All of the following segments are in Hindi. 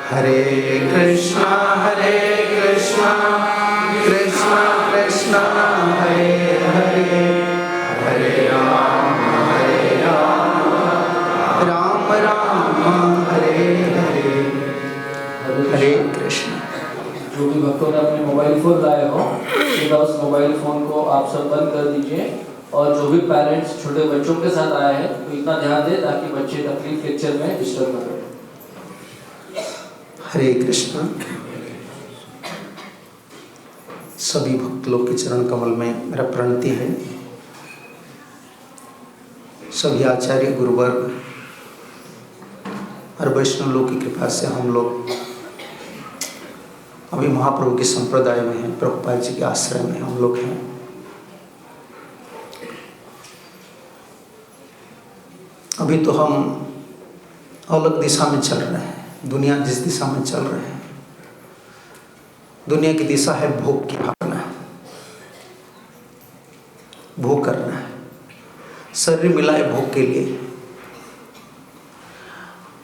हरे कृष्णा कृष्णा कृष्णा हरे हरे, हरे राम राम राम हरे हरे, हरे कृष्ण। जो भी भक्तों ने अपने मोबाइल फोन लाए हो, उस मोबाइल फोन को आप सब बंद कर दीजिए। और जो भी पेरेंट्स छोटे बच्चों के साथ आए हैं तो इतना ध्यान दें ताकि बच्चे तकलीफ लेक्चर में डिस्टर्ब न करें। हरे कृष्ण। सभी भक्त लोग के चरण कमल में मेरा प्रणति है। सभी आचार्य गुरुवर्ग और वैष्णव लोग की कृपा से हम लोग अभी महाप्रभु के संप्रदाय में हैं, प्रभुपाद जी के आश्रय में हम लोग हैं। अभी तो हम अलग दिशा में चल रहे हैं। दुनिया जिस दिशा में चल रहे हैं, दुनिया की दिशा है भोग की भावना, भोग करना है। शरीर मिला है भोग के लिए।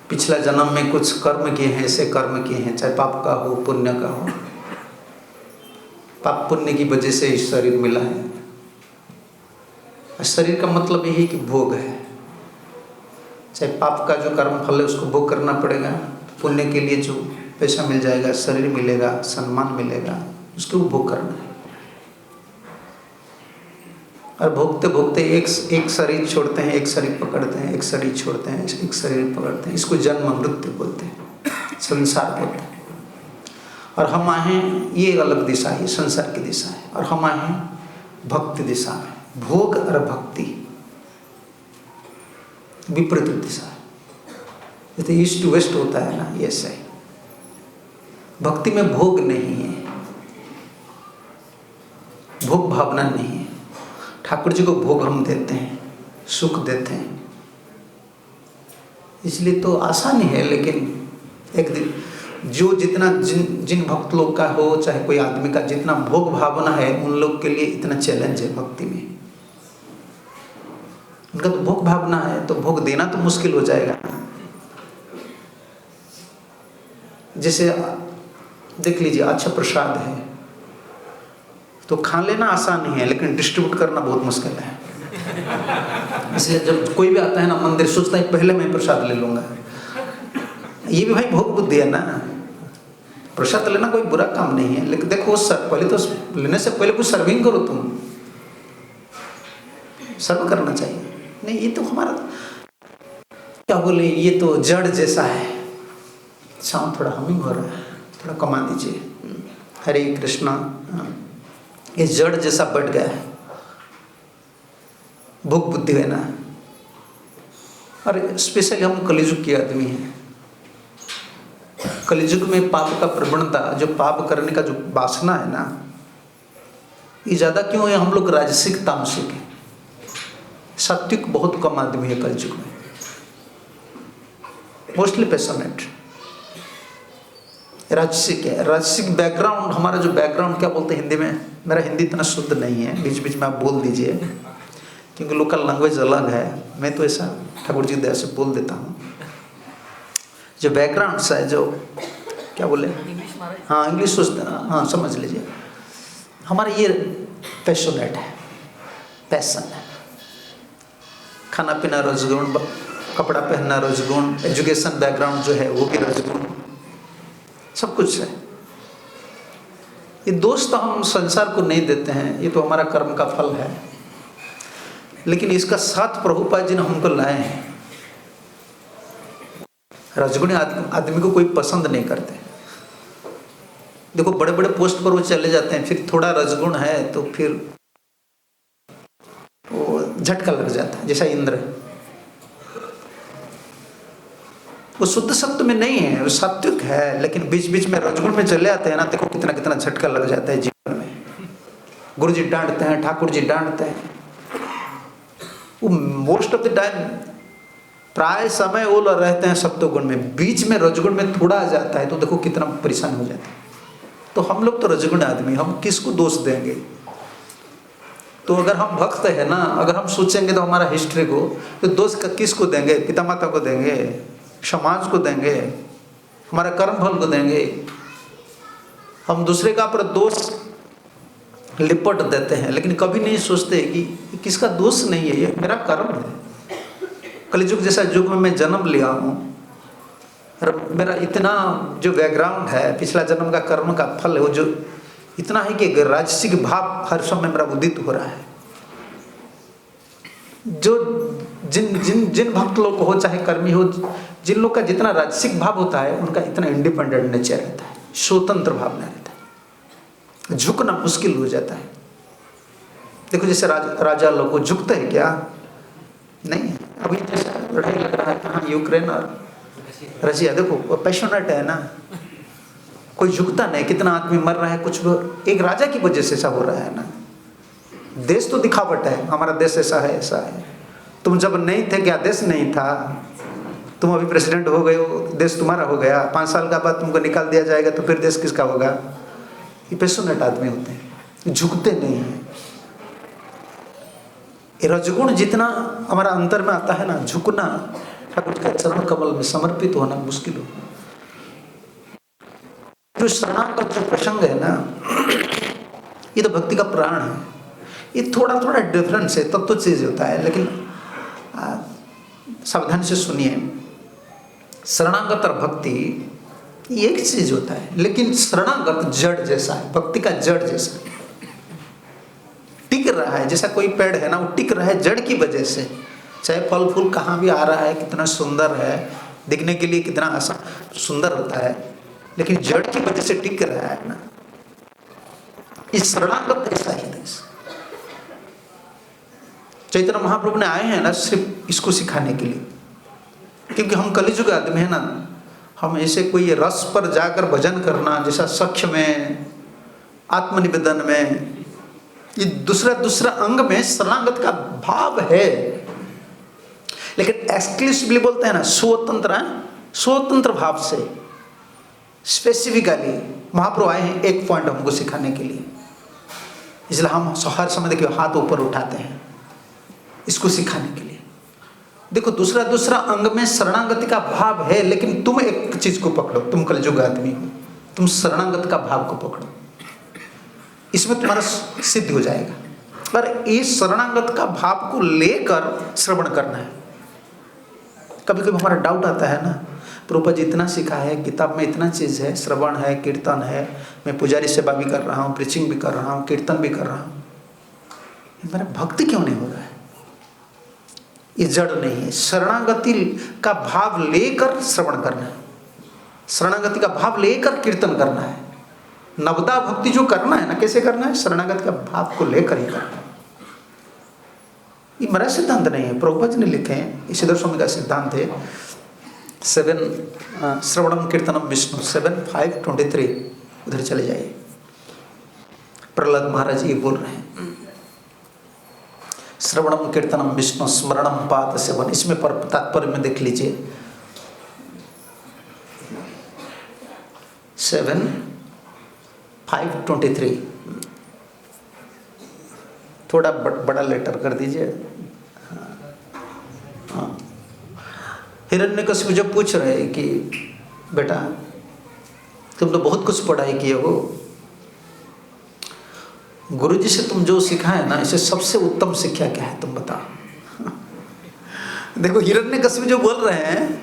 पिछला जन्म में कुछ कर्म किए हैं, ऐसे कर्म किए हैं, चाहे पाप का हो पुण्य का हो। पाप पुण्य की वजह से शरीर मिला है। शरीर का मतलब यही कि भोग है। चाहे पाप का जो कर्म फल है उसको भोग करना पड़ेगा, पुण्य के लिए जो पैसा मिल जाएगा, शरीर मिलेगा, सम्मान मिलेगा, उसको भोग करना है। और भोगते भोगते एक शरीर छोड़ते हैं, एक शरीर पकड़ते हैं, एक शरीर छोड़ते हैं, एक शरीर पकड़ते हैं। इसको जन्म मृत्यु बोलते हैं, संसार बोलते हैं। और हम आए ये अलग दिशा है, संसार की दिशा है। और हम आए भक्ति दिशा में। भोग और भक्ति विपरीत दिशा है। जैसे ईस्ट वेस्ट होता है ना, ये सही। भक्ति में भोग नहीं है, भोग भावना नहीं है। ठाकुर जी को भोग हम देते हैं, सुख देते हैं, इसलिए तो आसान है। लेकिन एक दिन जो जितना जिन भक्त लोग का हो, चाहे कोई आदमी का जितना भोग भावना है, उन लोग के लिए इतना चैलेंज है भक्ति में। उनका तो भोग भावना है तो भोग देना तो मुश्किल हो जाएगा। जैसे देख लीजिए, अच्छा प्रसाद है तो खा लेना आसान नहीं है, लेकिन डिस्ट्रीब्यूट करना बहुत मुश्किल है। इसलिए जब कोई भी आता है ना मंदिर, सोचता है पहले मैं प्रसाद ले लूँगा। ये भी भाई भोग बुद्धि है ना। प्रसाद लेना कोई बुरा काम नहीं है, लेकिन देखो पहले तो लेने से पहले कुछ सर्विंग करो। तुम सर्व करना चाहिए। नहीं, ये तो हमारा क्या बोले, ये तो जड़ जैसा है। शाम थोड़ा हमिंग हो रहा है, थोड़ा कमा दीजिए। हरे कृष्णा। ये जड़ जैसा बढ़ गया है, भोग बुद्धि है ना। और स्पेशली हम कलिजुग के आदमी हैं। कलिजुग में पाप का प्रवणता, जो पाप करने का जो वासना है ना, ये ज़्यादा क्यों है? हम लोग राजसिक तामसिक है। सात्विक बहुत कम आदमी है कलिजुग में, मोस्टली पैशनेट। राजसिक है। राजसिक बैकग्राउंड, हमारा जो बैकग्राउंड क्या बोलते हैं हिंदी में, मेरा हिंदी इतना शुद्ध नहीं है, बीच बीच में आप बोल दीजिए, क्योंकि लोकल लैंग्वेज अलग है। मैं तो ऐसा ठाकुर जी दया से बोल देता हूँ। जो बैकग्राउंड सा है, जो क्या बोले, हाँ इंग्लिश सोचते, हाँ समझ लीजिए। हमारा ये पैशनेट है, पैसन है। खाना पीना रजगुण, कपड़ा पहनना रजगुण, एजुकेशन बैकग्राउंड जो है वो भी रजगुण, सब कुछ है। ये दोष तो हम संसार को नहीं देते हैं, ये तो हमारा कर्म का फल है। लेकिन इसका साथ प्रभुपाद जी ने हमको लाए हैं। रजगुणी आदमी को कोई पसंद नहीं करते। देखो बड़े बड़े पोस्ट पर वो चले जाते हैं, फिर थोड़ा रजगुण है तो फिर वो झटका लग जाता है। जैसा इंद्र, वो शुद्ध सत्व में नहीं है, वो सात्विक है, लेकिन बीच बीच में रजगुण में चले आते हैं ना। देखो कितना कितना झटका लग जाता है जीवन में। गुरु जी डांटते हैं, ठाकुर जी डांटते हैं। वो मोस्ट ऑफ द टाइम, प्राय समय वो रहते हैं सत्व गुण में, बीच में रजगुण में थोड़ा आ जाता है तो देखो कितना परेशान हो जाता है। तो हम लोग तो रजगुण आदमी, हम किसको दोष देंगे? तो अगर हम भक्त है ना, अगर हम सोचेंगे तो हमारा हिस्ट्री को, तो दोष किसको देंगे? पिता माता को देंगे, समाज को देंगे, हमारा कर्म फल को देंगे। हम दूसरे का पर दोष लिपट देते हैं, लेकिन कभी नहीं सोचते कि किसका दोष नहीं है, ये मेरा कर्म है। कलयुग जैसा युग में मैं जन्म लिया हूँ और मेरा इतना जो बैकग्राउंड है, पिछला जन्म का कर्म का फल है, वो जो इतना है कि राजसिक भाव हर समय मेरा उदित हो रहा है। जो जिन जिन जिन भक्त लोग हो, चाहे कर्मी हो, जिन लोग का जितना राजसिक भाव होता है, उनका इतना इंडिपेंडेंट नेचर रहता है, स्वतंत्र भावना रहता है, झुकना मुश्किल हो जाता है। देखो जैसे राजा लोग को झुकते हैं क्या? नहीं। अभी जैसा लड़ाई लग रहा है कहाँ, यूक्रेन और रशिया, देखो वो पैशनेट है ना, कोई झुकता नहीं। कितना आदमी मर रहा है, कुछ एक राजा की वजह से ऐसा हो रहा है ना। देश तो दिखावट है, हमारा देश ऐसा है ऐसा है। तुम जब नहीं थे क्या देश नहीं था? तुम अभी प्रेसिडेंट हो गए हो, देश तुम्हारा हो गया। 5 साल का बाद तुमको निकाल दिया जाएगा तो फिर देश किसका होगा? ये पैशनेट आदमी होते हैं, झुकते नहीं हैं। रजगुण जितना हमारा अंतर में आता है ना, झुकना, ठाकुर के चरण कमल में समर्पित होना मुश्किल हो। जो शरणागत जो प्रसंग है ना, ये तो भक्ति का प्राण है। ये थोड़ा थोड़ा डिफरेंस है, तब तो चीज होता है, लेकिन सावधान से सुनिए। शरणागत और भक्ति एक चीज होता है, लेकिन शरणागत जड़ जैसा है, भक्ति का जड़ जैसा है, टिक रहा है। जैसा कोई पेड़ है ना, वो टिक रहा है जड़ की वजह से। चाहे फल फूल कहाँ भी आ रहा है, कितना सुंदर है, दिखने के लिए कितना आसान सुंदर होता है, लेकिन जड़ की वजह से टिक रहा है ना। इस शरणागत ऐसा ही देश। चैतन्य महाप्रभु ने आए हैं ना सिर्फ इसको सिखाने के लिए, क्योंकि हम कलिजुग आदमी है ना। हम ऐसे कोई रस पर जाकर भजन करना, जैसा सख्य में, आत्मनिवेदन में, ये दूसरा अंग में शरणागत का भाव है, लेकिन एक्सक्लूसिवली बोलते हैं ना, स्वतंत्र भाव से। स्पेसिफिकली महाप्रभु आए हैं एक पॉइंट हमको सिखाने के लिए, इसलिए हम हर समय देखिए हाथ ऊपर उठाते हैं इसको सिखाने के लिए। देखो दूसरा अंग में शरणागति का भाव है, लेकिन तुम एक चीज को पकड़ो, तुम कलयुग आदमी हो, तुम शरणागत का भाव को पकड़ो, इसमें तुम्हारा सिद्ध हो जाएगा। पर इस शरणागत का भाव को लेकर श्रवण करना है। कभी कभी हमारा डाउट आता है ना, प्रभुपाद जी इतना सिखा है, किताब में इतना चीज़ है, श्रवण है, कीर्तन है, मैं पुजारी सेवा भी कर रहा हूँ, प्रीचिंग भी कर रहा हूँ, कीर्तन भी कर रहा हूँ, मेरा भक्ति क्यों नहीं हो रहा है? ये जड़ नहीं है। शरणागति का भाव लेकर श्रवण करना है, शरणागति का भाव लेकर कीर्तन करना है। नवदा भक्ति जो करना है ना, कैसे करना है? शरणागति का भाव को लेकर ही करना है। ये मेरा सिद्धांत नहीं है, प्रभुपाद जी ने लिखे हैं, इसीधर स्वामी का सिद्धांत है। 7 श्रवणम कीर्तनम विष्णु 7:5-23 उधर चले जाइए। प्रहलाद महाराज ये बोल रहे हैं, श्रवणम कीर्तनम विष्णु स्मरणम पाद सेवन। इसमें पर तात्पर्य में देख लीजिए 7:5-23, थोड़ा बड़ा लेटर कर दीजिए। हाँ, हिरण्यकशिपु जब पूछ रहे कि बेटा तुम तो बहुत कुछ पढ़ाई किए हो, गुरुजी से तुम जो सीखा है ना, इसे सबसे उत्तम शिक्षा क्या है तुम बताओ। देखो हिरण्यकशिपु जो बोल रहे हैं,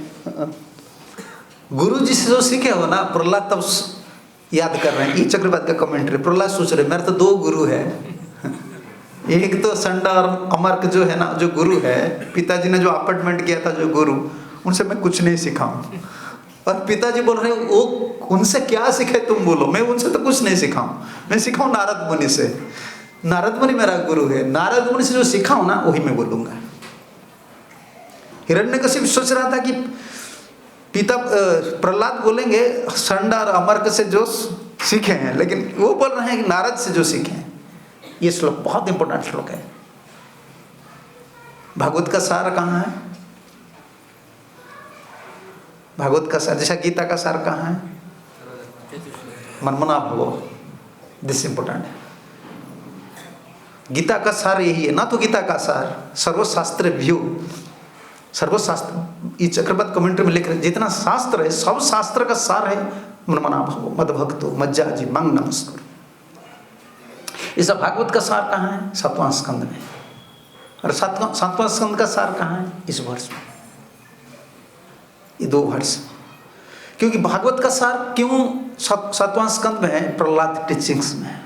गुरुजी से जो सीखे हो ना, प्रहलाद तब याद कर रहे हैं। ये चक्रवर्ती का कमेंट्री, प्रहलाद सोच रहे मेरे तो 2 गुरु है, एक तो संडा और अमर्क जो है ना, जो गुरु है, पिताजी ने जो अपार्टमेंट किया था जो गुरु, उनसे मैं कुछ नहीं सीखा हूँ। और पिताजी बोल रहे वो उनसे क्या सीखे तुम बोलो, मैं उनसे तो कुछ नहीं सीखा हूँ, मैं सीखा हूँ नारद मुनि से। नारद मुनि मेरा गुरु है, नारद मुनि से जो सीखा हूँ ना वही मैं बोलूँगा। हिरण्यकशिपु सोच रहा था कि पिता प्रहलाद बोलेंगे संडा और अमर्क से जो सीखे हैं, लेकिन वो बोल रहे हैं कि नारद से जो सीखे हैं। ये श्लोक बहुत इंपॉर्टेंट श्लोक है। भागवत का सार कहाँ है? भागवत का सार, जैसा गीता का सार कहाँ है? मनमना भवो, दिस इंपॉर्टेंट है। गीता का सार यही है ना, तो गीता का सार सर्वशास्त्र व्यू सर्वशास्त्र, ये चक्रवर्ती कमेंट्री में लिख रहे जितना शास्त्र है सब शास्त्र का सार है मना भव मद भक्तो मज्जा जी मंग नमस्कार। इस भागवत का सार कहाँ है? 7वां स्कंद में। और 7वां स्कंद का सार कहाँ है? इस वर्ष में, ये 2 वर्ष। क्योंकि भागवत का सार क्यों 7वां स्कंद में है? प्रहलाद टीचिंग्स में है।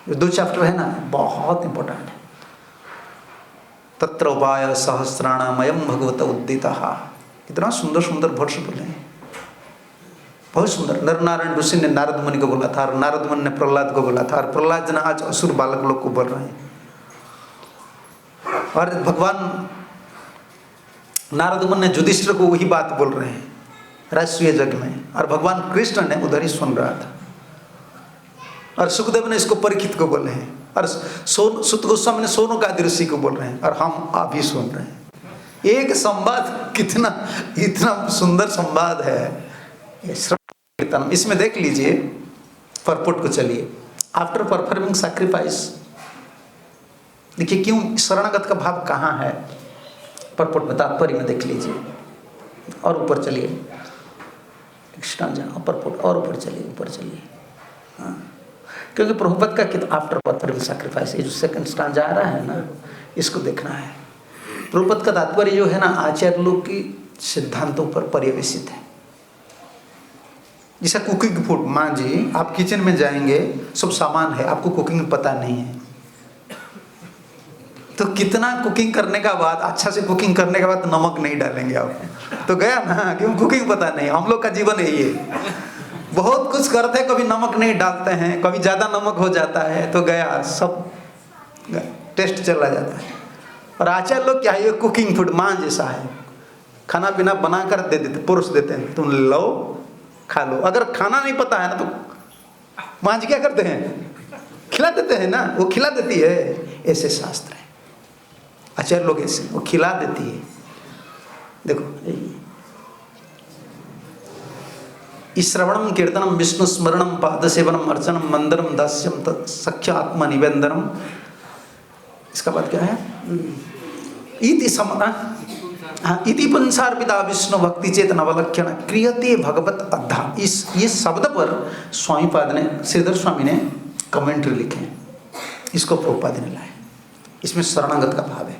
2 चैप्टर है ना, बहुत इंपॉर्टेंट है। तत्र उपाय सहस्राणामयम भगवत उद्दितः। कितना सुंदर सुंदर वर्ष बोले हैं, बहुत सुंदर। नर नारायण ऋषि ने नारद मुनि को बोला था, और नारद मुनि ने प्रहलाद को बोला था, और प्रहलाद जी ने आज असुर बालक लोग को बोल रहे हैं। और भगवान नारद मुनि ने युधिष्ठिर को वही बात बोल रहे हैं राष्ट्रीय जग में, और भगवान कृष्ण ने उधर ही सुन रहा था। और सुखदेव ने इसको परीक्षित को बोले हैं, और सुत गोस्वामी ने सोनू का ऋषि को बोल रहे हैं, और हम अभी सुन रहे हैं। एक संवाद कितना इतना सुंदर संवाद है श्रवण कीर्तन। इसमें देख लीजिए परपुट को, चलिए। आफ्टर परफॉर्मिंग सैक्रिफाइस, देखिए क्यों शरणागत का भाव कहाँ है परपुट में, तात्पर्य में देख लीजिए। और ऊपर चलिए, परपुट और ऊपर चलिए, ऊपर चलिए। हाँ, क्योंकि प्रभुपद का कितना आफ्टर परफॉर्मिंग सैक्रिफाइस, ये जो सेकंड स्टांजा आ रहा है ना, इसको देखना है। प्रभुपद का तात्पर्य जो है ना, आचार्य लोग की सिद्धांतों पर पर्यवेसित है। जैसा कुकिंग फूड, माँ जी आप किचन में जाएंगे, सब सामान है, आपको कुकिंग पता नहीं है, तो कितना कुकिंग करने का बाद, अच्छा से कुकिंग करने के बाद नमक नहीं डालेंगे आप, तो गया ना, क्यों? कुकिंग पता नहीं। हम लोग का जीवन यही है, बहुत कुछ करते हैं, कभी नमक नहीं डालते हैं, कभी ज़्यादा नमक हो जाता है, तो गया सब टेस्ट चला जाता है। और आचार्य लोग क्या है, ये कुकिंग फूड माँ जैसा है, खाना पीना बना कर दे देते, पुरुष देते हैं, तुम लो खा लो। अगर खाना नहीं पता है ना, तो माँ जी क्या करते हैं? खिला देते हैं ना, वो खिला देती है। ऐसे शास्त्र है, आचार्य लोग ऐसे, वो खिला देती है। देखो, श्रवणम कीर्तनम विष्णु स्मरणम पाद सेवनम अर्चनम मंदरम दास्यम सख्य आत्मा निवेदनम। इसका बाद क्या है? इति पुंसार्पिता विष्णु भक्ति चेतन अवलक्षण क्रियते भगवत अद्धा। ये शब्द पर स्वामीपाद ने, श्रीधर स्वामी ने कमेंट्री लिखे हैं, इसको प्रभुपाद ने लाए। इसमें शरणागत का भाव है।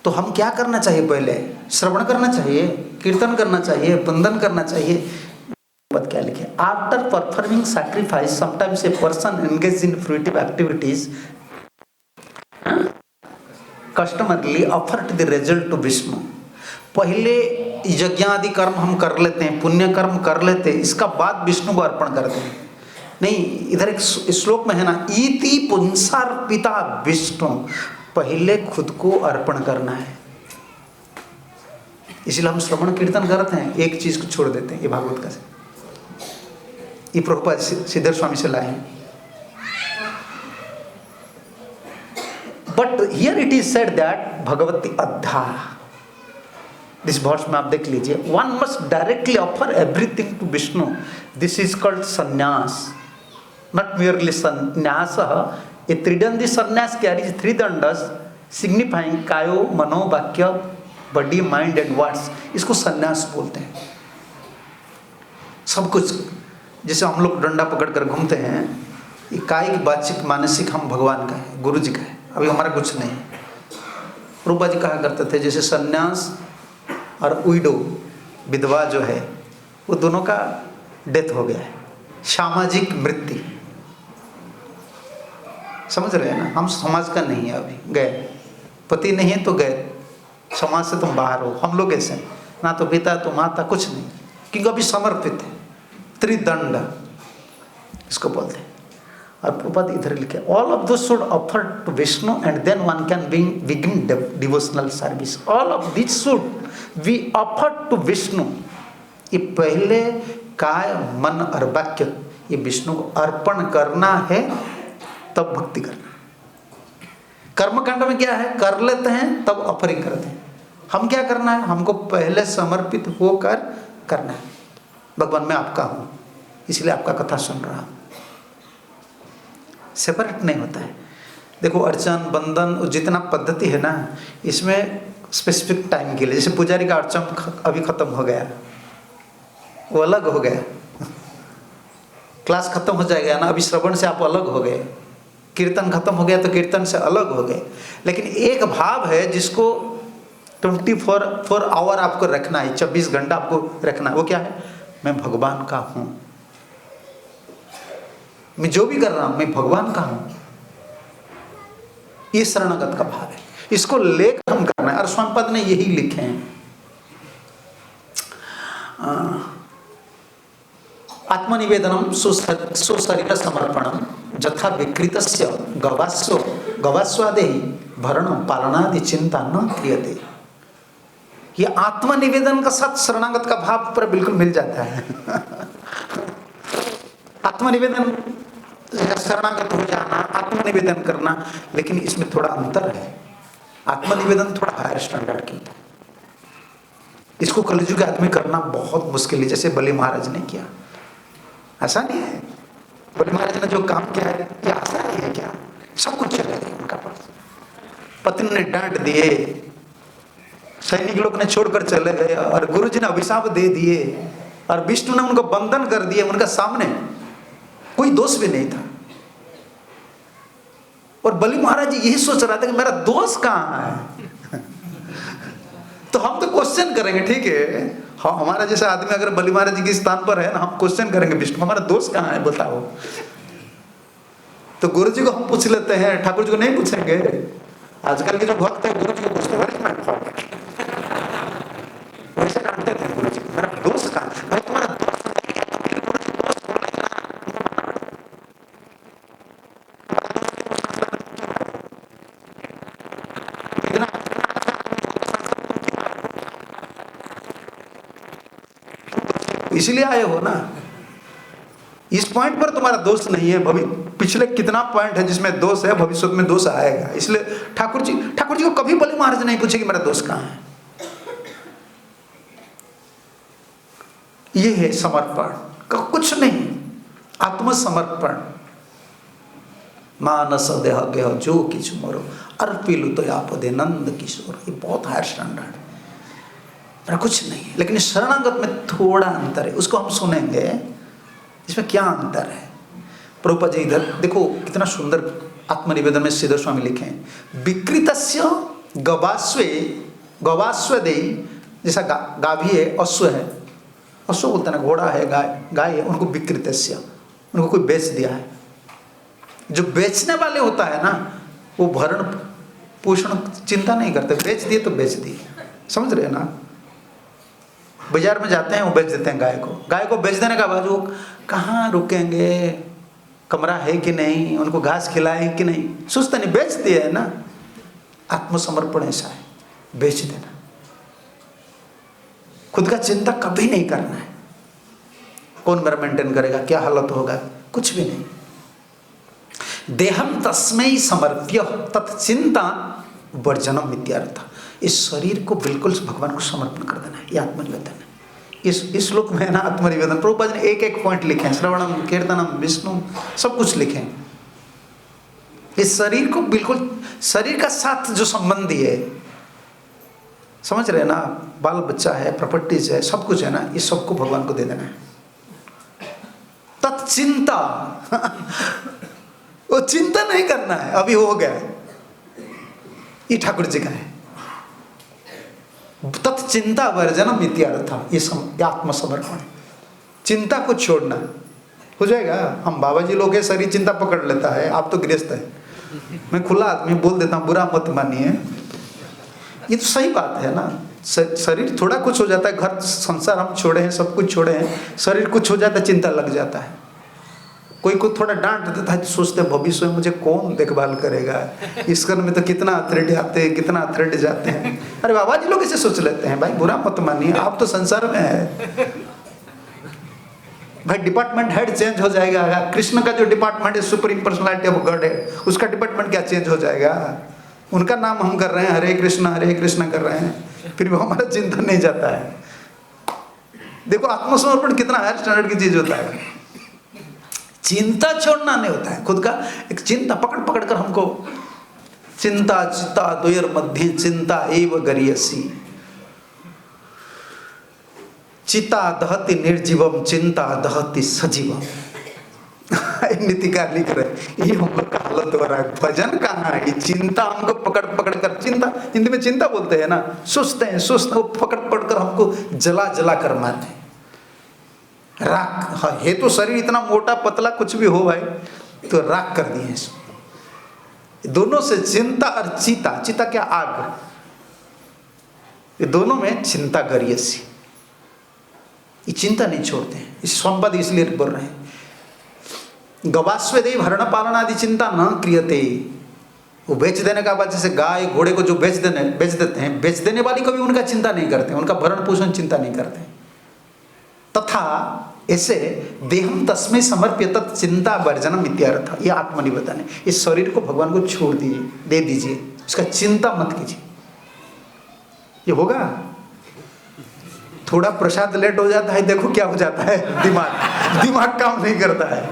तो हम क्या करना चाहिए? पहले श्रवण करना चाहिए, कीर्तन करना चाहिए, वंदन करना चाहिए। पद क्या लिखे? After performing sacrifice sometimes a person engage in fruitive activities customarily offer to the result to Vishnu. पहले यज्ञादि कर्म हम कर लेते हैं, पुण्य कर्म कर लेते हैं, इसका बाद विष्णु को अर्पण करते हैं। नहीं, इधर एक श्लोक में है ना, इति पुंसार्पिता विष्णु, पहले खुद को अर्पण करना है। इसलिए हम श्रवण कीर्तन करते हैं, एक चीज को छोड़ देते हैं। ये भागवत का, ये प्रभुपाद श्रीधर स्वामी से लाए हैं। But here it is said that भगवती अद्धा, दिस वर्स में आप देख लीजिए, one must directly offer everything to Vishnu. This is called sannyas, not merely sannyas. ये त्रिदंडी संन्यास कैरीज 3 दंडस सिग्निफाइंग कायो मनो वाक्य बॉडी माइंड एंड वर्ड्स। इसको संन्यास बोलते हैं। सब कुछ, जैसे हम लोग डंडा पकड़ कर घूमते हैं, ये कायिक वाचिक मानसिक हम भगवान का है, गुरु जी का है, अभी हमारा कुछ नहीं। रूपा जी कहा करते थे, जैसे सन्यास और विडो, विधवा जो है, वो दोनों का डेथ हो गया है, सामाजिक मृत्यु। समझ रहे हैं ना? हम समाज का नहीं है, अभी गए, पति नहीं है तो गए, समाज से तुम बाहर हो। हम लोग ऐसे ना, तो पिता तो माता कुछ नहीं, क्योंकि अभी समर्पित है। त्रिदंड इसको बोलते हैं। और प्रभुपाद इधर लिखे, all of this should offer to Vishnu and then one can begin devotional service. All of this should we offer to Vishnu. ये पहले काय मन और वाक्य ये विष्णु को अर्पण करना है, तब भक्ति करना। कर्मकांड में क्या है? कर लेते हैं तब ऑफरिंग करते हैं। हम क्या करना है? हमको पहले समर्पित होकर करना है। भगवान मैं आपका हूँ, इसलिए आपका कथा सुन रहा हूँ। सेपरेट नहीं होता है। देखो अर्चन बंधन जितना पद्धति है ना, इसमें स्पेसिफिक टाइम के लिए, जैसे पुजारी का अर्चन अभी खत्म हो गया, वो अलग हो गया, क्लास खत्म हो जाएगा ना, अभी श्रवण से आप अलग हो गए, कीर्तन खत्म हो गया तो कीर्तन से अलग हो गए। लेकिन एक भाव है जिसको 24 आवर आपको रखना है, 24 घंटा आपको रखना है। वो क्या है? मैं भगवान का हूँ, मैं जो भी कर रहा हूँ मैं भगवान का हूँ। ये शरणागत का भाव है, इसको लेकर हम करना है। और स्वामीपद ने यही लिखे हैं, आत्मनिवेदनम स्वशरीर समर्पणम जथा विकृतस्य गवास्वादेहि भरणम पालनादि चिंता न क्रियते। ये आत्मनिवेदन का साथ शरणागत का भाव पर बिल्कुल मिल जाता है। आत्मनिवेदन शरणागत हो जाना, आत्मनिवेदन करना, लेकिन इसमें थोड़ा अंतर है। आत्मनिवेदन थोड़ा हायर स्टैंडर्ड की, इसको कलयुग आदमी करना बहुत मुश्किल है, जैसे बलि महाराज ने किया। ऐसा नहीं है, बलि महाराज ने जो काम किया है ये आसान ही है क्या? सब कुछ चले गए उनका पास, पत्नी ने डांट दिए, सैनिक लोग ने छोड़कर चले गए, और गुरु जी ने अभिशाप दे दिए, और विष्णु ने उनको बंधन कर दिए उनका सामने, कोई दोष भी नहीं था। और बलि महाराज जी यही सोच रहा था कि मेरा दोष कहाँ है। तो हम तो क्वेश्चन करेंगे, ठीक है, हाँ, हमारा जैसा आदमी अगर बलि महाराज जी के स्थान पर है ना, हम क्वेश्चन करेंगे विष्णु हमारा दोष कहाँ है बताओ। तो गुरु जी को हम पूछ लेते हैं, ठाकुर जी को नहीं पूछेंगे। आजकल के जो भक्त है गुरु जी को पूछते हैं, वैसे डांटते थे गुरु जी, मेरा दोष कहाँ है भाई, तुम्हारा दोष इसलिए आए हो ना, इस पॉइंट पर तुम्हारा दोष नहीं है। पिछले कितना पॉइंट है जिसमें दोष है, भविष्य में दोष आएगा। इसलिए ठाकुर जी को कभी बलि महाराज नहीं पूछे कि मेरा दोष कहाँ है। ये है समर्पण का, कुछ नहीं, आत्मसमर्पण। मानस देह गेह जो किछ मोरो अर्पिलु तो आपदे नंद किशोर। ये बहुत हायर स्टैंडर्ड है, मेरा कुछ नहीं है। लेकिन शरणागत में थोड़ा अंतर है, उसको हम सुनेंगे इसमें क्या अंतर है। प्रभुपाद जी इधर देखो कितना सुंदर आत्मनिवेदन में श्रीधर स्वामी लिखे हैं, विकृतस्य गवास्वे जैसा गाभी है, अश्व है, अश्व बोलते हैं ना, घोड़ा है, गाय है, उनको विकृतस्य, उनको कोई बेच दिया है। जो बेचने वाले होता है ना, वो भरण पोषण चिंता नहीं करते, बेच दिए तो बेच दिए, समझ रहे हैं ना। बाजार में जाते हैं, वो बेच देते हैं गाय को बेच देने का बाद वो कहाँ रुकेंगे, कमरा है कि नहीं, उनको घास खिलाए कि नहीं, सोचते नहीं, बेच दिए है ना। आत्मसमर्पण ऐसा है, बेच देना, खुद का चिंता कभी नहीं करना है। कौन मेरा मेंटेन करेगा, क्या हालत होगा, कुछ भी नहीं। देहम तस्मै समर्प्य तत्चिंता वर्जनम इत्यर्थ। इस शरीर को बिल्कुल भगवान को समर्पण कर देना है, ये आत्मनिवेदन है। इस श्लोक में है ना आत्मनिवेदन। प्रभुपाद ने एक एक पॉइंट लिखे हैं, श्रवणम कीर्तनम विष्णु सब कुछ लिखे हैं। इस शरीर को बिल्कुल, शरीर का साथ जो संबंधी है, समझ रहे हैं ना, बाल बच्चा है, प्रॉपर्टीज है, सब कुछ है ना, इस सबको भगवान को दे देना है। तत्चिंता वो चिंता नहीं करना है, अभी हो गया, ये ठाकुर जी का है। तत्चिंता वर्जनम इत्यर्थ, ये आत्मसमर्पण, चिंता को छोड़ना हो जाएगा। हम बाबा जी लोग शरीर चिंता पकड़ लेता है, आप तो गृहस्थ है, मैं खुला आदमी बोल देता हूँ, बुरा मत मानिए, ये तो सही बात है ना। शरीर थोड़ा कुछ हो जाता है, घर संसार हम छोड़े हैं, सब कुछ छोड़े हैं, शरीर कुछ हो जाता है, चिंता लग जाता है। कोई थोड़ा डांट देता है तो सोचते हैं भविष्य में मुझे कौन देखभाल करेगा, इस घर में तो कितना अथॉरिटी आते हैं, कितना अथॉरिटी जाते हैं। अरे बाबा जी लोग ऐसे सोच लेते हैं, भाई बुरा मत मानिए, आप तो संसार में है भाई। डिपार्टमेंट हेड चेंज हो जाएगा, कृष्ण का जो डिपार्टमेंट है सुप्रीम पर्सनालिटी ऑफ गॉड है, उसका डिपार्टमेंट क्या चेंज हो जाएगा। उनका नाम हम कर रहे हैं, हरे कृष्ण कर रहे हैं, फिर भी हमारा चिंतन नहीं जाता है। देखो आत्मसमर्पण कितना हायर स्टैंडर्ड की चीज होता है। चिंता छोड़ना नहीं होता है, खुद का एक चिंता पकड़ पकड़ कर हमको, चिंता चिता द्वयर मध्य चिंता एव गरियसी, चिता दहति निर्जीवम चिंता दहति सजीवम। नीतिकार लिख रहे, ये हम लोग का हालत हो रहा है। भजन कहाँ है, चिंता हमको पकड़ पकड़ कर, चिंता हिंदी में चिंता बोलते हैं ना, सोचते हैं वो पकड़ पकड़ कर हमको जला जला कर मारते हैं। राख, हाँ, है तो शरीर इतना मोटा पतला कुछ भी हो भाई, तो राख कर दिए इसको। दोनों से चिंता और चीता, चीता क्या, आग, ये दोनों में चिंता गरियसी, ये चिंता नहीं छोड़ते हैं। इस संपद इसलिए बोल रहे हैं, गवास्वेदेव हरण पालन आदि चिंता न क्रियते। वो बेच देने का बाद, जैसे गाय घोड़े को जो बेच देते हैं, बेच देने वाली को भी उनका चिंता नहीं करते, उनका भरण पोषण चिंता नहीं करते। तथा ऐसे देहम तस्मै समर्प्य तत् चिंता वर्जनम इत्यर्थ। ये आत्मनिवेदन है, इस शरीर को भगवान को छोड़ दीजिए, दे दीजिए, उसका चिंता मत कीजिए। ये होगा, थोड़ा प्रसाद लेट हो जाता है, देखो क्या हो जाता है, दिमाग काम नहीं करता है,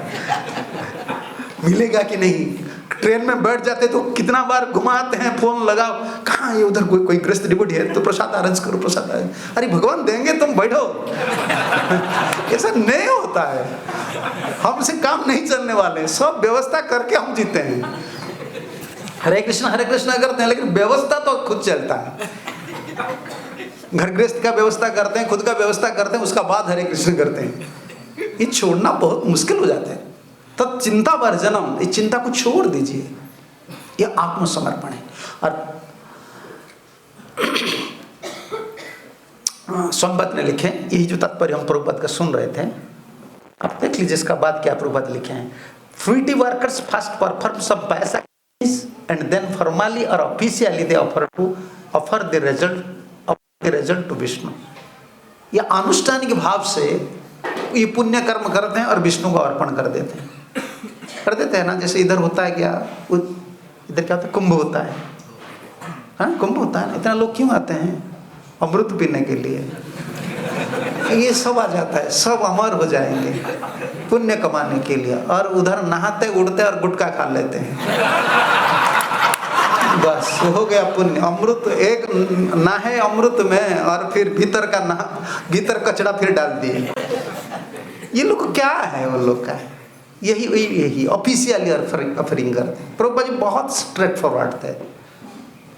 मिलेगा कि नहीं। ट्रेन में बैठ जाते तो कितना बार घुमाते हैं, फोन लगाओ, कहाँ ये उधर कोई गृहस्थ डिबोटी है तो प्रसाद अरेंज करो, प्रसाद अरेंज, अरे भगवान देंगे तुम बैठो। ऐसा नहीं होता है, हमसे काम नहीं चलने वाले, सब व्यवस्था करके हम जीते हैं। हरे कृष्णा करते हैं, लेकिन व्यवस्था तो खुद चलता है। घर गृहस्थ का व्यवस्था करते हैं, खुद का व्यवस्था करते हैं, उसका बाद हरे कृष्ण करते हैं। ये छोड़ना बहुत मुश्किल हो जाता है। तब चिंता वर्जनम, इस चिंता को छोड़ दीजिए, ये आत्मसमर्पण है। और संपत ने लिखे, यही जो तात्पर्य हम प्रभुपाद का सुन रहे थे, आप देख लीजिए इसका बाद क्या प्रभुपाद लिखे हैं। Fruitive workers first perform some pious and then formally और officially they offer the result to Vishnu. ये अनुष्ठानिक भाव से ये पुण्य कर्म करते हैं और विष्णु को अर्पण कर देते हैं ना। जैसे इधर होता है क्या, इधर क्या होता है, कुंभ होता है, हाँ कुंभ होता है ना, इतना लोग क्यों आते हैं, अमृत पीने के लिए। ये सब आ जाता है, सब अमर हो जाएंगे पुण्य कमाने के लिए, और उधर नहाते उड़ते और गुटखा खा लेते हैं, बस हो गया पुण्य। अमृत एक नहाए अमृत में और फिर भीतर कचरा फिर डाल दिए। ये लोग क्या है, वो लोग का है, यही ऑफिशियली ऑफरिंग करते हैं। प्रभुपाद जी बहुत स्ट्रेट फॉरवर्ड थे,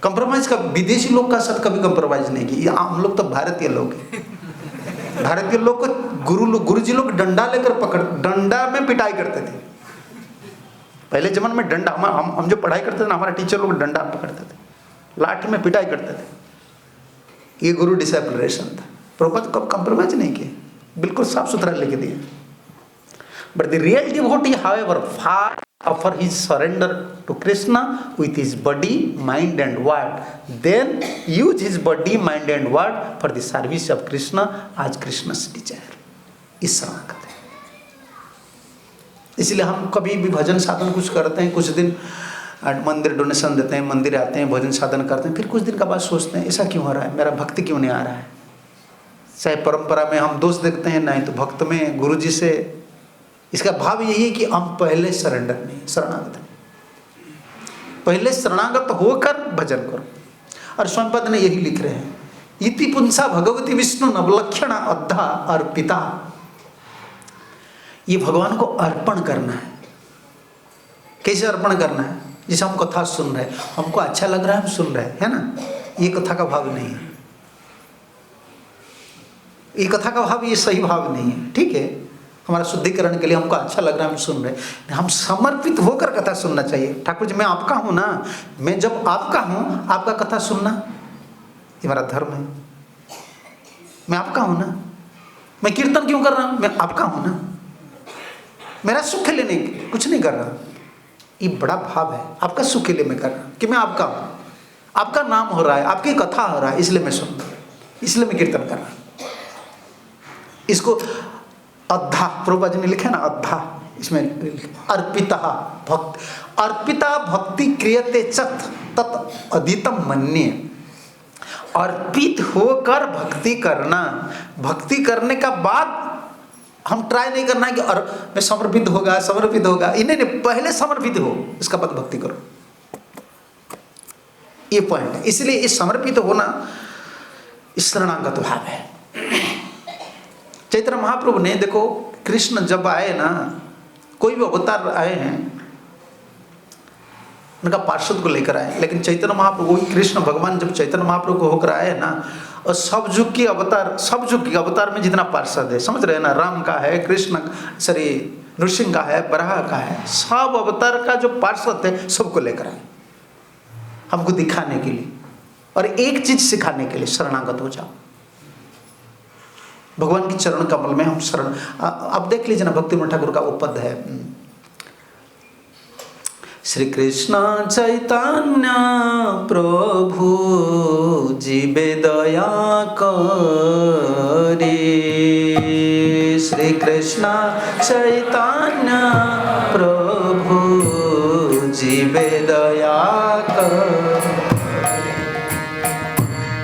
कंप्रोमाइज का विदेशी लोग का साथ कभी कंप्रोमाइज नहीं की। हम लोग तो भारतीय लोग हैं, भारतीय लोग को गुरुजी लोग डंडा लेकर डंडा में पिटाई करते थे। पहले जमाने में डंडा, हम जो पढ़ाई करते थे ना, हमारे टीचर लोग डंडा पकड़ते थे, लाठी में पिटाई करते थे। ये गुरु डिसाइपल रिलेशन था। प्रभुपाद कब कंप्रोमाइज नहीं किए, बिल्कुल साफ सुथरा लिख दिए। But the real devotee however far offer his surrender to Krishna with his body mind and word, then use his body mind and word for the service of Krishna as Krishna's Dzire. इस शरणागत है। इसलिए हम कभी भी भजन साधन कुछ करते हैं, कुछ दिन मंदिर डोनेशन देते हैं, मंदिर आते हैं, भजन साधन करते हैं, फिर कुछ दिन का बाद सोचते हैं ऐसा क्यों हो रहा है, मेरा भक्ति क्यों नहीं आ रहा है। चाहे परंपरा में हम दोष देखते हैं, नहीं तो भक्त में गुरु जी से। इसका भाव यही है कि हम पहले सरेंडर नहीं, शरणागत हैं, पहले शरणागत होकर भजन करो। और स्वामीपद ने यही लिख रहे हैं, इति पुंसा भगवती विष्णु नवलक्षण अद्धा अर्पिता। ये भगवान को अर्पण करना है। कैसे अर्पण करना है, जैसे हम कथा सुन रहे हैं, हमको अच्छा लग रहा है, हम सुन रहे हैं, है ना, ये कथा का भाव नहीं है, ये कथा का भाव, ये सही भाव नहीं है। ठीक है, हमारा शुद्धिकरण के लिए हमको अच्छा लग रहा है, हम सुन रहे हैं, हम समर्पित होकर कथा सुनना चाहिए। ठाकुर जी मैं आपका हूँ ना, मैं जब आपका हूँ, आपका कथा सुनना ये हमारा धर्म है। मैं आपका हूँ ना, मैं कीर्तन क्यों कर रहा हूँ, मैं आपका हूँ ना, मेरा सुख लेने कुछ नहीं कर रहा, ये बड़ा भाव है। आपका सुख के लिए मैं कर रहा हूँ कि मैं आपका हूँ, आपका नाम हो रहा है, आपकी कथा हो रहा है, इसलिए मैं सुन रहा हूँ, इसलिए मैं कीर्तन कर रहा हूँ। इसको अद्धा, प्रभुपाद जी ने लिखा ना अद्धा, इसमें अर्पिता भक्ति, अर्पिता भक्ति क्रियते चत तत् अधीतम मन्ये। अर्पित होकर भक्ति करना, भक्ति करने का बाद हम ट्राई नहीं करना है कि और मैं समर्पित होगा, इन्हें नहीं, पहले समर्पित हो, इसका बाद भक्ति करो, ये पॉइंट है। इसलिए इस समर्पित होना इस शरणागत भाव है। चैतन्य महाप्रभु ने देखो, कृष्ण जब आए ना, कोई भी अवतार आए हैं, उनका पार्षद को लेकर आए, लेकिन चैतन्य महाप्रभु, वही कृष्ण भगवान जब चैतन्य महाप्रभु को होकर आए ना, और सब युग के अवतार में जितना पार्षद है, समझ रहे हैं ना, राम का है, कृष्ण सॉरी नृसिंह का है, बराह का है, सब अवतार का जो पार्षद है सबको लेकर आए, हमको दिखाने के लिए और एक चीज सिखाने के लिए, शरणागत हो जाओ भगवान की चरण कमल में हम शरण। अब देख लीजिए ना, भक्तिविनोद ठाकुर का वो पद है, श्री कृष्ण चैतन्य प्रभु जीवे दया करे, श्री कृष्ण चैतन्य प्रभु जीवे दया करे,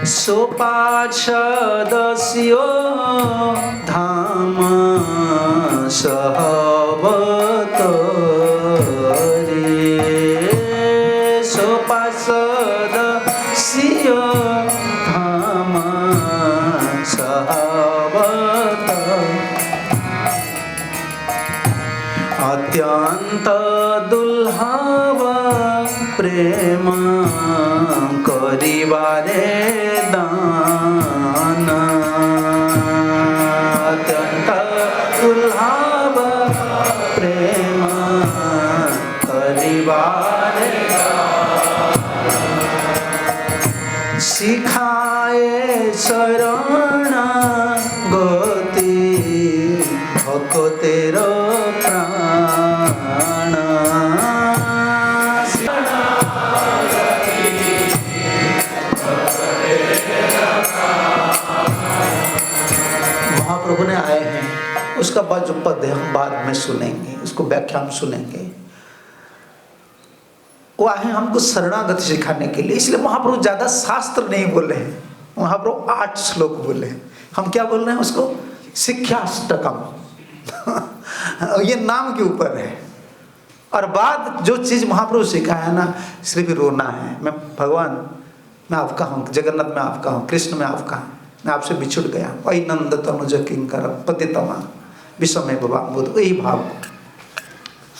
सो पार्षदस्यो धाम सहवतरे, सो पार्षदस्यो धाम सहवतरे, अत्यंत दुर्लभ प्रेम करिबारे दान, अत्यंत दुर्लभ प्रेम करिबारे दान, सिखाए शरण गति भक्तेर प्राण, महाप्रभु ने आए हैं, उसका बाद जो पद है हम बाद में सुनेंगे, उसको व्याख्या हम सुनेंगे। वो आए हैं हमको शरणागति सिखाने के लिए, इसलिए महाप्रभु ज्यादा शास्त्र नहीं बोले हैं, महाप्रभु 8 श्लोक बोले हैं। हम क्या बोल रहे हैं उसको, शिक्षाष्टकम ये नाम के ऊपर है। और बाद जो चीज महाप्रभु सिखाया ना, सिर्फ रोना है, मैं भगवान मैं आपका हूँ, जगन्नाथ मैं आपका हूँ, कृष्ण मैं आपका हूँ, मैं आपसे बिछुड़ गया, वही नंद तनुज किंकर पतितमा विषमे बुध, वही भाव,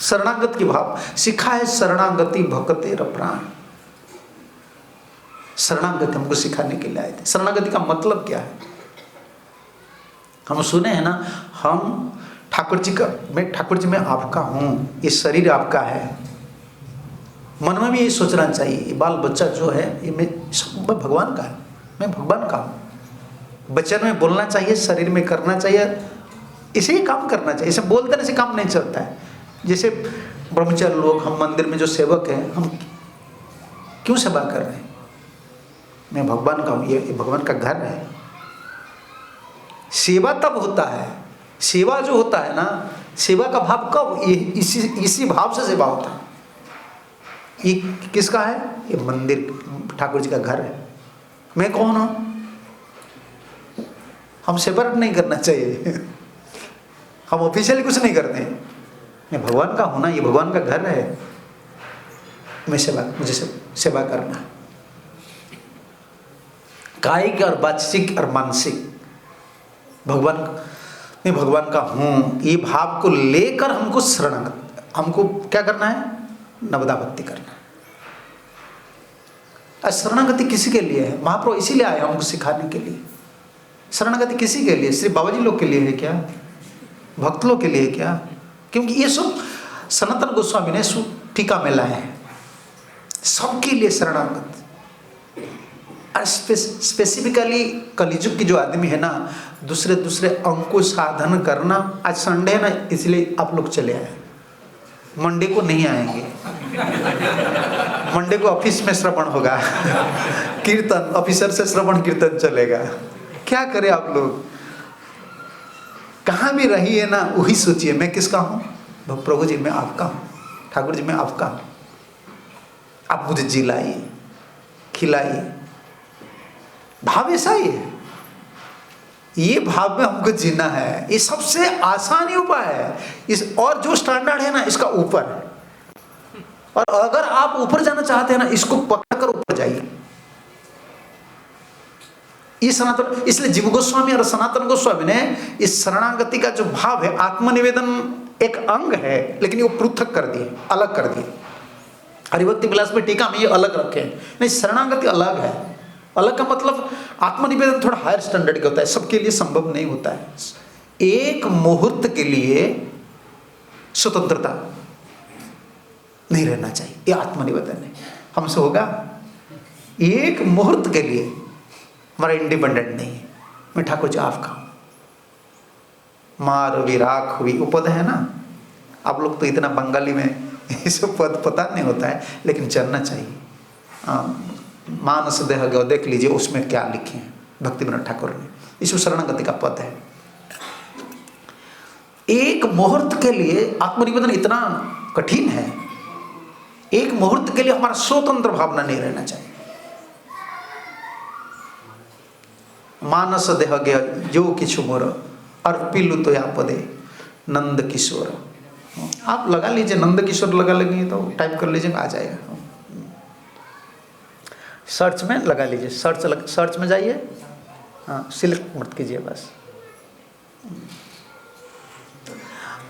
शरणागत की भाव सिखाए, शरणागति भक्तेर प्राण, शरणागति हमको सिखाने के लिए आए थे। शरणागति का मतलब क्या है, हम सुने हैं ना, हम ठाकुर जी मैं आपका हूँ, ये शरीर आपका है, मन में भी यही सोचना चाहिए, ये बाल बच्चा जो है ये मैं भगवान का है, मैं भगवान का हूँ। वचन में बोलना चाहिए, शरीर में करना चाहिए, इसे ही काम करना चाहिए, इसे बोल देने से काम नहीं चलता है। जैसे ब्रह्मचारी लोग, हम मंदिर में जो सेवक हैं, हम क्यों सेवा कर रहे हैं, मैं भगवान का हूँ, ये भगवान का घर है। सेवा तब होता है, सेवा जो होता है ना, सेवा का भाव कब, इसी भाव से सेवा होता है। ये किसका है, ये मंदिर ठाकुर जी का घर है, मैं कौन हूँ, हम सेपरेट नहीं करना चाहिए, हम ऑफिशियली कुछ नहीं करते हैं, मैं भगवान का हूँ ना, ये भगवान का घर है, मैं मुझे सेवा करना, कायिक और वाचिक और मानसिक, मैं भगवान का हूँ, ये भाव को लेकर हमको शरणागत, हमको क्या करना है, नवदा भक्ति करना। शरणागति किसी के लिए है, महाप्रभु इसीलिए आए हमको सिखाने के लिए। शरणागति किसी के लिए, सिर्फ बाबा जी लोग के लिए है क्या, भक्त लोग के लिए क्या, क्योंकि ये सब सनातन गोस्वामी ने टीका में लाए हैं, सबके लिए शरणागत। स्पेसिफिकली कलिजुग की जो आदमी है ना, दूसरे अंकुश साधन करना, आज संडे है ना, इसलिए आप लोग चले आए, मंडे को नहीं आएंगे, मंडे को ऑफिस में श्रवण होगा कीर्तन, ऑफिसर से श्रवण कीर्तन चलेगा, क्या करें आप लोग, कहाँ भी रहिए ना, वही सोचिए मैं किसका हूँ, प्रभु जी मैं आपका हूँ, ठाकुर जी मैं आपका हूँ, आप मुझे जिलाइए खिलाइए, भाव ऐसा ही है। ये भाव में हमको जीना है। ये सबसे आसानी उपाय है इस, और जो स्टैंडर्ड है ना इसका ऊपर है। और अगर आप ऊपर जाना चाहते हैं ना, इसको पकड़कर ऊपर जाइए। इस सनातन, इसलिए जीव गोस्वामी और सनातन गोस्वामी ने इस शरणागति का जो भाव है, आत्मनिवेदन एक अंग है, लेकिन वो पृथक कर दिए, अलग कर दिए। हरिभक्ति विलास में टीका में ये अलग रखे हैं। नहीं, शरणागति अलग है। अलग का मतलब आत्मनिवेदन थोड़ा हायर स्टैंडर्ड का होता है, सबके लिए संभव नहीं होता है। एक मुहूर्त के लिए स्वतंत्रता नहीं रहना चाहिए, ये आत्मनिवेदन है। हमसे होगा? एक मुहूर्त के लिए हमारा इंडिपेंडेंट नहीं है। मैं ठाकुर जी आप खाऊं, मार विराख हुई, वो पद है ना। आप लोग तो इतना बंगाली में ये सब पद पता नहीं होता है, लेकिन जानना चाहिए। मानस देह गो देख लीजिए, उसमें क्या लिखे हैं भक्ति विनोद ठाकुर ने। इसमें शरणागति का पद है। एक मुहूर्त के लिए आत्मनिवेदन इतना कठिन है। एक मुहूर्त के लिए हमारा स्वतंत्र भावना नहीं रहना चाहिए। मानस देह गया जो किछु मोर अर्पिलु तो या पदे नंद किशोर। आप लगा लीजिए, नंद किशोर लगा लेंगे तो टाइप कर लीजिए, आ जाएगा। सर्च में लगा लीजिए, सर्च में जाइए, हाँ सिलेक्ट मत कीजिए बस।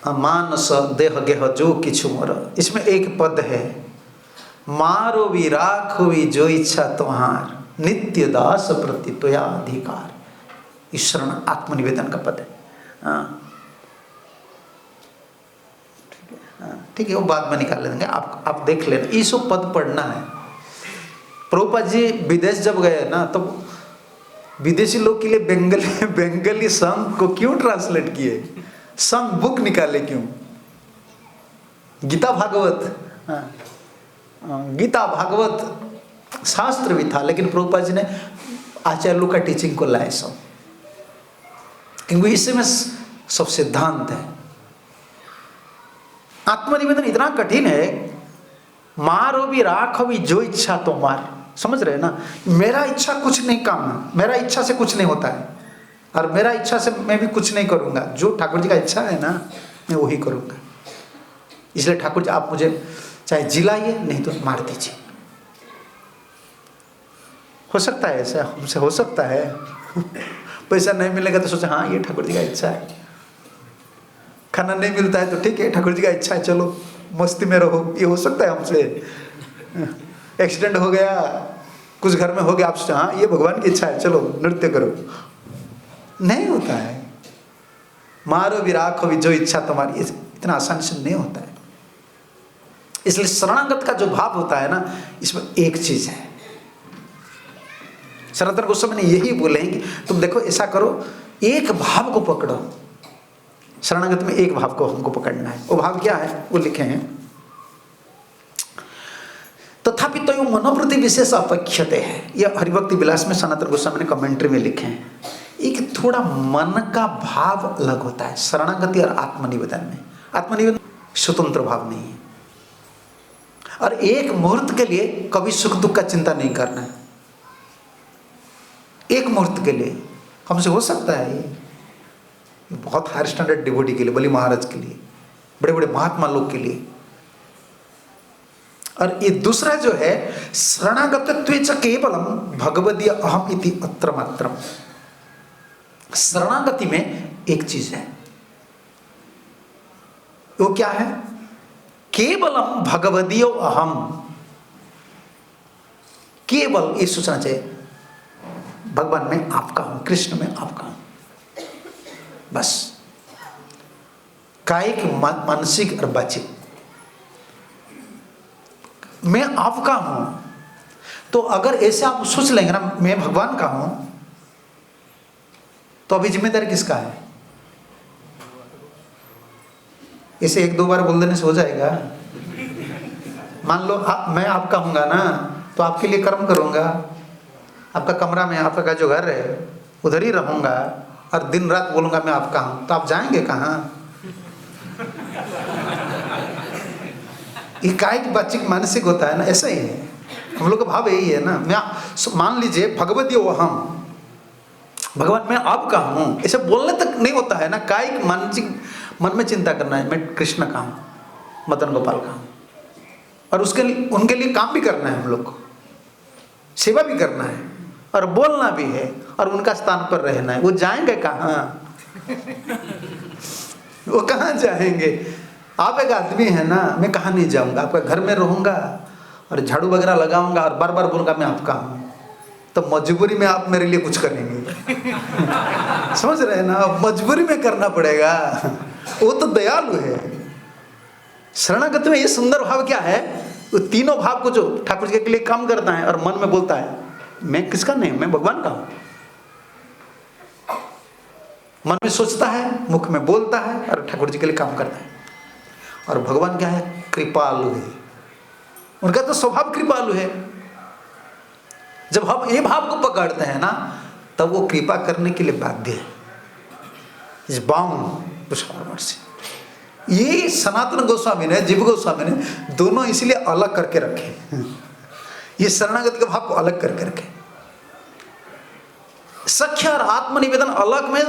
मानस देह गेह जो किछु मोर, इसमें एक पद है, मारो भी राखो भी जो इच्छा तुम्हार नित्य दास प्रति तोया अधिकार। इस शरण आत्मनिवेदन का पद है। हाँ ठीक है, वो बाद में निकाल लेंगे, आप देख लेना। ये सब पद पढ़ना है। प्रभुपाद जी विदेश जब गए ना, तो विदेशी लोग के लिए बंगाली संघ को क्यों ट्रांसलेट किए, संघ बुक निकाले क्यों? गीता भागवत, गीता भागवत शास्त्र भी था, लेकिन प्रभुपाद जी ने आचार्यों का टीचिंग को लाए सब, क्योंकि इसमें सब सिद्धांत है। आत्मनिवेदन इतना कठिन है, मारो भी राखो भी जो इच्छा तो मार। समझ रहे हैं ना? मेरा इच्छा कुछ नहीं काम है, मेरा इच्छा से कुछ नहीं होता है, और मेरा इच्छा से मैं भी कुछ नहीं करूंगा। जो ठाकुर जी का इच्छा है ना, मैं वही करूंगा। इसलिए ठाकुर जी आप मुझे चाहे जिलाइए, नहीं तो मार दीजिए। हो सकता है ऐसा, हमसे हो सकता है। पैसा नहीं मिलेगा तो सोचे हाँ ये ठाकुर जी का इच्छा है। खाना नहीं मिलता है तो ठीक है, ठाकुर जी का इच्छा है, चलो मस्ती में रहो। ये हो सकता है हमसे। एक्सीडेंट हो गया, कुछ घर में हो गया, आप सोचे हाँ ये भगवान की इच्छा है, चलो नृत्य करो। नहीं होता है। मारो भी राखो भी जो इच्छा तुम्हारी, इतना आसानी से नहीं होता है। इसलिए शरणागत का जो भाव होता है ना, इसमें एक चीज है। सनातन गोस्वामी ने यही बोले हैं कि तुम देखो ऐसा करो, एक भाव को पकड़ो। शरणागत में एक भाव को हमको पकड़ना है। वो भाव क्या है? वो लिखे हैं, तथापि तो यो मनोवृत्ति विशेष अपेक्षते है। यह हरिभक्ति विलास में सनातन गोस्वामी ने कमेंट्री में लिखे हैं। एक थोड़ा मन का भाव अलग होता है शरणागति और आत्मनिवेदन में। आत्मनिवेदन स्वतंत्र भाव नहीं है, और एक मुहूर्त के लिए कभी सुख दुख का चिंता नहीं करना है। एक मुहूर्त के लिए हमसे हो सकता है, ये बहुत हायर स्टैंडर्ड डिवोटी के लिए, बलि महाराज के लिए, बड़े बड़े महात्मा लोग के लिए। और ये दूसरा जो है, शरणागतत्वे च केवलम भगवदीय अहम इति अत्र मात्रम। शरणागति में एक चीज है, वो क्या है? केवलम भगवदीय अहम। केवल ये सोचना चाहिए, भगवान में आपका हूं, कृष्ण में आपका हूं, बस। कायिक, मानसिक और वाचिक मैं आपका हूं। तो अगर ऐसे आप सोच लेंगे ना, मैं भगवान का हूं, तो अभी जिम्मेदारी किसका है? इसे एक दो बार बोल देने से हो जाएगा? मान लो मैं आपका हूंगा ना, तो आपके लिए कर्म करूंगा, आपका कमरा में, आपका जो घर है उधर ही रहूंगा, और दिन रात बोलूंगा मैं आपका हूं, तो आप जाएंगे कहाँ? ये कायिक वाचिक मानसिक होता है ना, ऐसा ही है। हम लोग का भाव यही है ना। मैं मान लीजिए भगवदीय अहम, भगवान मैं आपका हूँ, ऐसे बोलने तक नहीं होता है ना। कायिक मानसिक मन में चिंता करना है, मैं कृष्ण का हूँ, मदन गोपाल का हूँ, और उसके लिए उनके लिए काम भी करना है, हम लोग को सेवा भी करना है और बोलना भी है और उनका स्थान पर रहना है। वो जाएंगे कहाँ? वो कहाँ जाएंगे? आप एक आदमी है ना, मैं कहाँ नहीं जाऊँगा, आपका घर में रहूँगा और झाड़ू वगैरह लगाऊंगा और बार बार बोलूँगा मैं आपका हूँ, तो मजबूरी में आप मेरे लिए कुछ करेंगे। समझ रहे हैं ना? अब मजबूरी में करना पड़ेगा। वो तो दयालु है। शरणागति में ये सुंदर भाव क्या है? वो तीनों भाव को जो ठाकुर जी के लिए काम करता है और मन में बोलता है मैं किसका नहीं, मैं भगवान का हूँ। मन में सोचता है, मुख में बोलता है और ठाकुर जी के लिए काम करता है। और भगवान क्या है? कृपालु है। उनका तो स्वभाव कृपालु है। जब हम ये भाव को पकड़ते हैं ना, तब वो कृपा करने के लिए बाध्य है। इस बाउंड टू शॉर्ट मर्सी। ये सनातन गोस्वामी ने, जीव गोस्वामी ने दोनों इसलिए अलग करके रखे। ये शरणागति के भाव को अलग करके रखे। सख्य और आत्मनिवेदन अलग में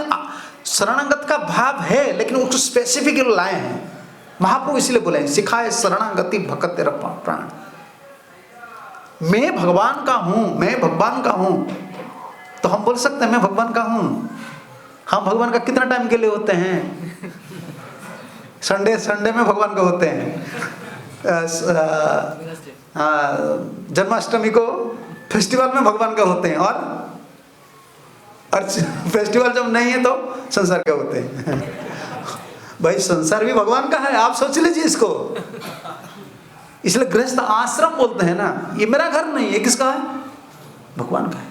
शरणागत का भाव है, लेकिन उसको स्पेसिफिक लाए हैं महाप्रभु, इसलिए बोले सिखाए शरणागति भक्त तेरा प्राण। मैं भगवान का हूं, मैं भगवान का हूं, तो हम बोल सकते हैं मैं भगवान का हूं। हम भगवान का कितना टाइम के लिए होते हैं? संडे में भगवान का होते हैं, जन्माष्टमी को फेस्टिवल में भगवान का होते हैं, और फेस्टिवल जब नहीं है तो संसार के होते हैं। भाई संसार भी भगवान का है, आप सोच लीजिए इसको। इसलिए गृहस्थ आश्रम बोलते हैं ना, ये मेरा घर नहीं है, किसका है? भगवान का है।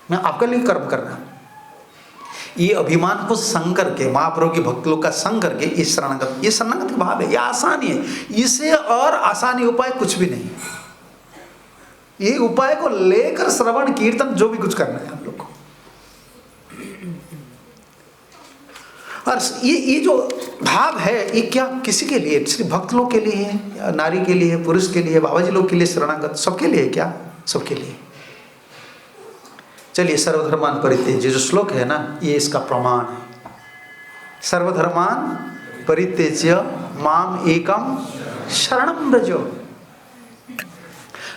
मैं आपके लिए कर्म कर रहा हूं। ये अभिमान को संग करके, महाप्रभु के भक्त लोग का संग करके ये शरणागत भाव है। ये आसानी है, इसे और आसानी उपाय कुछ भी नहीं। ये उपाय को लेकर श्रवण कीर्तन जो भी कुछ करना है हम लोग को। और ये जो भाव है, ये क्या किसी के लिए? सिर्फ भक्त लोग के लिए है, नारी के लिए, पुरुष के लिए, बाबा जी लोग के लिए शरणागत सबके लिए? क्या सबके लिए? चलिए, सर्वधर्मान परित्यज्य जो श्लोक है ना, ये इसका प्रमाण है। सर्वधर्मान परित्यज्य माम एकम शरणम व्रजो।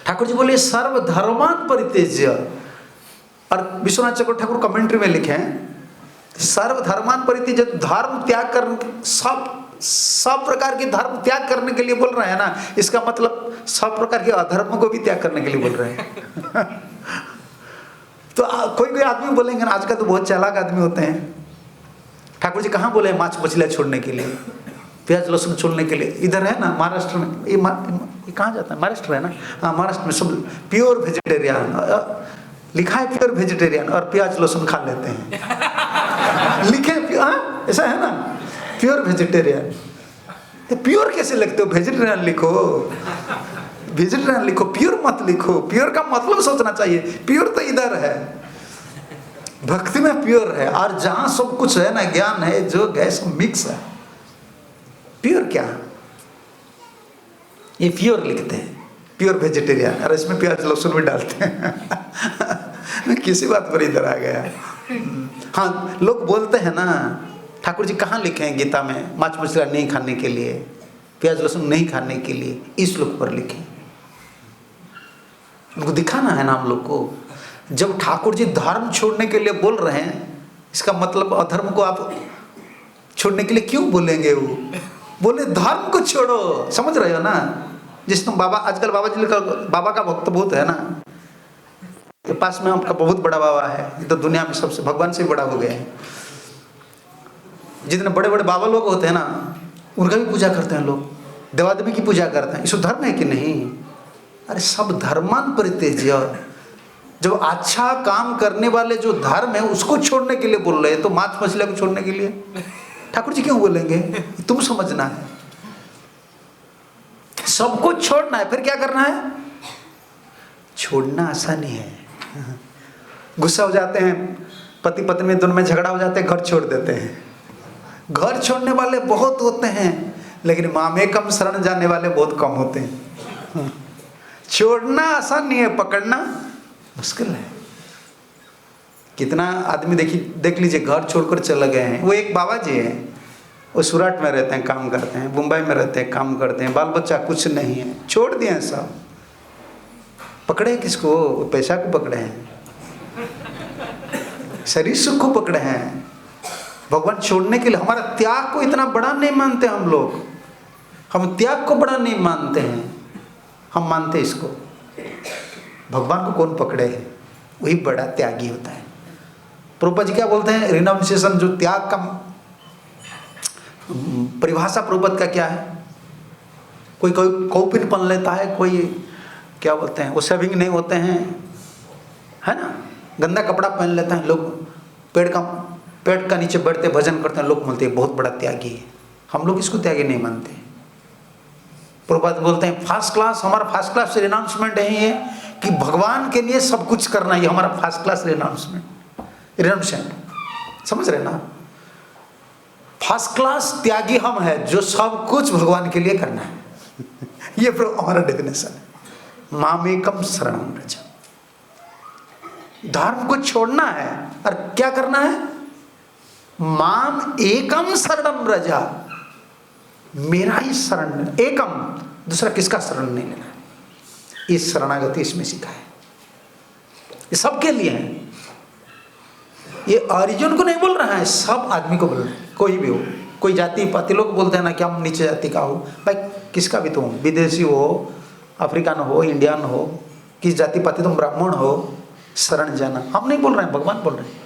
ठाकुर जी बोले सर्वधर्मान परित्यज्य, और विश्वनाथ चक्रवर्ती ठाकुर कमेंट्री में लिखे हैं सर्वधर्मान परित्यज्य, धर्म त्याग करने, सब प्रकार के धर्म त्याग करने के लिए बोल रहे हैं ना। इसका मतलब सब प्रकार के अधर्म को भी त्याग करने के लिए बोल रहे हैं। तो कोई आदमी बोलेंगे ना, आज का तो बहुत चालाक आदमी होते हैं, ठाकुर जी कहाँ बोले मांस मछलियाँ छोड़ने के लिए, प्याज लहसुन छोड़ने के लिए? इधर है ना महाराष्ट्र में, ये कहाँ जाता है? महाराष्ट्र है ना। हाँ, महाराष्ट्र में सब प्योर वेजिटेरियन लिखा है, प्योर वेजिटेरियन, और प्याज लहसुन खा लेते हैं। लिखे हाँ, ऐसा है ना, प्योर वेजिटेरियन। प्योर कैसे लिखते हो? वेजिटेरियन लिखो, वेजिटेरियन लिखो, प्योर मत लिखो। प्योर का मतलब सोचना चाहिए। प्योर तो इधर है, भक्ति में प्योर है, और जहां सब कुछ है ना, ज्ञान है, जो है सब मिक्स है। प्योर क्या? ये प्योर लिखते हैं, प्योर वेजिटेरियन, और इसमें प्याज लहसुन भी डालते हैं। किसी बात पर इधर आ गया। हाँ, लोग बोलते हैं ना, ठाकुर जी कहाँ लिखे हैं गीता में मांस मछलियाँ नहीं खाने के लिए, प्याज लहसुन नहीं खाने के लिए? इस श्लोक पर लिखे। उनको दिखाना है ना हम लोग को। जब ठाकुर जी धर्म छोड़ने के लिए बोल रहे हैं, इसका मतलब अधर्म को आप छोड़ने के लिए क्यों बोलेंगे? वो बोले धर्म को छोड़ो, समझ रहे हो ना। जिस तुम बाबा, आजकल बाबा जी का, बाबा का भक्त बहुत है ना, के पास में आपका बहुत बड़ा बाबा है, ये तो दुनिया में सबसे भगवान से बड़ा हो गया है। जितने बड़े बड़े बाबा लोग होते हैं ना, उनका भी पूजा करते हैं लोग, देवादेवी की पूजा करते हैं। इसको धर्म है कि नहीं? अरे सब धर्मान परित्यज्य। जब अच्छा काम करने वाले जो धर्म है उसको छोड़ने के लिए बोल रहे हैं, तो मांस मछलियाँ को छोड़ने के लिए ठाकुर जी क्यों बोलेंगे? तुम समझना है, सबको छोड़ना है। फिर क्या करना है? छोड़ना आसानी है। गुस्सा हो जाते हैं, पति पत्नी में दोनों में झगड़ा हो जाते हैं, घर छोड़ देते हैं। घर छोड़ने वाले बहुत होते हैं, लेकिन मामेकम शरण जाने वाले बहुत कम होते हैं। छोड़ना आसान नहीं है, पकड़ना मुश्किल है। कितना आदमी देख लीजिए घर छोड़कर चले गए हैं। वो एक बाबा जी हैं, वो सूरत में रहते हैं, काम करते हैं, मुंबई में रहते हैं, काम करते हैं, बाल बच्चा कुछ नहीं है, छोड़ दिए हैं सब। पकड़े किसको? पैसा को पकड़े हैं, शरीर सुख को पकड़े हैं। भगवान छोड़ने के लिए हमारा त्याग को इतना बड़ा नहीं मानते हम लोग। हम त्याग को बड़ा नहीं मानते हैं, हम मानते इसको। भगवान को कौन पकड़े है, वही बड़ा त्यागी होता है। प्रभुपाद जी क्या बोलते हैं? रिनाउंसिएशन, जो त्याग का परिभाषा प्रभुपाद का क्या है? कोई कौपिन पहन लेता है, कोई क्या बोलते हैं, वो सेविंग नहीं होते हैं, है ना, गंदा कपड़ा पहन लेता है लोग, पेट का नीचे बैठते भजन करते हैं, लोग बोलते हैं बहुत बड़ा त्यागी है। हम लोग इसको त्यागी नहीं मानते। प्रभुपाद बोलते हैं फर्स्ट क्लास, हमारा फर्स्ट क्लास रिनाउंसमेंट यही है कि भगवान के लिए सब कुछ करना, ये हमारा फर्स्ट क्लास रिनाउंसमेंट, समझ रहे ना? फर्स्ट क्लास त्यागी हम है जो सब कुछ भगवान के लिए करना है। ये हमारा डेफिनेशन है। मामेकम शरणम व्रज, धर्म को छोड़ना है और क्या करना है? माम एकम शरणम व्रजा, मेरा ही शरण, एकम, दूसरा किसका शरण नहीं लेना। इस शरणागति इसमें सीखा है, ये सबके लिए है। ये अर्जुन को नहीं बोल रहा है, सब आदमी को बोल रहा है, कोई भी हो, कोई जाति पाति। लोग बोलते हैं ना कि हम नीचे जाति का हो, भाई किसका भी तुम, विदेशी हो, अफ्रीकन हो, इंडियन हो, किस जाति पाति तुम, ब्राह्मण हो, शरण जाना। हम नहीं बोल रहे हैं, भगवान बोल रहे हैं।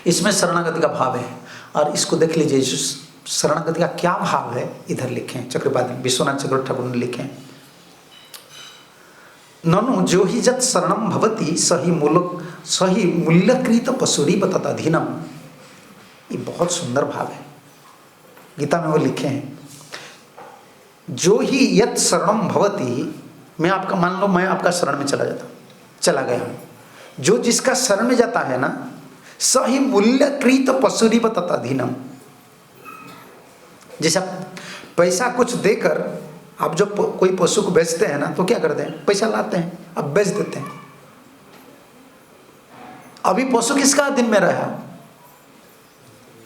इसमें शरणागति का भाव है। और इसको देख लीजिए, शरणागति का क्या भाव है, इधर लिखे चक्रपाणी विश्वनाथ चक्रवर्ती ठाकुर ने लिखे, ननु जो ही जत शरणम भवति सही मूल्यकृत पशुरीव तदधीनम। ये बहुत सुंदर भाव है, गीता में वो लिखे हैं। जो ही यत शरणम भवति, मैं आपका, मान लो मैं आपका शरण में चला गया हूँ, जो जिसका शरण में जाता है ना, सही मूल्यकृत पशुरीव तदधीनम। जैसा पैसा कुछ देकर आप जब कोई पशु को बेचते हैं ना, तो क्या करते हैं? पैसा लाते हैं, अब बेच देते हैं। अभी पशु किसका अधीन में रहा?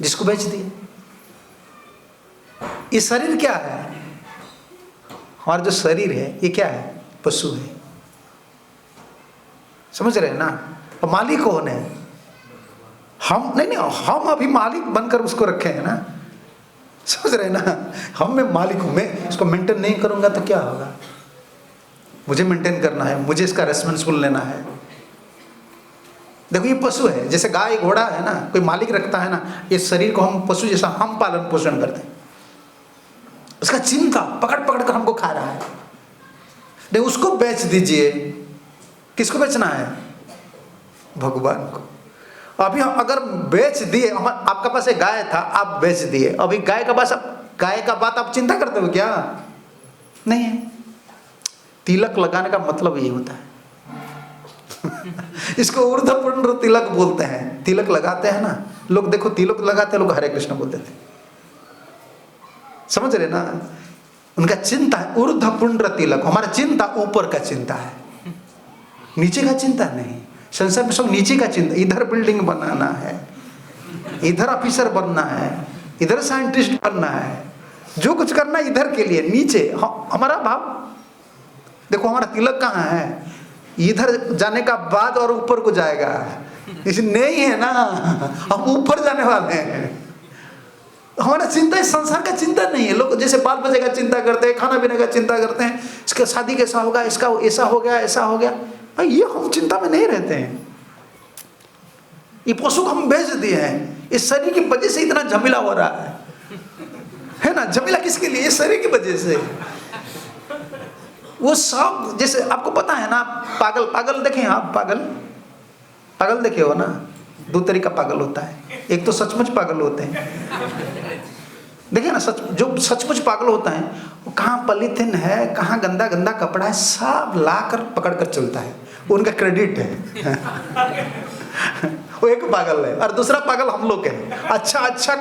जिसको बेच दिए। ये शरीर क्या है? हमारा जो शरीर है ये क्या है? पशु है। समझ रहे हैं ना? और मालिक कौन है? हम नहीं, हम अभी मालिक बनकर उसको रखे हैं ना, समझ रहे हैं ना? हम में मालिक हूं, मैं इसको मेंटेन नहीं करूंगा तो क्या होगा? मुझे मेंटेन करना है, मुझे इसका रेस्पॉन्सिबल लेना है। देखो ये पशु है, जैसे गाय घोड़ा है ना, कोई मालिक रखता है ना, ये शरीर को हम पशु जैसा हम पालन पोषण करते हैं। उसका चिंता पकड़ कर हमको खा रहा है। नहीं, उसको बेच दीजिए। किसको बेचना है? भगवान को। अभी हम अगर बेच दिए, आपका पास एक गाय था, आप बेच दिए, अभी गाय का बात आप चिंता करते हो क्या? नहीं है। तिलक लगाने का मतलब यही होता है। इसको ऊर्ध्वपुंड्र तिलक बोलते हैं। तिलक लगाते हैं ना लोग, देखो तिलक लगाते हैं लोग, हरे कृष्ण बोलते थे, समझ रहे ना? उनका चिंता है ऊर्ध्वपुंड्र तिलक। हमारा चिंता ऊपर का चिंता है, नीचे का चिंता नहीं। संसार में सब नीचे का चिंता, इधर बिल्डिंग बनाना है, इधर ऑफिसर बनना है, इधर साइंटिस्ट बनना है, जो कुछ करना है इधर के लिए। नीचे हमारा भाव देखो, हमारा तिलक कहाँ है? इधर जाने का बाद और ऊपर को जाएगा, इसे नहीं है ना, हम ऊपर जाने वाले हैं। हमारा चिंता इस संसार का चिंता नहीं है। लोग जैसे बाल बच्चे का चिंता करते हैं, खाना पीने का चिंता करते हैं, इसका शादी कैसा होगा, इसका ऐसा हो गया, ऐसा हो गया, भाई ये हम चिंता में नहीं रहते हैं। ये पशु को हम बेच दिए हैं, इस शरीर की वजह से इतना झमेला हो रहा है ना? झमेला किसके लिए? इस शरीर की वजह से। वो सब जैसे आपको पता है ना, पागल देखे आप, पागल देखे हो ना? दो तरीका पागल होता है। एक तो सचमुच पागल होते हैं, देखिए ना, जो सचमुच पागल होता है वो कहाँ पॉलीथिन है, कहाँ गंदा गंदा कपड़ा है, सब ला कर पकड़ कर चलता है, वो उनका क्रेडिट है। वो एक पागल है। और दूसरा पागल हम लोग हैं, अच्छा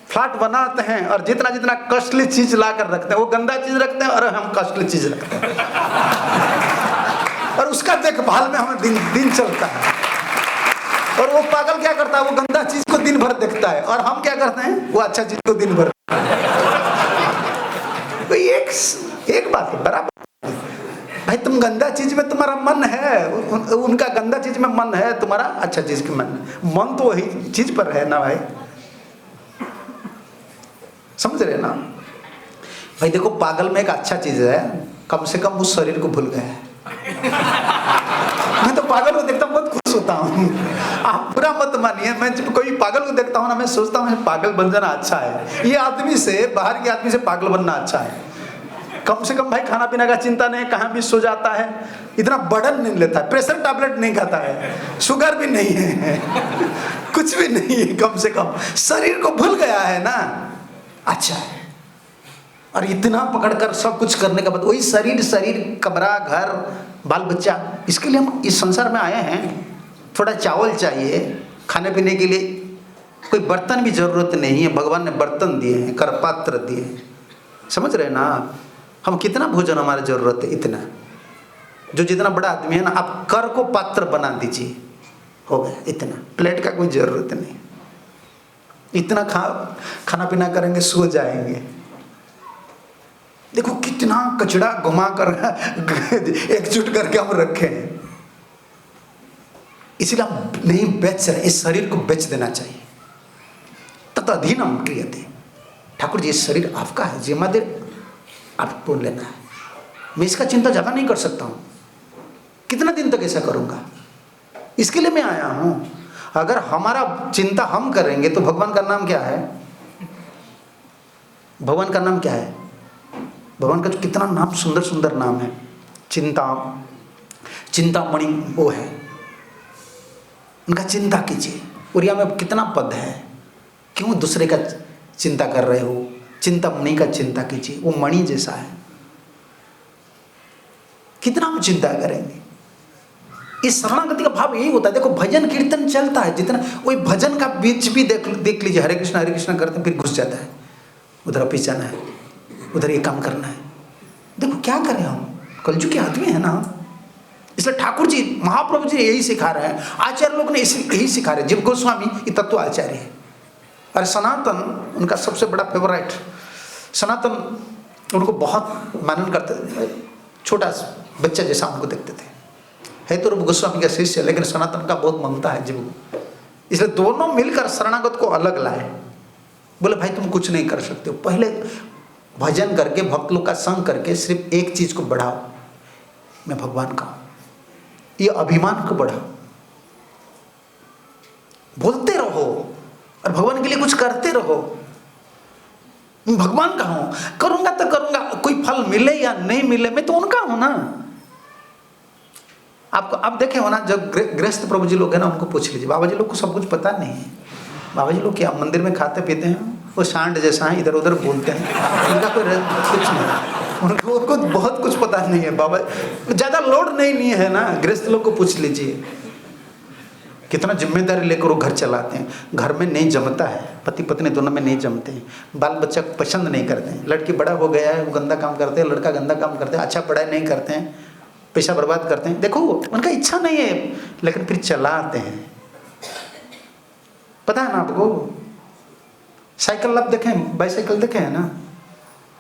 फ्लैट बनाते हैं और जितना कॉस्टली चीज ला कर रखते हैं, वो गंदा चीज रखते हैं और हम कॉस्टली चीज रखते हैं। और उसका देखभाल में हमें दिन चलता है। और वो पागल क्या करता है, वो गंदा चीज को दिन भर देखता है, और हम क्या करते हैं, वो अच्छा चीज को दिन भर। तो एक बात है बराबर। भाई तुम गंदा चीज में तुम्हारा मन है, उनका गंदा चीज में मन है, तुम्हारा अच्छा चीज के मन तो वही चीज पर है ना भाई। समझ रहे ना भाई। देखो पागल में एक अच्छा चीज है, कम से कम उस शरीर को भूल गया है। मैं तो पागल को देखता हूँ बहुत खुश होता हूँ। आप बुरा मत मानिए, मैं जब कोई पागल को देखता हूँ ना, मैं सोचता हूँ पागल बन जाना अच्छा है। ये आदमी से, बाहर के आदमी से पागल बनना अच्छा है। कम से कम भाई खाना पीना का चिंता नहीं, कहाँ भी सो जाता है, इतना बर्डन नहीं लेता है, प्रेशर टैबलेट नहीं खाता है, शुगर भी नहीं है, कुछ भी नहीं है। कम से कम शरीर को भूल गया है ना, अच्छा है। और इतना पकड़कर सब कुछ करने के बाद वही शरीर, कमरा, घर, बाल बच्चा, इसके लिए हम इस संसार में आए हैं। थोड़ा चावल चाहिए खाने पीने के लिए, कोई बर्तन भी जरूरत नहीं है, भगवान ने बर्तन दिए हैं, करपात्र दिए हैं। समझ रहे ना, हम कितना भोजन हमारी जरूरत है, इतना। जो जितना बड़ा आदमी है ना, आप कर को पात्र बना दीजिए, हो गया इतना। प्लेट का कोई जरूरत नहीं, इतना खाना पीना करेंगे, सो जाएंगे। देखो कितना कचड़ा घुमा कर एकजुट करके हम रखे हैं। इसलिए हम नहीं बेच रहे, इस शरीर को बेच देना चाहिए। तदधीनम क्रियते। ठाकुर जी, इस शरीर आपका है, जिम्मेदारी आपको लेना है। मैं इसका चिंता ज़्यादा नहीं कर सकता हूँ, कितना दिन तक ऐसा करूँगा, इसके लिए मैं आया हूँ। अगर हमारा चिंता हम करेंगे तो भगवान का नाम क्या है? भगवान का नाम क्या है? भगवान का कितना नाम, सुंदर सुंदर नाम है। चिंतामणि वो है, उनका चिंता कीजिए। उड़िया में कितना पद है, क्यों दूसरे का चिंता कर रहे हो? चिंतामणि का चिंता कीजिए, वो मणि जैसा है। कितना हम चिंता करेंगे? इस शरणागति का भाव यही होता है। देखो भजन कीर्तन चलता है जितना, वही भजन का बीच भी देख लीजिए, हरे कृष्ण करते फिर घुस जाता है, उधर ऑफिस जाना है, उधर ये काम करना है। देखो क्या करें हम, कलयुग के आदमी है ना। इसलिए ठाकुर जी, महाप्रभु जी यही सिखा रहे हैं, आचार्य लोग ने यही सिखा रहे हैं। जीव गोस्वामी ये तत्व आचार्य है, और सनातन उनका सबसे बड़ा फेवरेट। सनातन उनको बहुत मानन करते थे, छोटा बच्चा जैसा उनको देखते थे। है तो रूप गोस्वामी का शिष्य, लेकिन सनातन का बहुत ममता है जीव। इसलिए दोनों मिलकर शरणागत को अलग लाए। बोले भाई तुम कुछ नहीं कर सकते हो, पहले भजन करके, भक्त लोग का संग करके सिर्फ एक चीज को बढ़ाओ, मैं भगवान का हूं, ये अभिमान को बढ़ाओ। बोलते रहो और भगवान के लिए कुछ करते रहो। मैं भगवान का हूं, करूंगा तो करूंगा, कोई फल मिले या नहीं मिले, मैं तो उनका हूं ना। आपको आप देखे हो ना, जब गृहस्थ प्रभु जी लोग हैं ना, उनको पूछ लीजिए, बाबा जी लोग को सब कुछ पता नहीं है। बाबा जी लोग क्या मंदिर में खाते पीते हैं, वो सांड जैसा है, इधर उधर बोलते हैं, उनका कोई कुछ नहीं, उनको बहुत कुछ पता नहीं है। बाबा ज़्यादा लोड नहीं लिए है ना। गृहस्थ लोग को पूछ लीजिए, कितना जिम्मेदारी लेकर वो घर चलाते हैं। घर में नहीं जमता है, पति पत्नी दोनों में नहीं जमते हैं, बाल बच्चा पसंद नहीं करते हैं। लड़की बड़ा हो गया है, वो गंदा काम करते हैं, लड़का गंदा काम करते हैं, अच्छा पढ़ाई नहीं करते हैं, पैसा बर्बाद करते हैं। देखो उनका इच्छा नहीं है, लेकिन फिर चलाते हैं। पता है ना आपको, साइकिल आप देखें, बाईसाइकिल देखे हैं ना,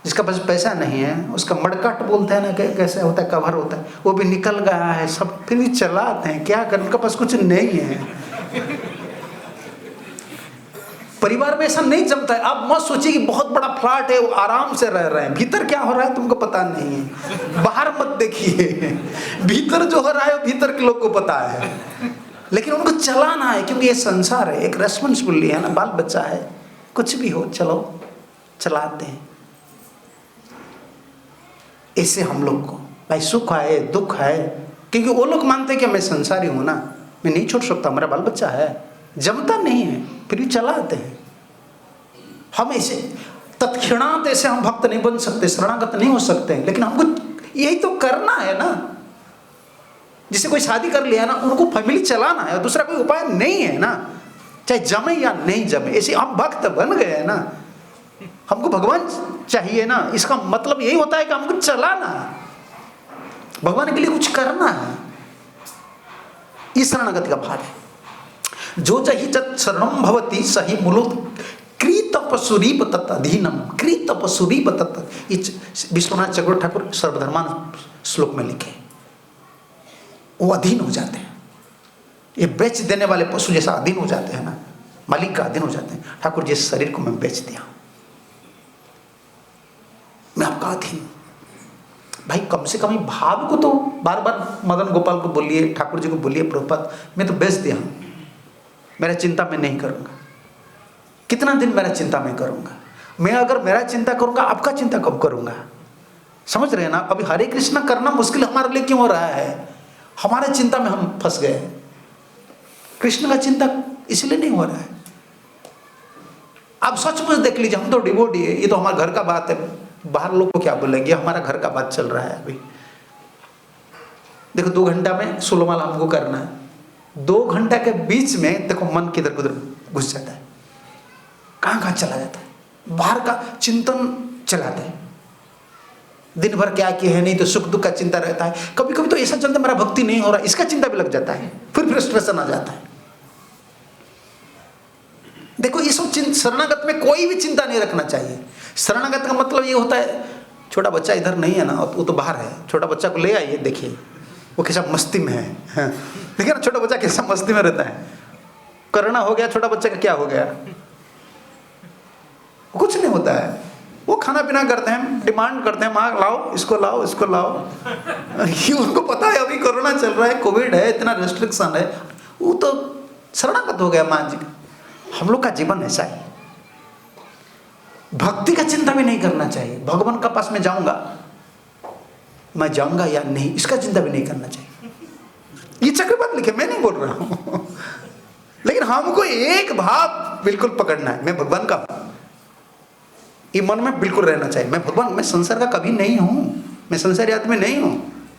जिसका पास पैसा नहीं है उसका मडकाट बोलते हैं ना, कैसे होता है, कवर होता है, वो भी निकल गया है सब, फिर भी चलाते हैं। क्या करें, उनका पास कुछ नहीं है। परिवार में ऐसा नहीं जमता है। आप मत सोचिए कि बहुत बड़ा फ्लैट है, वो आराम से रह रहे हैं, भीतर क्या हो रहा है तुमको पता नहीं है। बाहर मत देखिए, भीतर जो हो रहा है भीतर के लोग को पता है, लेकिन उनको चलाना है, क्योंकि ये संसार है, एक रेस्पॉन्सिबिलिटी है ना, बाल बच्चा है, कुछ भी हो चलो चलाते हैं। ऐसे हम लोग को भाई सुख है दुख है, क्योंकि वो लोग मानते हैं कि मैं संसारी हूं ना, मैं नहीं छोड़ सकता, मेरा बाल बच्चा है, जमता नहीं है, फिर भी चलाते हैं। हम ऐसे तत्क्षणात ऐसे हम भक्त नहीं बन सकते, शरणागत नहीं हो सकते, लेकिन हमको यही तो करना है ना। जिसे कोई शादी कर लिया ना, उनको फैमिली चलाना है, दूसरा कोई उपाय नहीं है ना, चाहे जमे या नहीं जमे। ऐसे हम भक्त बन गए हैं ना, हमको भगवान चाहिए ना, इसका मतलब यही होता है कि हमको चलाना है, भगवान के लिए कुछ करना है। ये शरणागति का भाव है। जो जहि जत शरणम भवति सही मूलो कृतपसुरीप तत्अधीनम, कृतपसुरीप तत्त। विश्वनाथ चक्रवर्ती ठाकुर सर्वधर्मान श्लोक में लिखे, वो अधीन हो जाते हैं। ये बेच देने वाले पशु जैसा अधीन हो जाते हैं ना, मालिक का अधीन हो जाते हैं। ठाकुर जी इस शरीर को मैं बेच दिया, मैं आपका अधीन। भाई कम से कम भाव को तो बार बार मदन गोपाल को बोलिए, ठाकुर जी को बोलिए, प्रभुपाद मैं तो बेच दिया हूँ, मेरा चिंता मैं नहीं करूँगा। कितना दिन मेरा चिंता मैं करूँगा? मैं अगर मेरा चिंता करूँगा, आपका चिंता कब करूँगा? समझ रहे हैं ना? अभी हरे कृष्णा करना मुश्किल हमारे लिए क्यों हो रहा है? हमारे चिंता में हम फंस गए। कृष्ण का चिंता इसलिए नहीं हो रहा है। आप सचमुच देख लीजिए, हम तो डिवोटी है, ये तो हमारे घर का बात है, बाहर लोग को क्या बोलेंगे, हमारा घर का बात चल रहा है। अभी देखो 2 घंटा में 16 माला हमको करना है, 2 घंटा के बीच में देखो मन किधर किधर घुस जाता है, कहाँ चला जाता है, बाहर का चिंतन चलाते हैं। दिन भर क्या किए है, नहीं तो सुख दुख का चिंता रहता है। कभी कभी तो ऐसा चलता है मेरा भक्ति नहीं हो रहा, इसका चिंता भी लग जाता है, फिर फ्रस्ट्रेशन आ जाता है। देखो ये सब शरणागत में कोई भी चिंता नहीं रखना चाहिए। शरणागत का मतलब ये होता है, छोटा बच्चा इधर नहीं है ना, वो तो बाहर है, छोटा बच्चा को ले आइए, देखिए वो कैसा मस्ती में है। देखिए ना छोटा बच्चा कैसा मस्ती में रहता है। करना हो गया, छोटा बच्चा का क्या हो गया, कुछ नहीं होता है। वो खाना पीना करते हैं, डिमांड करते हैं, माँ लाओ, इसको लाओ, इसको लाओ। ये उनको पता है अभी कोरोना चल रहा है, कोविड है, इतना रेस्ट्रिक्शन है, वो तो शरणागत हो गया माँ जी। हम लोग का जीवन ऐसा है, भक्ति का चिंता भी नहीं करना चाहिए। भगवान का पास में जाऊंगा, मैं जाऊंगा या नहीं, इसका चिंता भी नहीं करना चाहिए। ये चक्रवर्ती लिखे, मैं नहीं बोल रहा हूं। लेकिन हमको एक भाव बिल्कुल पकड़ना है, मैं भगवान का, ये मन में बिल्कुल रहना चाहिए। मैं भगवान, मैं संसार का कभी नहीं हूं, मैं संसारी आदमी नहीं हूं,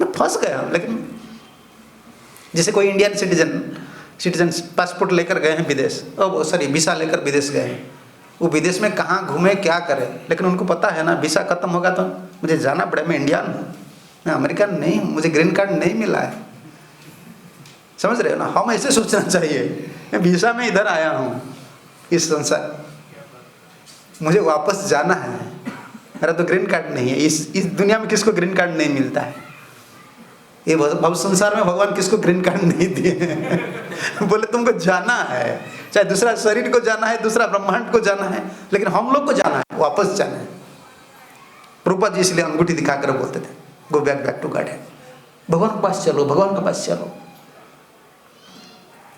मैं फंस गया। लेकिन जैसे कोई इंडियन सिटीजन पासपोर्ट लेकर गए हैं विदेश, सॉरी वीसा लेकर विदेश गए हैं, वो विदेश में कहाँ घूमे क्या करे, लेकिन उनको पता है ना वीसा खत्म होगा तो मुझे जाना पड़े, मैं इंडियन हूँ, मैं अमेरिकन नहीं हूँ, मुझे ग्रीन कार्ड नहीं मिला है। समझ रहे हो ना? हम ऐसे सोचना चाहिए, मैं वीसा में इधर आया हूँ इस संसार, मुझे वापस जाना है, मेरा तो ग्रीन कार्ड नहीं है। इस दुनिया में किसको ग्रीन कार्ड नहीं मिलता है? ये भव संसार में भगवान किसको ग्रीन कार्ड नहीं दिए। बोले तुमको जाना है, चाहे दूसरा शरीर को जाना है, दूसरा ब्रह्मांड को जाना है, लेकिन हम लोग को जाना है, वापस जाना है। प्रभुपाद जी इसलिए अंगूठी दिखाकर बोलते थे, गो बैक टू गॉड। भगवान के पास चलो, भगवान के पास चलो।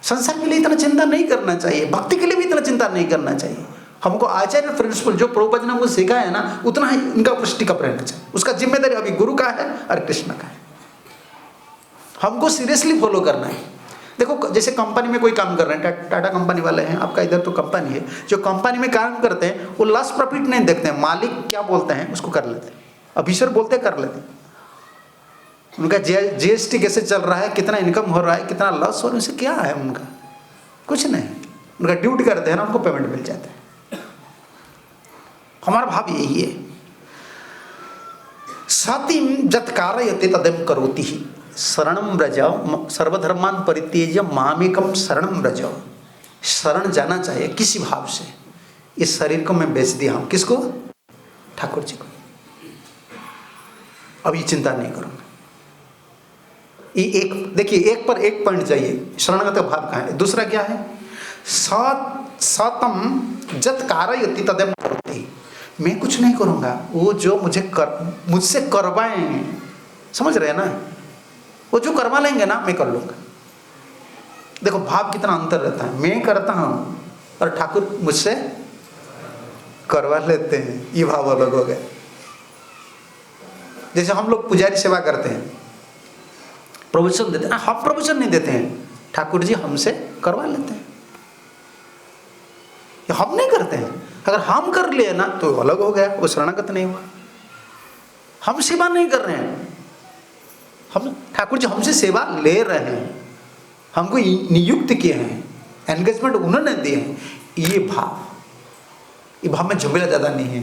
संसार के लिए इतना चिंता नहीं करना चाहिए, भक्ति के लिए भी इतना चिंता नहीं करना चाहिए। हमको आचार्य प्रिंसिपल जो प्रभुपाद जी ने हमको सिखाया है ना, उतना ही उनका ऊपर स्टिक अप रहना चाहिए। उसका जिम्मेदारी अभी गुरु का है और कृष्ण का है, हमको सीरियसली फॉलो करना है। देखो जैसे कंपनी में कोई काम कर रहे हैं, टाटा कंपनी वाले हैं, आपका इधर तो कंपनी है, जो कंपनी में काम करते हैं वो लॉस प्रॉफिट नहीं देखते हैं, मालिक क्या बोलते हैं उसको कर लेते हैं, ऑफिसर बोलते कर लेते हैं। उनका जीएसटी कैसे चल रहा है, कितना इनकम हो रहा है, कितना लॉस हो रहा है, उनसे क्या है, उनका कुछ नहीं। उनका ड्यूटी करते हैं ना, उनको पेमेंट मिल जाता है। हमारा भाव यही है, सतिम जत कारयते तदेव करोति ही शरणम व्रज सर्वधर्मान परित्यज्य मामेकम शरणम व्रज। शरण जाना चाहिए किसी भाव से। इस शरीर को मैं बेच दिया हूं, किसको? ठाकुर जी को। अब ये चिंता नहीं करूंगा। ये एक देखिए, एक पर एक पॉइंट चाहिए, शरणागत का भाव कहाँ है। दूसरा क्या है? सतम जत कारयति तदेव करोति। मैं कुछ नहीं करूंगा, वो जो मुझसे करवाएंगे, समझ रहे हैं ना, वो जो करवा लेंगे ना मैं कर लूंगा। देखो भाव कितना अंतर रहता है, मैं करता हूं और ठाकुर मुझसे करवा लेते हैं, ये भाव अलग हो गया। जैसे हम लोग पुजारी सेवा करते हैं, प्रवचन देते हैं, हम प्रवचन नहीं देते हैं, ठाकुर जी हमसे करवा लेते हैं, हम नहीं करते हैं। अगर हम कर लिए ना तो अलग हो गया, वो शरणागत नहीं हुआ। हम सेवा नहीं कर रहे हैं, हम ठाकुर जी हमसे सेवा ले रहे हैं, हमको नियुक्त किए हैं, एंगेजमेंट उन्होंने दिए हैं। ये भाव में झमेला ज़्यादा नहीं है।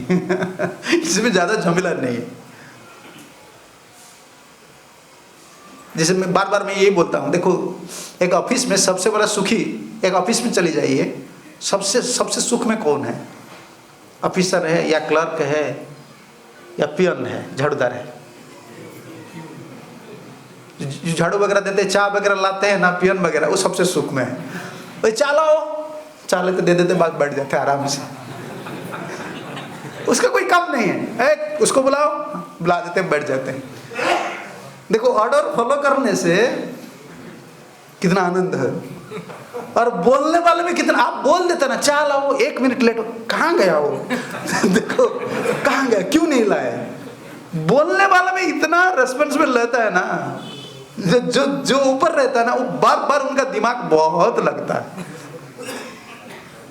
इसमें ज़्यादा झमेला नहीं है। जैसे मैं बार बार मैं यही बोलता हूँ, देखो एक ऑफिस में सबसे बड़ा सुखी, एक ऑफिस में चली जाइए, सबसे सुख में कौन है? ऑफिसर है या क्लर्क है या पियन है, झाड़ूदार है? जो झाड़ू वगैरह देते हैं, चाय वगैरह लाते हैं ना, पियन वगैरह, वो सबसे सुख में है। भाई चाय लाओ, चाय लेते दे देते, बात बैठ जाते आराम से, उसका कोई काम नहीं है। उसको बुलाओ, बुला देते बैठ जाते हैं। देखो ऑर्डर फॉलो करने से कितना आनंद है, और बोलने वाले में कितना, आप बोल देते ना चाय लाओ, 1 मिनट लेट हो, कहाँ गया वो देखो कहाँ गया, क्यों नहीं लाया? बोलने वाले में इतना रेस्पॉन्सिबल रहता है ना, जो ऊपर रहता है ना, वो बार बार उनका दिमाग बहुत लगता है।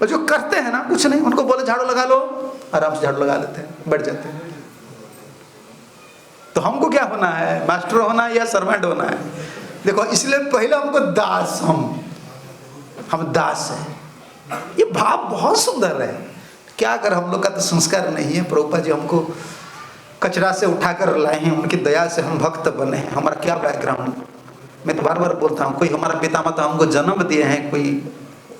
और जो करते हैं ना, कुछ नहीं, उनको बोले झाड़ू लगा लो, आराम से झाड़ू लगा लेते हैं, बैठ जाते हैं। तो हमको क्या होना है? मास्टर होना है या सर्वेंट होना है? देखो इसलिए पहले हमको दास, हम दास हैं। ये भाव बहुत सुंदर है। क्या अगर हम लोग का तो संस्कार नहीं है? प्रभुपाद जी हमको कचरा से उठाकर लाए हैं, उनकी दया से हम भक्त बने हैं। हमारा क्या बैकग्राउंड, मैं तो बार बार बोलता हूँ, कोई हमारा पिता माता हमको जन्म दिए हैं, कोई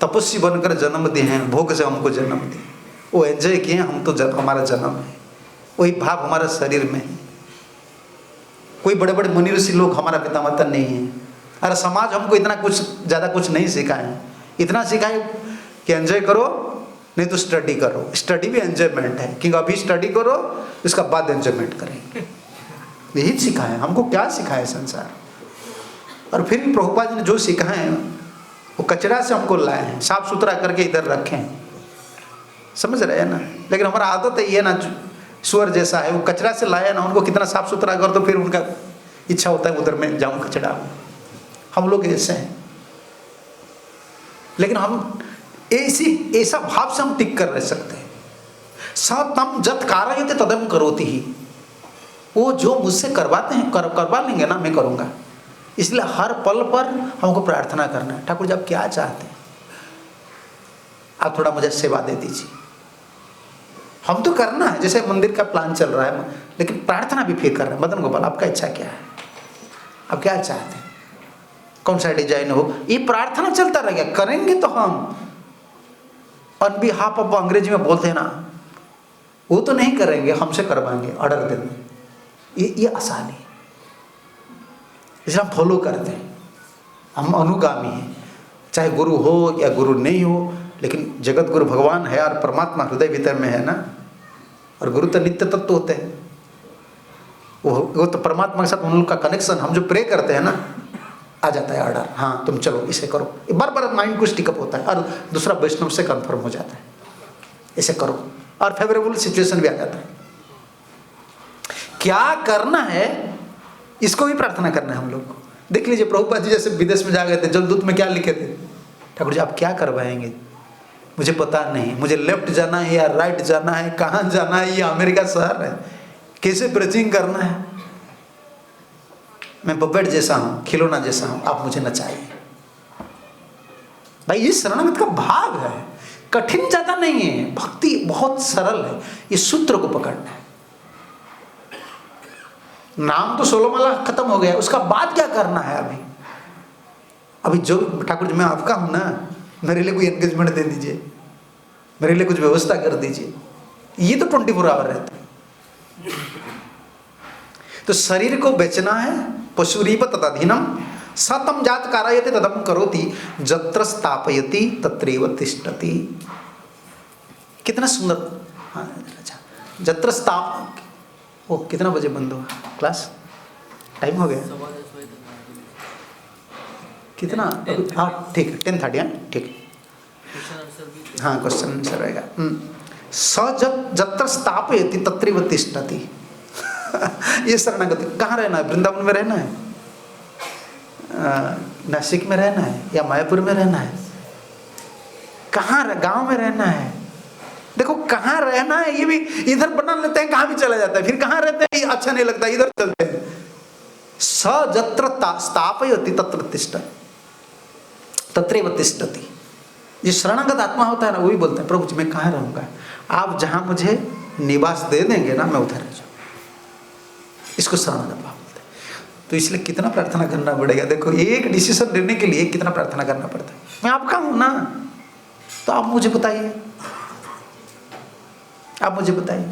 तपस्वी बनकर जन्म दिए हैं, भोग से हमको जन्म दिए, वो एंजॉय किए, हम तो हमारा जन्म है, वही भाव हमारे शरीर में है। कोई बड़े बड़े मुनि ऋषि लोग हमारा पिता माता नहीं है। अरे समाज हमको इतना कुछ ज़्यादा कुछ नहीं सिखाए, इतना सिखाए कि एंजॉय करो, नहीं तो स्टडी करो। स्टडी भी एंजॉयमेंट है, क्योंकि अभी स्टडी करो, इसका बाद एंजॉयमेंट करेंगे, यही सिखाए हमको। क्या सिखाए संसार? और फिर भी प्रभुपाद जी ने जो सिखाए हैं वो कचरा से हमको लाए हैं, साफ सुथरा करके इधर रखे हैं, समझ रहे हैं ना? लेकिन हमारा आदत है ये ना, सुअर जैसा है, वो कचरा से लाया ना, उनको कितना साफ सुथरा कर तो फिर उनका इच्छा होता है उधर में जाऊं कचरा। हम लोग ऐसे हैं, लेकिन हम ऐसा भाव से हम टिक कर रह सकते हैं। सतम जत कारयते तदम करोति ही, वो जो मुझसे करवाते हैं करवा लेंगे ना, मैं करूँगा। इसलिए हर पल पर हमको प्रार्थना करना है, ठाकुर जी आप क्या चाहते हैं, आप थोड़ा मुझे सेवा दे दीजिए। हम तो करना है, जैसे मंदिर का प्लान चल रहा है, लेकिन प्रार्थना भी फिर कर रहे हैं। मदन गोपाल आपका इच्छा क्या है, आप क्या चाहते हैं, कौन सा डिजाइन हो, ये प्रार्थना चलता रहेगा। करेंगे तो हम ऑन बिहाफ ऑफ, अंग्रेजी में बोलते हैं ना, वो तो नहीं करेंगे, हमसे करवाएंगे, ऑर्डर देंगे। ये आसानी है, इसलिए हम फॉलो करते हैं, हम अनुगामी हैं। चाहे गुरु हो या गुरु नहीं हो, लेकिन जगत गुरु भगवान है और परमात्मा हृदय भीतर में है ना, और गुरु तो नित्य तत्व होते हैं, वो तो परमात्मा के साथ उन लोग का कनेक्शन, हम जो प्रे करते हैं ना, आ जाता है ऑर्डर, हाँ तुम चलो इसे करो। बार बार माइंड को स्टिकअप होता है, और दूसरा वैष्णव से कंफर्म हो जाता है, इसे करो, और फेवरेबल सिचुएशन भी आ जाता है। क्या करना है, इसको भी प्रार्थना करना है हम लोग को। देख लीजिए प्रभुपाद जी जैसे विदेश में जा गए थे, जलदूत में क्या लिखे थे, ठाकुर जी आप क्या करवाएंगे, मुझे पता नहीं, मुझे लेफ्ट जाना है या राइट जाना है, कहाँ जाना है, ये अमेरिका शहर है, कैसे प्रीचिंग करना है, मैं पपेट जैसा हूँ, खिलौना जैसा हूँ, आप मुझे नचाइए। भाई ये शरणागत का भाव है, कठिन ज्यादा नहीं है, भक्ति बहुत सरल है, ये सूत्र को पकड़ना है। नाम तो 16 माला खत्म हो गया, उसका बाद क्या करना है? अभी जो ठाकुर जी मैं आपका हूं ना, मेरे लिए कोई एंगेजमेंट दे दीजिए, मेरे लिए कुछ व्यवस्था कर दीजिए, ये तो 24 आवर रहता है। तो शरीर को बेचना है, पशुरीव तदधीनम सतम जात कारयते तदम करोति जत्र स्थापयति तत्रैव तिष्ठति। कितना सुंदर। हाँ अच्छा, जत्र स्थाप, ओ कितना बजे बंद हुआ क्लास, टाइम हो गया कितना? हाँ ठीक है, 10:30, ठीक, हाँ क्वेश्चन आंसर रहेगा। स जत्र स्थापयति तत्रैव तिष्ठति। ये शरणागति कहाँ रहना है? वृंदावन में रहना है, नासिक में रहना है, या मायापुर में रहना है, कहाँ गांव में रहना है? देखो कहाँ रहना है, ये भी इधर बना लेते हैं, कहाँ भी चला जाता है, फिर कहाँ रहते हैं ये अच्छा नहीं लगता, इधर चलते हैं। स जत्र स्थापयति तत्र तिष्ठति तत्रैव तिष्ठति। ये शरणागत आत्मा होता है ना, वो भी बोलते हैं प्रभु जी मैं कहाँ रहूंगा, आप जहां मुझे निवास दे देंगे ना, मैं उधर रह जाऊँ। इसको शरणागत भाव बोलते हैं। तो इसलिए कितना प्रार्थना करना पड़ेगा। देखो एक डिसीजन लेने के लिए कितना प्रार्थना करना पड़ता है। मैं आपका हूं ना, तो आप मुझे बताइए, आप मुझे बताइए।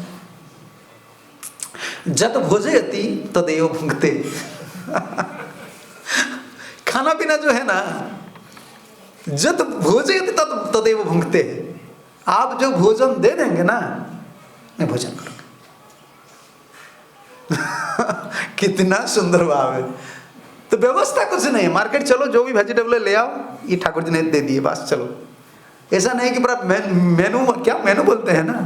जत भोजयति तदेव भुंक्ते। खाना पीना जो है ना, जत भोजयति तदेव भुंक्ते। आप जो भोजन दे देंगे ना, मैं भोजन करूंगा। कितना सुंदर भाव है। तो व्यवस्था कुछ नहीं है, मार्केट चलो जो भी वेजिटेबल ले आओ, ये ठाकुर जी ने दे दिए, बस चलो। ऐसा नहीं कि पूरा मेनू, क्या मेनू बोलते हैं ना,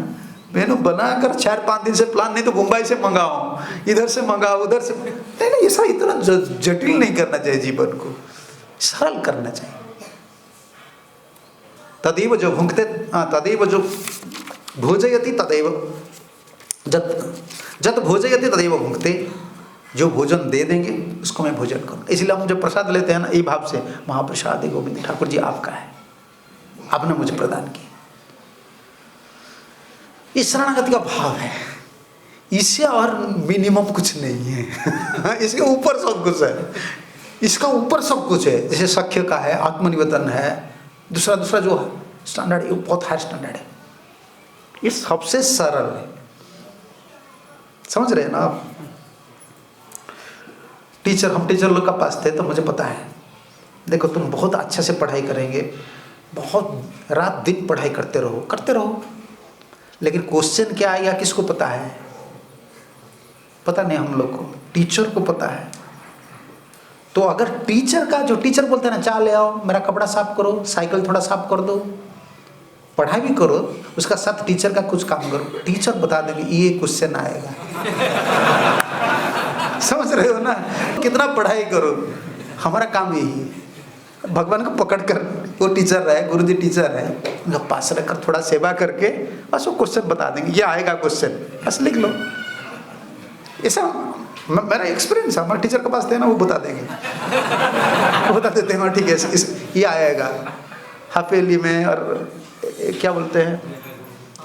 मेनू बनाकर 4-5 दिन से प्लान, नहीं तो मुंबई से मंगाओ, इधर से मंगाओ, उधर से नहीं, ऐसा इतना जटिल नहीं करना चाहिए, जीवन को सरल करना चाहिए। तदेव जो भुंक्ते, तदेव जो भोजयति तदेव, जत भोजयति तदेव भुंक्ते। जो भोजन दे देंगे उसको मैं भोजन करूँ। इसलिए हम जब प्रसाद लेते हैं ना, ये भाव से, महाप्रसाद गोविंद, ठाकुर जी आपका है, आपने मुझे प्रदान किया। ये शरणागति का भाव है, इससे और मिनिमम कुछ नहीं है। इसके ऊपर सब कुछ है, इसका ऊपर सब कुछ है। जैसे सख्य का है, आत्मनिवेदन है, दूसरा जो स्टैंडर्ड, ये बहुत हाई स्टैंडर्ड है। ये सबसे सरल है, समझ रहे हैं ना आप। हम टीचर लोग का पास थे तो मुझे पता है, देखो तुम बहुत अच्छे से पढ़ाई करेंगे, बहुत रात दिन पढ़ाई करते रहो, लेकिन क्वेश्चन क्या आएगा किसको पता है? पता नहीं हम लोग को, टीचर को पता है। तो अगर टीचर बोलते हैं ना, चाय ले आओ, मेरा कपड़ा साफ करो, साइकिल थोड़ा साफ कर दो, पढ़ाई भी करो, उसका साथ टीचर का कुछ काम करो, टीचर बता देंगे ये क्वेश्चन आएगा। समझ रहे हो ना, कितना पढ़ाई करो, हमारा काम यही है, भगवान को पकड़ कर, वो टीचर रहे, गुरुजी टीचर है, उनका पास रखकर थोड़ा सेवा करके बस वो क्वेश्चन बता देंगे, ये आएगा क्वेश्चन, बस लिख लो। ऐसा मेरा एक्सपीरियंस है, हमारे टीचर के पास थे ना, वो बता देंगे, वो बता देते हैं ठीक है ये आएगा हाफेली में, और क्या बोलते हैं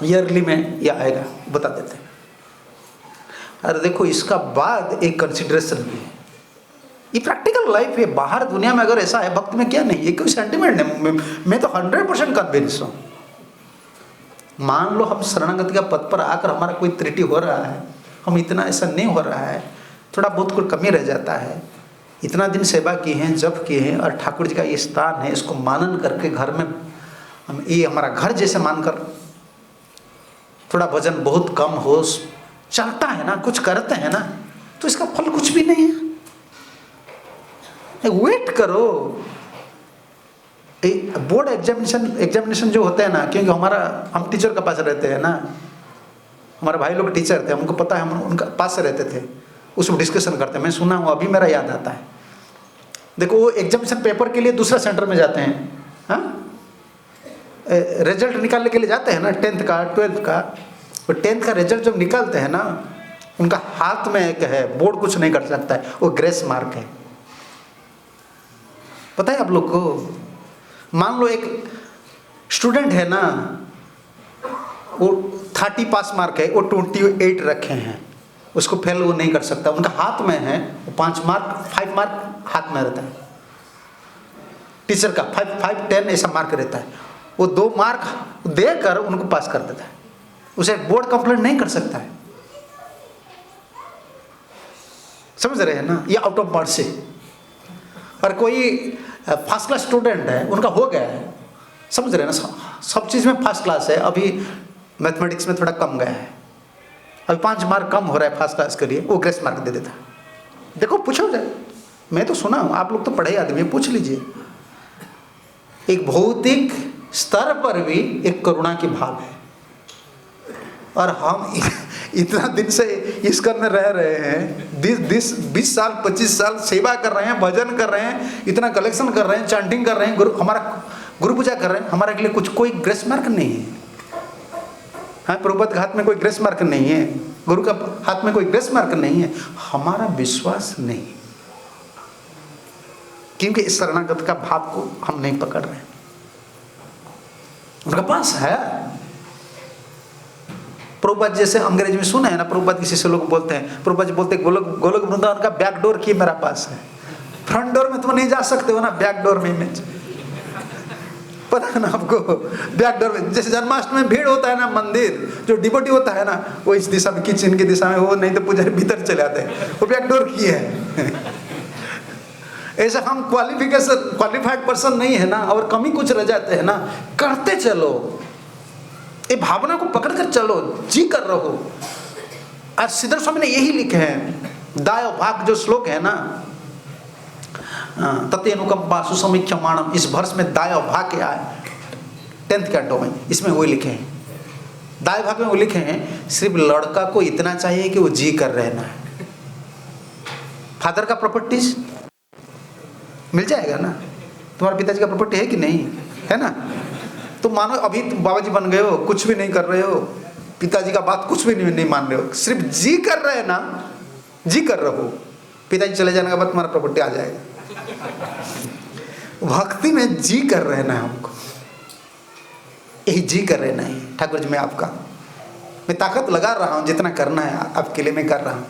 ईयरली में, ये आएगा, बता देते हैं। अरे देखो इसका बाद एक कंसिडरेशन भी है, ये प्रैक्टिकल लाइफ है। बाहर दुनिया में अगर ऐसा है, भक्त में क्या नहीं, ये कोई सेंटिमेंट है, मैं तो 100% कन्विंस हूँ। मान लो हम शरणागति का पद पर आकर हमारा कोई त्रुटि हो रहा है, हम इतना ऐसा नहीं हो रहा है, थोड़ा बहुत कोई कमी रह जाता है, इतना दिन सेवा की है, जप किए हैं, और ठाकुर जी का ये स्थान है, इसको मानन करके घर में हम ये हमारा घर जैसे मानकर थोड़ा भजन बहुत कम हो, चलता है ना, कुछ करते हैं ना, तो इसका फल कुछ भी नहीं है। वेट करो, बोर्ड एग्जामिनेशन जो होते हैं ना, क्योंकि हम टीचर के पास रहते हैं ना, हमारे भाई लोग टीचर थे, हमको पता है, हम उनका पास से रहते थे, उसमें डिस्कशन करते हैं, मैं सुना हूँ, अभी मेरा याद आता है। देखो वो एग्जामिनेशन पेपर के लिए दूसरा सेंटर में जाते हैं, हाँ, रिजल्ट निकालने के लिए जाते हैं ना, 10th का 12th का, वो 10th का रिजल्ट जब निकालते हैं ना, उनका हाथ में एक है, बोर्ड कुछ नहीं कर सकता है, वो ग्रेस मार्क है, पता है आप लोग को। मान लो एक स्टूडेंट है ना, वो 30 पास मार्क है, वो 28 रखे हैं, उसको फेल वो नहीं कर सकता, उनका हाथ में है, वो 5 मार्क हाथ में रहता है, टीचर का 5, 10 ऐसा मार्क रहता है, वो 2 मार्क देकर उनको पास कर देता है, उसे बोर्ड कंप्लेंट नहीं कर सकता है। समझ रहे हैं ना, ये आउट ऑफ मार्क्स से। और कोई फर्स्ट क्लास स्टूडेंट है, उनका हो गया है, समझ रहे हैं ना, सब चीज़ में फर्स्ट क्लास है, अभी मैथमेटिक्स में थोड़ा कम गया है, अभी 5 मार्क कम हो रहा है फर्स्ट क्लास के लिए, वो ग्रेस मार्क दे देता है। देखो पूछो जाए, मैं तो सुना हूँ, आप लोग तो पढ़े आदमी, पूछ लीजिए। एक भौतिक स्तर पर भी एक करुणा की भाव है, और हम इतना दिन से इस घर में रह रहे हैं, 20 साल 25 साल सेवा कर रहे हैं, भजन कर रहे हैं, इतना कलेक्शन कर रहे हैं, चैंटिंग कर रहे हैं, हमारा गुरु पूजा कर रहे हैं, हमारे लिए कोई ग्रेस मार्क नहीं है। हाँ, प्रभुपाद के हाथ में कोई ग्रेस मार्क नहीं है, गुरु का हाथ में कोई ग्रेस मार्क नहीं है, हमारा विश्वास नहीं, क्योंकि इस शरणागत का भाव को हम नहीं पकड़ रहे हैं। उनका पास है, प्रभुपाद जैसे अंग्रेजी में सुना है ना, प्रभुपाद किसी से लोग बोलते हैं, प्रभुपाद जी बोलते हैं गोलोक वृंदावन का बैक डोर की मेरा पास है, फ्रंट डोर में तुम नहीं जा सकते हो ना, बैक डोर में इमेज पता है ना आपको, बैक डोर में। जैसे जन्माष्टमी में भीड़ होता है ना, मंदिर जो डिवोटी होता है ना, वो इस दिशा में, किचन की दिशा में, वो नहीं तो पुजारी भीतर चले आते हैं, वो बैक डोर की है। ऐसा हम क्वालिफाइड पर्सन नहीं है ना, और कमी कुछ रह जाते हैं ना, करते चलो, ये भावना को पकड़ कर चलो, जी कर रहो। आज सिद्धर स्वामी ने यही लिखे हैं, दाय भाग जो श्लोक है ना, ततेनुकंपा सुसमीक्षमाणम, इस वर्ष में दाय भाग क्या है, 10th कैंटो में, इसमें वही लिखे हैं, दाय भाग में वो लिखे हैं, सिर्फ लड़का को इतना चाहिए कि वो जी कर रहना है। फादर का प्रॉपर्टीज मिल जाएगा ना, तुम्हारे पिताजी का प्रॉपर्टी है कि नहीं है ना, तो मानो अभी तुम बाबा जी बन गए हो, कुछ भी नहीं कर रहे हो, पिताजी का बात कुछ भी नहीं मान रहे हो, सिर्फ जी कर रहे ना, जी कर रहो, पिताजी चले जाने के बाद तुम्हारा प्रॉपर्टी आ जाएगा। भक्ति में जी कर रहना है हमको, यही जी कर रहना है। ठाकुर जी, मैं आपका, मैं ताकत लगा रहा हूँ, जितना करना है आपके लिए मैं कर रहा हूँ,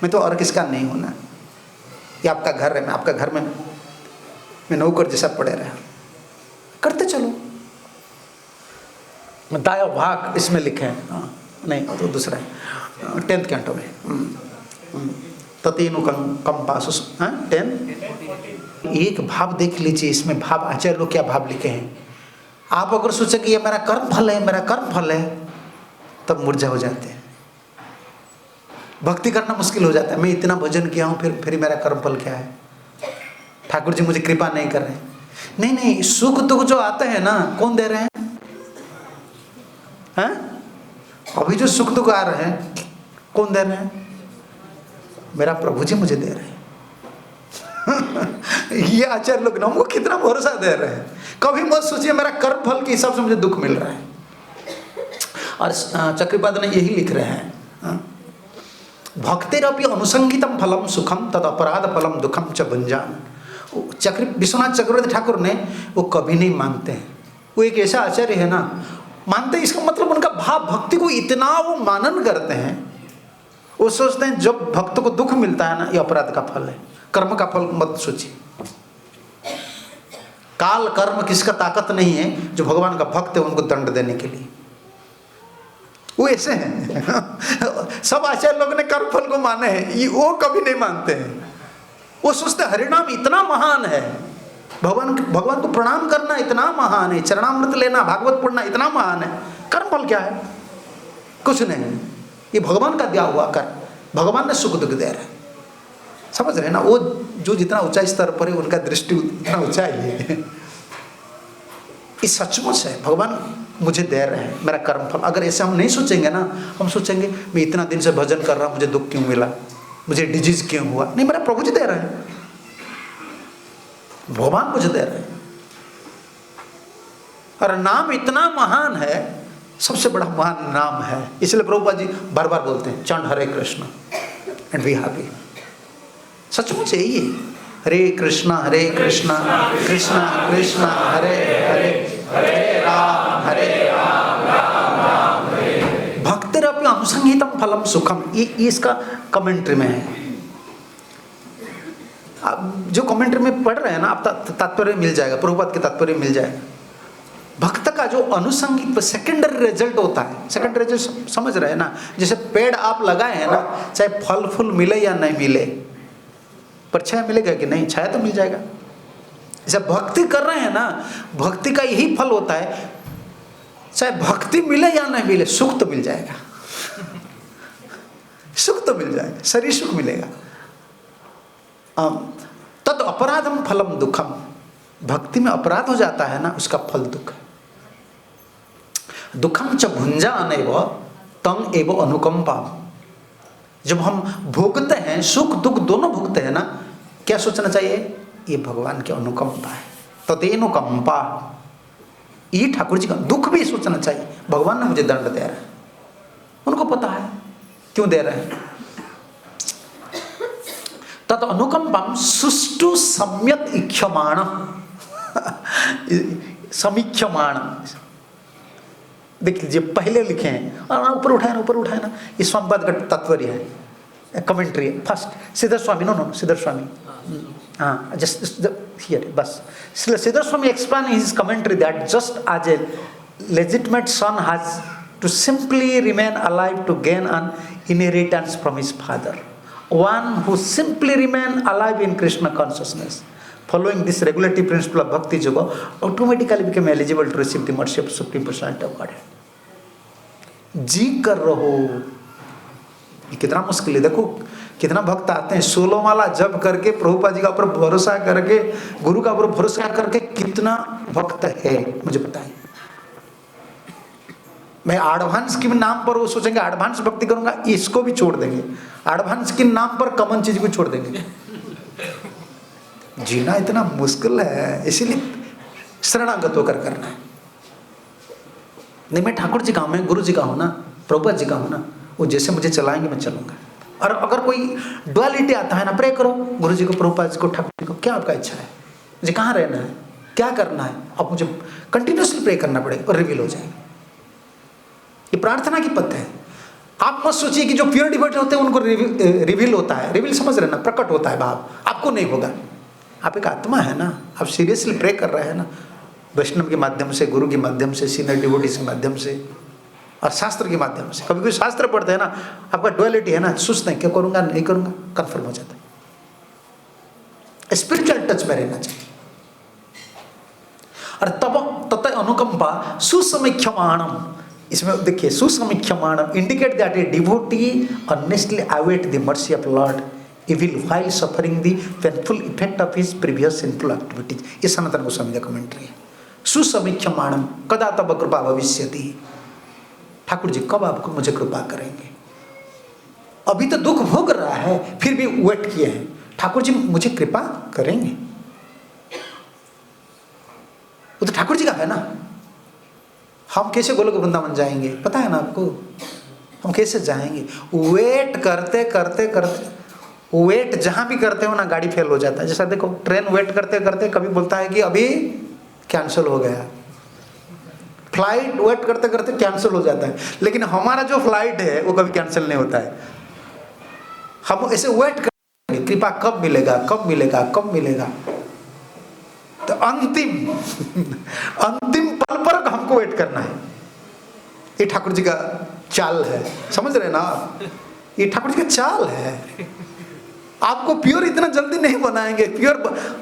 मैं तो और किसका नहीं होना, ये आपका घर है, मैं आपका घर में मैं नौकर जैसा पड़े रहा, करते चलो। दाया भाग इसमें लिखे हैं, नहीं तो दूसरा है 10th कैंटो में, ततीनु कंपासुस 10। एक भाव देख लीजिए, इसमें भाव आचार्य लोग क्या भाव लिखे हैं। आप अगर सोचे कि ये मेरा कर्म फल है, मेरा कर्म फल है, तब मुरझा हो जाते हैं, भक्ति करना मुश्किल हो जाता है। मैं इतना भजन किया हूँ, फिर मेरा कर्म फल क्या है, ठाकुर जी मुझे कृपा नहीं कर रहे हैं। नहीं, सुख दुख जो आते हैं ना, कौन दे रहे हैं? अभी जो सुख दुख आ रहे हैं, कौन दे रहे हैं? मेरा प्रभु जी मुझे दे रहे हैं। ये आचार्य लोग ना हमको कितना भरोसा दे रहे हैं। कभी मत सोचिए मेरा कर्म फल के हिसाब से मुझे दुख मिल रहा है। और चक्रपाद ने यही लिख रहे हैं, भक्तिरपि अनुसंगितम फलम सुखम तद अपराध फलम दुखम च भुंजान। विश्वनाथ चक्रवर्ती ठाकुर ने वो कभी नहीं मानते हैं। वो एक ऐसा आचार्य है ना, मानते हैं, इसका मतलब उनका भाव भक्ति को इतना वो मानन करते हैं, वो सोचते हैं जब भक्त को दुख मिलता है ना, ये अपराध का फल है, कर्म का फल मत सोचिए। काल कर्म किसका ताकत नहीं है, जो भगवान का भक्त है उनको दंड देने के लिए, वो ऐसे हैं। सब आचार्य लोगों ने कर्म फल को माने हैं, ये वो कभी नहीं मानते हैं। वो सोचते हरिनाम इतना महान है, भगवान को प्रणाम करना इतना महान है, चरणामृत लेना, भागवत पढ़ना इतना महान है, कर्म फल क्या है? कुछ नहीं, ये भगवान का दिया हुआ कर, भगवान ने सुख दुख दे रहे हैं, समझ रहे हैं ना। वो जो जितना ऊंचाई स्तर पर है, उनका दृष्टि उतना ऊंचाई है। ये सचमुच है, भगवान मुझे दे रहे हैं मेरा कर्म फल। अगर ऐसे हम नहीं सोचेंगे ना, हम सोचेंगे मैं इतना दिन से भजन कर रहा हूँ, मुझे दुख क्यों मिला, मुझे डिजीज क्यों हुआ? नहीं, मेरा प्रभु जी दे रहे हैं, भगवान मुझे दे रहे हैं। और नाम इतना महान है, सबसे बड़ा महान नाम है, इसलिए प्रभुपाद जी बार बार बोलते हैं चंड हरे कृष्ण एंड वी हैप्पी। सचमुच है ये, हरे कृष्णा कृष्णा कृष्णा हरे हरे, हरे राम राम राम हरे। भक्तिरपि अनुसंगितम फलम सुखम, ये इसका कमेंट्री में है। आप जो कमेंट्री में पढ़ रहे हैं ना, आप तात्पर्य मिल जाएगा, प्रभुपाद के तात्पर्य मिल जाएगा। भक्त का जो अनुसंगित सेकेंडरी रिजल्ट होता है, सेकेंडरी रिजल्ट समझ रहे हैं ना, जैसे पेड़ आप लगाए हैं ना, चाहे फल फूल मिले या नहीं मिले, पर छाया मिलेगा कि नहीं? छाया तो मिल जाएगा। जब भक्ति कर रहे हैं ना, भक्ति का यही फल होता है, चाहे भक्ति मिले या नहीं मिले, सुख तो मिल जाएगा। सुख तो मिल जाएगा, शरीर सुख मिलेगा। तद अपराधम फलम दुखम, भक्ति में अपराध हो जाता है ना, उसका फल दुख है। दुखम च भुंजान एव तम एव अनुकंपा। जब हम भोगते हैं, सुख दुख दोनों भोगते हैं ना, क्या सोचना चाहिए? ये भगवान की अनुकंपा है, तदेनुकंपा। ये ठाकुर जी का दुख भी सोचना चाहिए, भगवान ने मुझे दंड दे रहा है, उनको पता है क्यों दे रहे हैं। तद अनुकंपम सुष्टु सम्यक इक्षमाण, समीक्षमाण, देख लीजिए, पहले लिखे हैं और ऊपर उठाए ना, ये स्वामीपाद का तात्पर्य है, कमेंट्री है फर्स्ट। सिद्धर स्वामी, नो सिद्धर स्वामी, हाँ जस्ट हियर बस। सिद्धर स्वामी explain in his commentary that just as a legitimate son has to simply remain alive to gain an inheritance from his father, one who simply remain alive in Krishna consciousness following this regulative principle of bhakti yoga automatically became eligible to receive the mercy of supreme personality of Godhead. जी कर रहो, ये कितना मुश्किल है। देखो कितना भक्त आते हैं 16 माला जप करके, प्रभुपाद जी का ऊपर भरोसा करके, गुरु का ऊपर भरोसा करके, कितना भक्त है मुझे बताइए। मैं एडवांस के नाम पर वो सोचेंगे एडवांस भक्ति करूंगा, इसको भी छोड़ देंगे। एडवांस के नाम पर कॉमन चीज को छोड़ देंगे। जीना इतना मुश्किल है, इसीलिए शरणागत होकर करना है। नहीं मैं ठाकुर जी का हूं, मैं गुरु जी का हूं ना, प्रभुपाद जी का हूं ना, वो जैसे मुझे चलाएंगे मैं चलूंगा। और अगर कोई डुअलिटी आता है ना, प्रे करो गुरु जी को, प्रभुपाद जी को, ठाकुर जी को, क्या आपका इच्छा है, मुझे कहाँ रहना है, क्या करना है, अब मुझे कंटिन्यूसली प्रे करना पड़ेगा और रिवील हो जाएगा। ये प्रार्थना की पथ है। आप मत सोचिए कि जो प्योर डिवोटी होते हैं उनको रिवील होता है, रिवील समझ रहे ना, प्रकट होता है भाव, आपको नहीं होगा। आप एक आत्मा है ना, आप सीरियसली प्रे कर रहे हैं ना, वैष्णव के माध्यम से, गुरु के माध्यम से, सीनियर डिवोटीज के माध्यम से और शास्त्र के माध्यम से। कभी कोई शास्त्र पढ़ते हैं ना, आपका डुअलिटी है ना, सोचते हैं क्या करूंगा नहीं करूंगा, कंफर्म हो जाता है। स्पिरिचुअल टच में रहना चाहिए। और तब तत अनुकंपा सुसमीक्षमाणम, इसमें देखिए सुसमीक्षमाणम indicate that a devotee honestly await the mercy of lord evil while suffering the painful effect of his previous sinful activities। ये सनातन गोस्वामी का कमेंट्री है। सुसमीक्षमाणम कदा तब कृपा भविष्यति, ठाकुर जी कब आपको मुझे कृपा करेंगे। अभी तो दुख भोग रहा है फिर भी वेट किए हैं, ठाकुर जी मुझे कृपा करेंगे। वो तो ठाकुर जी का है ना। हम कैसे गोलोक वृंदावन जाएंगे पता है ना आपको, हम कैसे जाएंगे। वेट करते करते करते, वेट जहां भी करते हो ना गाड़ी फेल हो जाता है। जैसा देखो ट्रेन वेट करते करते कभी बोलता है कि अभी कैंसिल हो गया, फ्लाइट वेट करते करते कैंसिल हो जाता है, लेकिन हमारा जो फ्लाइट है वो कभी कैंसिल नहीं होता है। हम ऐसे वेट करेंगे कृपा कब मिलेगा कब मिलेगा कब मिलेगा, तो अंतिम अंतिम पल पर हमको वेट करना है। ये ठाकुर जी का चाल है, समझ रहे ना आप, ये ठाकुर जी का चाल है। आपको प्योर इतना जल्दी नहीं बनाएंगे, प्योर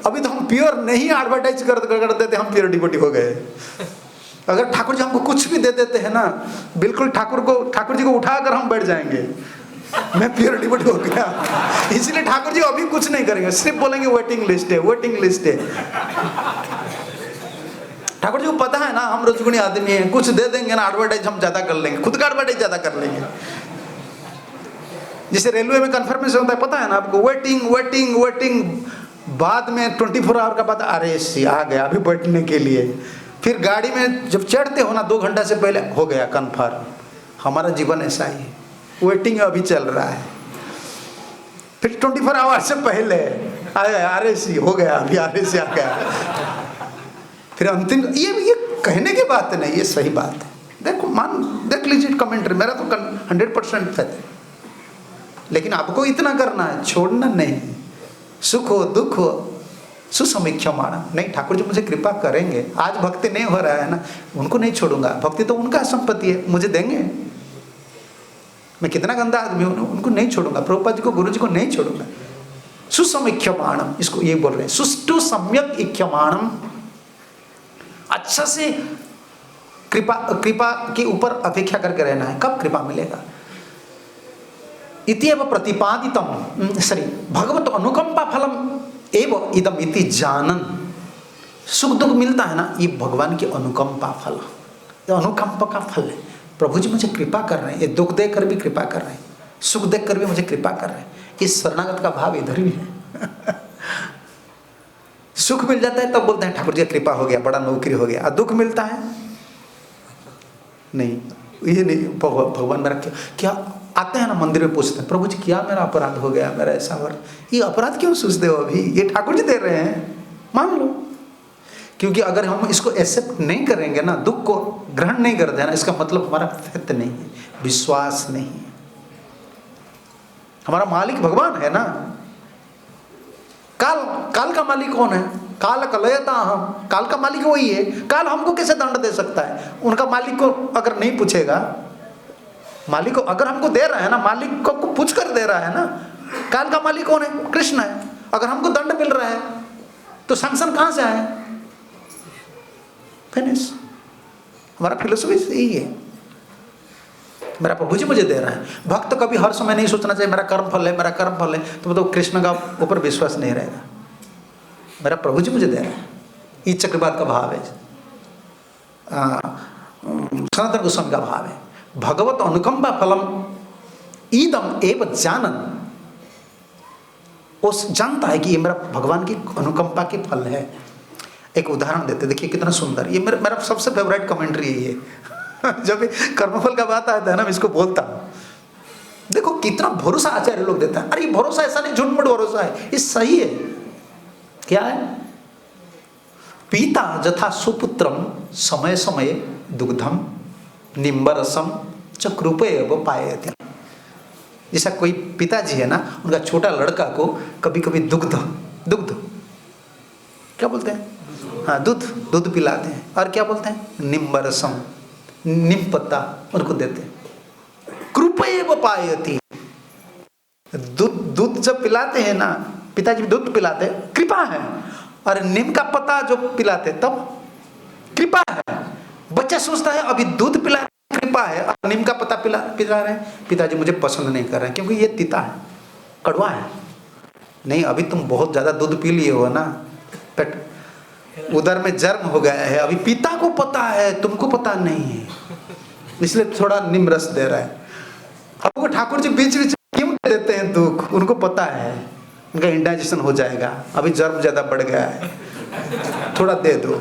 अभी तो हम प्योर नहीं एडवर्टाइज कर देते हम प्योर डिवोटी हो गए। अगर ठाकुर जी हमको कुछ भी दे देते हैं ना, बिल्कुल ठाकुर जी को उठाकर हम बैठ जाएंगे, मैं प्योर डिवोटी हो गया। इसलिए ठाकुर जी अभी कुछ नहीं करेंगे, सिर्फ बोलेंगे वेटिंग लिस्ट है, वेटिंग लिस्ट है। ठाकुर जी को पता है ना हम रजगुणी आदमी हैं, कुछ दे देंगे ना एडवर्टाइज हम ज्यादा कर लेंगे, खुद का एडवर्टाइज ज्यादा कर लेंगे। जैसे रेलवे में कन्फर्मेशन होता है पता है ना आपको, वेटिंग वेटिंग वेटिंग, बाद में 24 आवर का बाद RAC आ गया अभी बैठने के लिए। फिर गाड़ी में जब चढ़ते हो ना 2 घंटा से पहले हो गया कन्फर्म। हमारा जीवन ऐसा ही है, वेटिंग अभी चल रहा है। फिर 24 आवर से पहले आया RAC हो गया, अभी RAC आ गया। फिर अंतिम, ये कहने की बात नहीं, ये सही बात है। देखो देख लीजिए कमेंट्री, मेरा तो 100% है, लेकिन आपको इतना करना है, छोड़ना नहीं। सुख हो दुख हो सुसमीक्षमाणम, नहीं ठाकुर जी मुझे कृपा करेंगे। आज भक्ति नहीं हो रहा है ना, उनको नहीं छोड़ूंगा, भक्ति तो उनका संपत्ति है, मुझे देंगे। मैं कितना गंदा आदमी हूं, उनको नहीं छोड़ूंगा, प्रभुपाद जी को गुरु जी को नहीं छोड़ूंगा। सुसमीक्षमाणम, इसको ये बोल रहे हैं, सुष्टु सम्यक इक्षमाणम, अच्छा से कृपा के ऊपर अपेक्षा करके रहना है, कब कृपा मिलेगा। इत्येव प्रतिपादितम, सॉरी भगवत अनुकंपा फलम एव इदम इति जानन। सुख दुख मिलता है ना, ये भगवान की अनुकंपा फल, ये अनुकंपा का फल है। प्रभु जी मुझे कृपा कर रहे हैं, ये दुख देख कर भी कृपा कर रहे हैं, सुख देख कर भी मुझे कृपा कर रहे हैं। इस शरणागत का भाव इधर भी है। सुख मिल जाता है तब बोलते हैं ठाकुर जी कृपा हो गया, बड़ा नौकरी हो गया। दुख मिलता है नहीं, ये नहीं, भगवान मेरा क्या आते हैं ना मंदिर में पूछते हैं प्रभु जी क्या मेरा अपराध हो गया, मेरा ऐसा हो, ये अपराध क्यों सोचते हो, अभी ये ठाकुर जी दे रहे हैं, मान लो। क्योंकि अगर हम इसको एक्सेप्ट नहीं करेंगे ना, दुख को ग्रहण नहीं करते ना, इसका मतलब हमारा फेथ नहीं है, विश्वास नहीं है। हमारा मालिक भगवान है ना। काल का मालिक कौन है? काल कलयता हम, काल का मालिक वही है। काल हमको कैसे दंड दे सकता है? उनका मालिक को अगर नहीं पूछेगा, मालिक को अगर हमको दे रहा है ना, मालिक को पूछ कर दे रहा है ना। काल का मालिक कौन है? कृष्ण है। अगर हमको दंड मिल रहा है तो सैंक्शन कहां से आए? फिनिश। हमारा फिलोसफी यही है, मेरा प्रभु जी मुझे दे रहा है। भक्त कभी हर समय नहीं सोचना चाहिए मेरा कर्म फल है, मेरा कर्म फल है, तो कृष्ण का ऊपर विश्वास नहीं रहेगा। मेरा प्रभु जी मुझे दे रहा है, ये चक्रवात का भाव है, सनातन गोस्वामी का भाव है। भगवत अनुकंपा फलम ईदम एव जानन, वो जानता है कि ये मेरा भगवान की अनुकंपा के फल है। एक उदाहरण देते, देखिए कितना सुंदर, ये मेरा सबसे फेवरेट कमेंट्री है ये। जब कर्मफल का बात आता है ना, मैं इसको बोलता हूँ। देखो कितना भरोसा आचार्य लोग देता है। अरे भरोसा ऐसा नहीं, झूठ मूठ भरोसा है, ये सही है। क्या है? पीता जथा सुपुत्रम समय समय दुग्धम निम्बरसम च कृपैव पायते। जैसा कोई पिताजी है ना, उनका छोटा लड़का को कभी कभी दुग्ध क्या बोलते हैं? हाँ, दूध पिलाते हैं। और क्या बोलते हैं? निम्बरसम, नीम पत्ता उनको देते हैं। कृपैव पायति, दूध जब पिलाते हैं ना, पिताजी दूध पिलाते हैं, कृपा है। और नीम का पत्ता जो पिलाते तब कृपा है। बच्चा सोचता है अभी दूध पिला कृपा है, और नीम का पत्ता पिला रहे हैं, पिताजी मुझे पसंद नहीं कर रहे हैं क्योंकि ये तीता है, कड़वा है। नहीं, अभी तुम बहुत ज्यादा दूध पी लिए हो ना, पेट उधर में जर्म हो गया है, अभी पिता को पता है, तुमको पता नहीं है, इसलिए थोड़ा नीम रस दे रहा है। आपको ठाकुर जी बीच बीच क्यों देते हैं दुख? उनको पता है उनका इंडाइजेशन हो जाएगा, अभी जर्म ज्यादा बढ़ गया है, थोड़ा दे दो।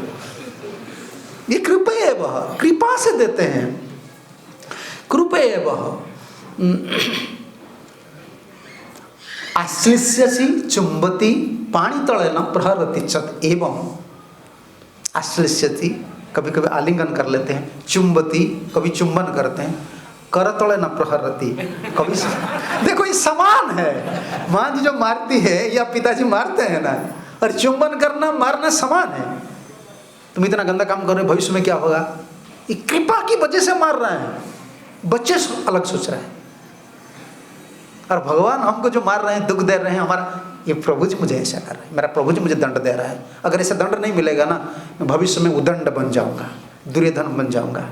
ये कृपा है, वह कृपा से देते हैं। कृपा है वह आश्लिष्यसि चुंबती पानी तले न प्रहरति चत एवं आश्लिष्यति, कभी कभी आलिंगन कर लेते हैं, चुंबती कभी चुंबन करते हैं, करतले न प्रहरति कभी। देखो ये समान है, माँ जी जो मारती है या पिताजी मारते हैं ना, और चुंबन करना मारना समान है। तुम इतना गंदा काम कर रहे हो, भविष्य में क्या होगा? ये कृपा की वजह से मार रहा है, बच्चे अलग सोच रहे हैं। और भगवान हमको जो मार रहे हैं, दुख दे रहे हैं, हमारा ये प्रभु जी मुझे ऐसा कर रहे हैं, मेरा प्रभु जी मुझे दंड दे रहा है। अगर ऐसा दंड नहीं मिलेगा ना, मैं भविष्य में उदंड बन जाऊंगा, दुर्योधन बन जाऊंगा।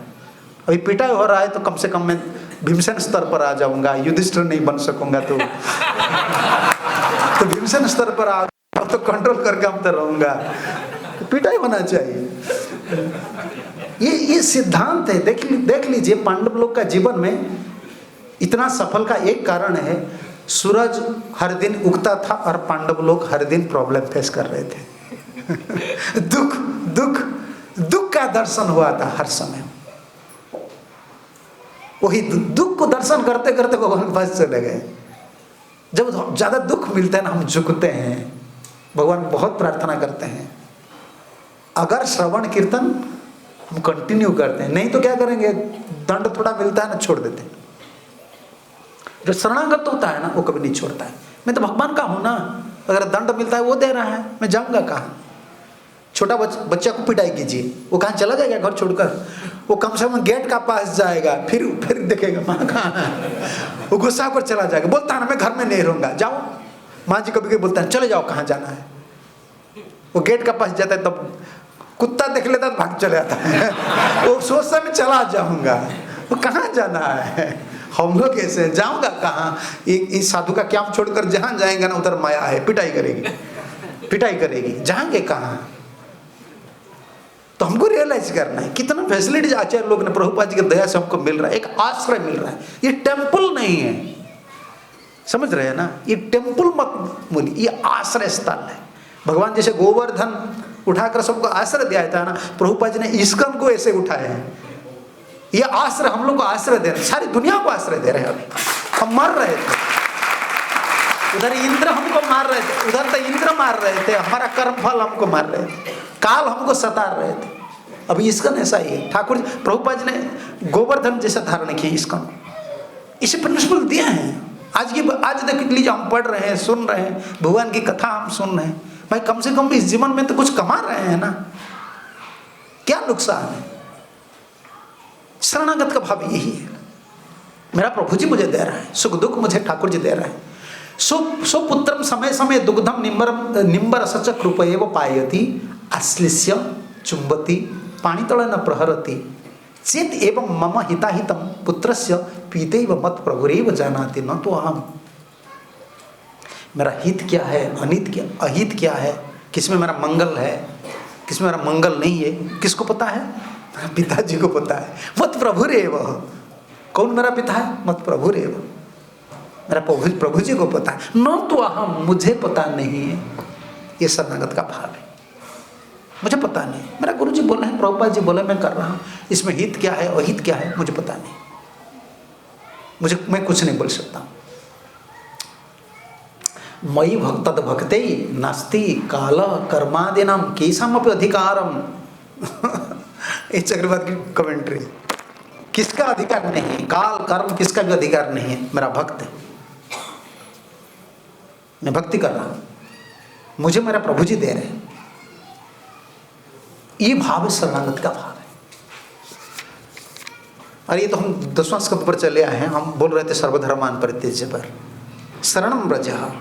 अभी पिटाई हो रहा है तो कम से कम मैं भीमसेन स्तर पर आ जाऊंगा, युधिष्ठिर नहीं बन सकूंगा तो भीमसेन स्तर पर आ तो कंट्रोल करके हम तो रहूंगा। पिटाई होना चाहिए। ये सिद्धांत है। देख लीजिए पांडव लोग का जीवन में इतना सफल का एक कारण है, सूरज हर दिन उगता था और पांडव लोग हर दिन प्रॉब्लम फेस कर रहे थे। दुख का दर्शन हुआ था हर समय। वही दुख को दर्शन करते करते भगवान के पास चले गए। जब ज्यादा दुख मिलता है ना, हम झुकते हैं, भगवान को बहुत प्रार्थना करते हैं। अगर श्रवण कीर्तन हम कंटिन्यू करते हैं, नहीं तो क्या करेंगे? दंड थोड़ा मिलता है ना, छोड़ देते हैं। जो शरणागत होता है ना, वो कभी नहीं छोड़ता है। मैं तो भगवान का हूं ना, अगर दंड मिलता है वो दे रहा है, मैं जाऊंगा कहाँ? छोटा बच्चा को पिटाई कीजिए, वो कहाँ चला जाएगा घर छोड़कर? वो कम से कम गेट का पास जाएगा, फिर देखेगा माँ कहाँ है। वो गुस्सा कर चला जाएगा, बोलता है ना मैं घर में नहीं रहूंगा, जाओ। माँ जी कभी कभी बोलता है चले जाओ, कहाँ जाना है? वो गेट का पास जाता है, तब कुत्ता देख लेता है भाग चले जाता है। वो सोचता मैं चला जाऊंगा, वो कहाँ जाना है? हम लोग कैसे जाऊंगा कहाँ? इस साधु का क्या छोड़कर जहां जाएंगे ना, उधर माया है, पिटाई करेगी, जाएंगे कहाँ? तो हमको रियलाइज करना है कितना फैसिलिटीज आचार्य लोग ने, प्रभुपाद जी की दया से हमको मिल रहा है। एक आश्रय मिल रहा है, ये टेम्पल नहीं है, समझ रहे हैं ना? ये टेम्पल मत बोलिए, ये आश्रय स्थल है। भगवान जैसे गोवर्धन उठाकर सबको आश्रय दिया था ना, प्रभुपाद जी ने इस्कन को ऐसे उठाए हैं। ये आश्रय हम लोग को आश्रय दे रहे हैं, सारी दुनिया को आश्रय दे रहे हैं। अभी हम मर रहे थे, उधर इंद्र हमको मार रहे थे, उधर तो इंद्र मार रहे थे, हमारा कर्म फल हमको मार रहे थे। काल हमको सता रहे थे। अभी इस्कन ऐसा ही है। ठाकुर प्रभुपाद जी ने गोवर्धन जैसा धारण किया इस्कन, इसे प्रिंसिपल दिया है। आज देख लीजिए, हम पढ़ रहे हैं, सुन रहे हैं, भगवान की कथा हम सुन रहे हैं। भाई कम से कम इस जीवन में तो कुछ कमा रहे हैं ना, क्या नुकसान है? शरणागत का भाव यही है, मेरा प्रभु जी मुझे दे रहा है, सुख दुख मुझे ठाकुर जी दे रहे हैं। सुपुत्रम समय समय दुग्धम निम्बर सच कृप एव पायति आश्लिष्य चुंबती पानी तले न प्रहरति चेत एवं मम हिताहितम पुत्रस्य पीते व मत प्रभुरेव जानाति न तो अहम। मेरा हित क्या है, अहित क्या है, किसमें मेरा मंगल है, किसमें मेरा मंगल नहीं है, किसको पता है? मेरा पिताजी को पता है। मत प्रभुरेव, कौन मेरा पिता है? मत प्रभुरेव, मेरा प्रभु जी को पता है। न तो अहम, मुझे पता नहीं है। ये शरणागत का भाव है, मुझे पता नहीं। मेरा गुरु जी बोले हैं, प्रभुपाद जी बोले, मैं कर रहा हूँ, इसमें हित क्या है अहित क्या है मुझे पता नहीं, मैं कुछ नहीं बोल सकता। मयि भक्त भक्ते नास्ति काल कर्मादिनाम केशामपि अधिकारम। ये चक्रवर्त की कमेंट्री। किसका अधिकार नहीं है? काल कर्म किसका भी अधिकार नहीं है। मेरा भक्त है, मैं भक्ति कर रहा हूं, मुझे मेरा प्रभु जी दे रहे हैं। ये भाव शरणागत का भाव है। और ये तो हम 10वां स्कंद पर चले आए हैं, हम बोल रहे थे सर्वधर्मान परित्यज्य पर। शरणम व्रजः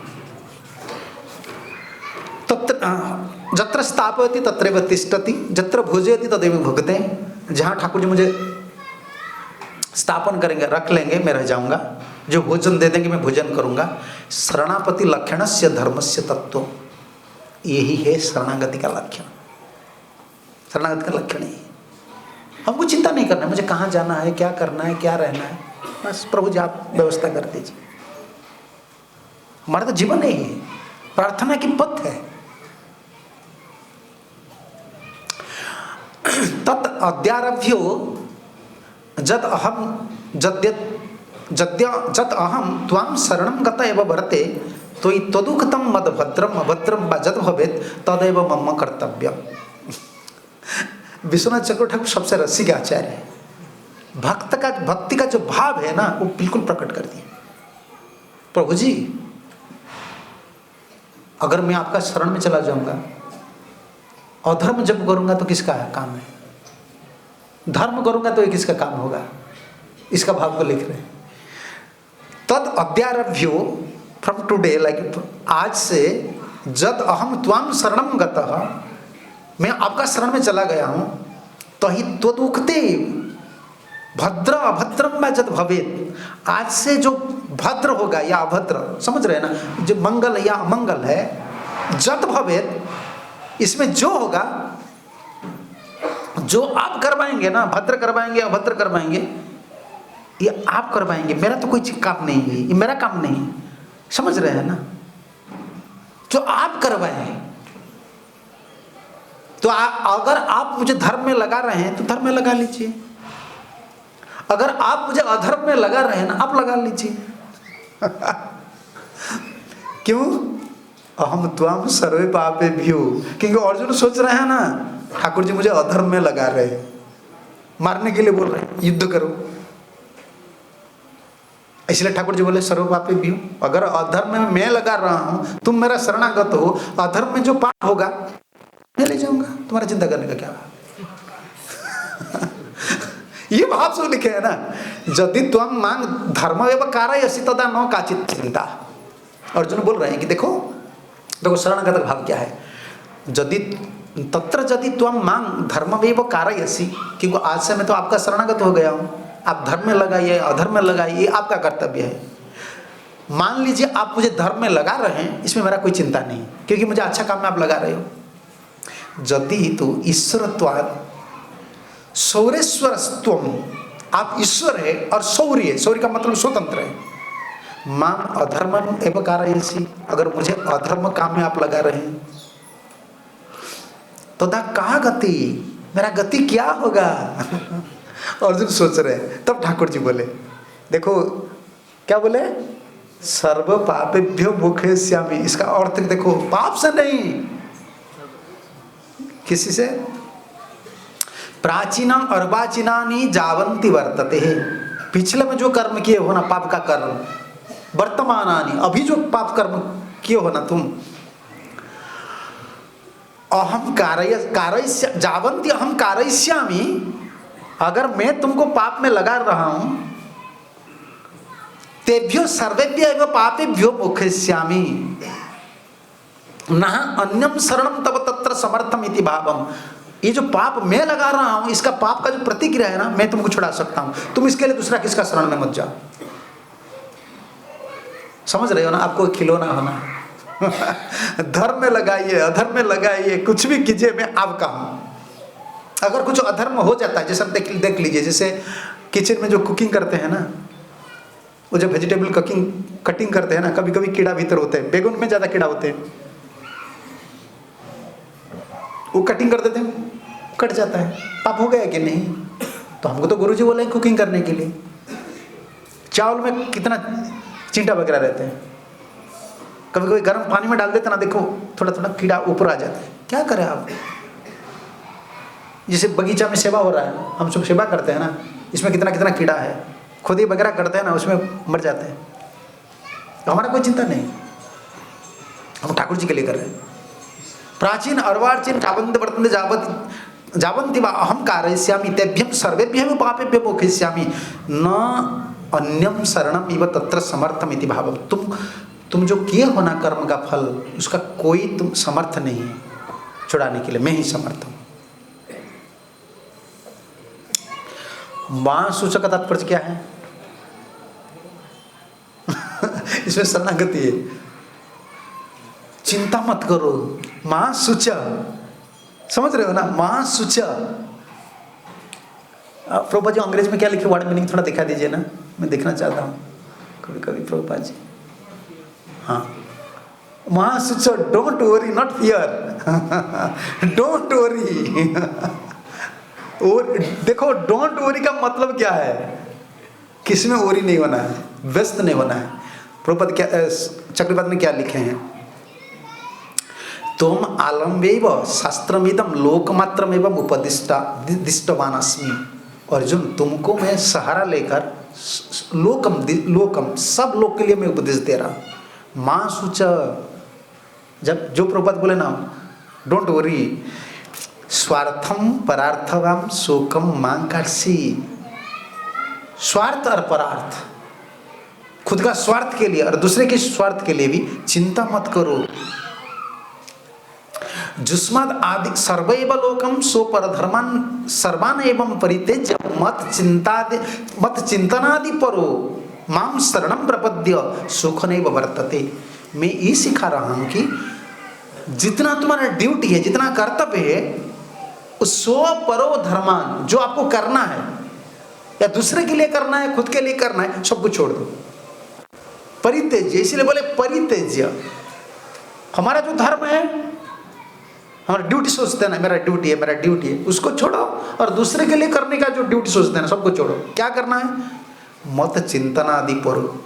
जत्र स्थापयति तत्रैव तिष्ठति जत्र भोजयति तदेव भुङ्क्ते। जहाँ ठाकुर जी मुझे स्थापन करेंगे, रख लेंगे, मैं रह जाऊंगा, जो भोजन दे देंगे मैं भोजन करूंगा। शरणापति लक्षणस्य धर्मस्य तत्व, यही है शरणागति का लक्षण। शरणागति का लक्षण ही हमको चिंता नहीं करना है, मुझे कहाँ जाना है, क्या करना है, क्या रहना है, बस प्रभु जी आप व्यवस्था कर दीजिए। हमारा तो जीवन यही है, प्रार्थना की पथ है। तत् अद्यारभ्यो जद अहम त्वां शरणं गत एव वर्ते तो तदुक्तम मद भद्रम अभद्रम व जद भवेत् तदैव मम कर्तव्यम। विश्वनाथ चक्रवर्ती ठाकुर सबसे रसिक आचार्य है। भक्ति का जो भाव है ना, वो बिल्कुल प्रकट कर दिया। प्रभु जी अगर मैं आपका शरण में चला जाऊंगा, अधर्म जब करूंगा तो किसका काम है, धर्म करूंगा तो ये किसका काम होगा, इसका भाव को लिख रहे हैं। तद अद्यारभ्यो, फ्रॉम टुडे, लाइक आज से, जद अहम त्वाम शरणम गतः, मैं आपका शरण में चला गया हूं, तो ही त्वदुक्ते भद्र अभद्रम व जद भवेत्, आज से जो भद्र होगा या अभद्र, समझ रहे हैं ना, जो मंगल या अमंगल है, जद भवेत्, इसमें जो होगा, जो आप करवाएंगे ना, भद्र करवाएंगे अभद्र करवाएंगे, ये आप करवाएंगे, मेरा तो कोई काम नहीं है, ये मेरा काम नहीं है। समझ रहे हैं ना, जो आप करवाएं, तो अगर आप मुझे धर्म में लगा रहे हैं तो धर्म में लगा लीजिए, अगर आप मुझे अधर्म में लगा रहे हैं ना, आप लगा लीजिए। क्यों? अहम त्वाम सर्वे पापेभ्यो, क्योंकि अर्जुन सोच रहे हैं ना, ठाकुर जी मुझे अधर्म में लगा रहे हैं, मारने के लिए बोल रहे हैं, युद्ध करो। इसलिए ठाकुर जी बोले सर्व पापेभ्यो, अगर अधर्म में मैं लगा रहा हूं, तुम मेरा शरणागत हो, अधर्म में जो पाप होगा मैं ले जाऊंगा, तुम्हारा चिंता करने का क्या भाव? ये भाव से लिखे है ना, यदि तुम मांग धर्म एवं कारयसि तदा न काचित चिंता। अर्जुन बोल रहे हैं कि देखो शरणागत भाव क्या है, यदि तत्र यदि तुम मांग धर्ममेव कारयसि, क्योंकि आज से मैं तो आपका शरणागत हो गया हूं, आप धर्म में लगाइए अधर्म में लगाइए, आपका कर्तव्य है। मान लीजिए आप मुझे धर्म में लगा रहे हैं, इसमें मेरा कोई चिंता नहीं, क्योंकि मुझे अच्छा काम में आप लगा रहे हो। यदि तो ईश्वरत्वात् शौरेश्वरस्त्वम, आप ईश्वर है और शौर्य, शौर्य का मतलब स्वतंत्र है। मां अधर्मम एवं कारयसि, अगर मुझे अधर्म काम में आप लगा रहे हैं, तो दा कहा गति, मेरा गति क्या होगा? अर्जुन सोच रहे हैं। तब ठाकुर जी बोले, देखो क्या बोले, सर्व पापेभ्यो मोक्षयिष्यामि। इसका अर्थ देखो, पाप से नहीं, किसी से? प्राचीनम अर्वाचीनानि जावंती वर्तते है, पिछले में जो कर्म किए हो ना पाप का कर्म, वर्तमानानि अभी जो पाप कर्म किए हो ना तुम, अहम कारयिष्य जावंती अहम कारयिष्यामि, अगर मैं तुमको पाप में लगा रहा हूं, तेभ्यो सर्वेभ्यो एव पापेभ्यो मोक्षयिष्यामि, न अन्यम शरणम तव तत्र समर्थम इति भावम। ये जो पाप मैं लगा रहा हूं, इसका पाप का जो प्रतिक्रिया है ना, मैं तुमको छुड़ा सकता हूं, तुम इसके लिए दूसरा किसका शरण में मत जाओ। समझ रहे हो ना? आपको खिलौना होना धर्म में लगाइए, अधर्म में लगाइए, कुछ भी कीजिए, मैं आपका हूं। अगर कुछ अधर्म हो जाता है, जैसे देख लीजिए, जैसे किचन में जो कुकिंग करते हैं ना, वो जो वेजिटेबल कटिंग करते हैं ना, कभी कभी कीड़ा भीतर होते हैं, बैगन में ज्यादा कीड़ा होते हैं, वो कटिंग कर देते हैं, कट जाता है, पाप हो गया कि नहीं? तो हमको तो गुरुजी बोले कुकिंग करने के लिए। चावल में कितना चींटा वगैरह रहते हैं, कभी कभी गर्म पानी में डाल देते ना, देखो थोड़ा थोड़ा कीड़ा ऊपर आ जाता है, क्या करें आप? जैसे बगीचा में सेवा हो रहा है, हम सब सेवा करते हैं ना, इसमें कितना कितना कीड़ा है, खुदी वगैरह करते हैं ना, उसमें मर जाते हैं, तो हमारा कोई चिंता नहीं, हम ठाकुर जी के लिए कर रहे हैं। प्राचीन अर्वाचीन जावंत वर्तन्ते जावंती वा अहम कारयिष्यामि तेभ्यं सर्वेभ्यः पापेभ्यो मोक्षयिष्यामि न अन्यम शरणम इव तत्र समर्थम इति भावम। तुम जो किए हो ना कर्म का फल, उसका कोई तुम समर्थ नहीं है छुड़ाने के लिए, मैं ही समर्थ हूं। मां सूचक का तात्पर्य क्या है? इसमें शरणागति है, चिंता मत करो, मां सुच, समझ रहे हो ना? मां सुच। प्रभुपा जी अंग्रेज में क्या लिखे, वर्ड मीनिंग थोड़ा दिखा दीजिए ना, मैं देखना चाहता हूँ कभी कभी प्रभुपा जी। हाँ, मां such, don't worry, not fear, don't worry. और देखो, डोंट वरी का मतलब क्या है? किसमें वरी नहीं होना है, व्यस्त नहीं होना है। प्रभुपद क्या चक्रपात ने क्या लिखे हैं? तुम आलम्बेव शास्त्रमिदम लोकमात्रमेव उपदिष्टवान अस्मि। अर्जुन, तुमको मैं सहारा लेकर लोकम सब लोग के लिए मैं उपदेश दे रहा हूं। मां सूच, जब जो प्रभुपद बोले ना डोंट वरी, स्वार्थम परार्थवाम शोकम मांकार्षी, स्वार्थ और परार्थ, खुद का स्वार्थ के लिए और दूसरे के स्वार्थ के लिए भी चिंता मत करो। जुस्मद आदि सर्वैव लोकम सो परधर्मान सर्वान एवं परित्यज्य मत चिंतनादि परो माम शरणम प्रपद्य सुखनैव वर्तते। मैं ये सिखा रहा हूं कि जितना तुम्हारा ड्यूटी है, जितना कर्तव्य है, सो परो धर्मान, जो आपको करना है या दूसरे के लिए करना है, खुद के लिए करना है, सबको छोड़ दो। परित्यज्य, इसीलिए बोले परित्यज्य। हमारा जो धर्म है, हमारा ड्यूटी सोचते हैं ना, मेरा ड्यूटी है, मेरा ड्यूटी है, उसको छोड़ो, और दूसरे के लिए करने का जो ड्यूटी सोचते हैं ना, सबको छोड़ो। क्या करना है? मत चिंतनादि परो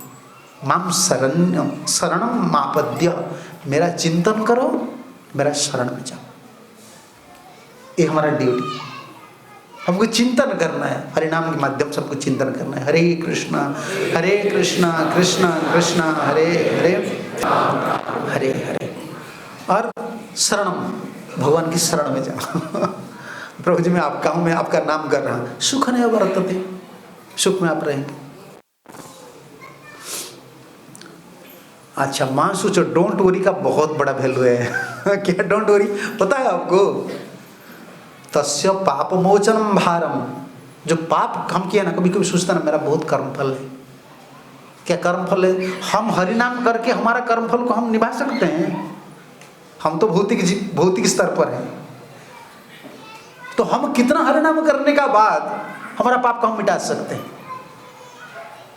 माम शरणम मापद्य, मेरा चिंतन करो, मेरा शरण में जाओ। ये हमारा ड्यूटी, हमको चिंतन करना है, हरिनाम के माध्यम से हमको चिंतन करना है। हरे कृष्णा कृष्णा कृष्णा हरे हरे, हरे हरे, और शरणम, भगवान की शरण में जाओ। प्रभु जी, मैं आपका हूं, मैं आपका नाम कर रहा हूं, सुख नहीं वर्तते, सुख में आप रहेंगे। अच्छा, मां सोचो, डोंट वरी का बहुत बड़ा वैल्यू है। क्या डोंट वरी पता है आपको? तस्य पाप मोचनम भारम, जो पाप हम किए ना, कभी कभी सोचता ना मेरा बहुत कर्मफल है। क्या कर्मफल है? हम हरिनाम करके हमारा कर्मफल को हम निभा सकते हैं। हम तो भौतिक स्तर पर हैं, तो हम कितना हरिनाम करने का बाद हमारा पाप को हम मिटा सकते हैं?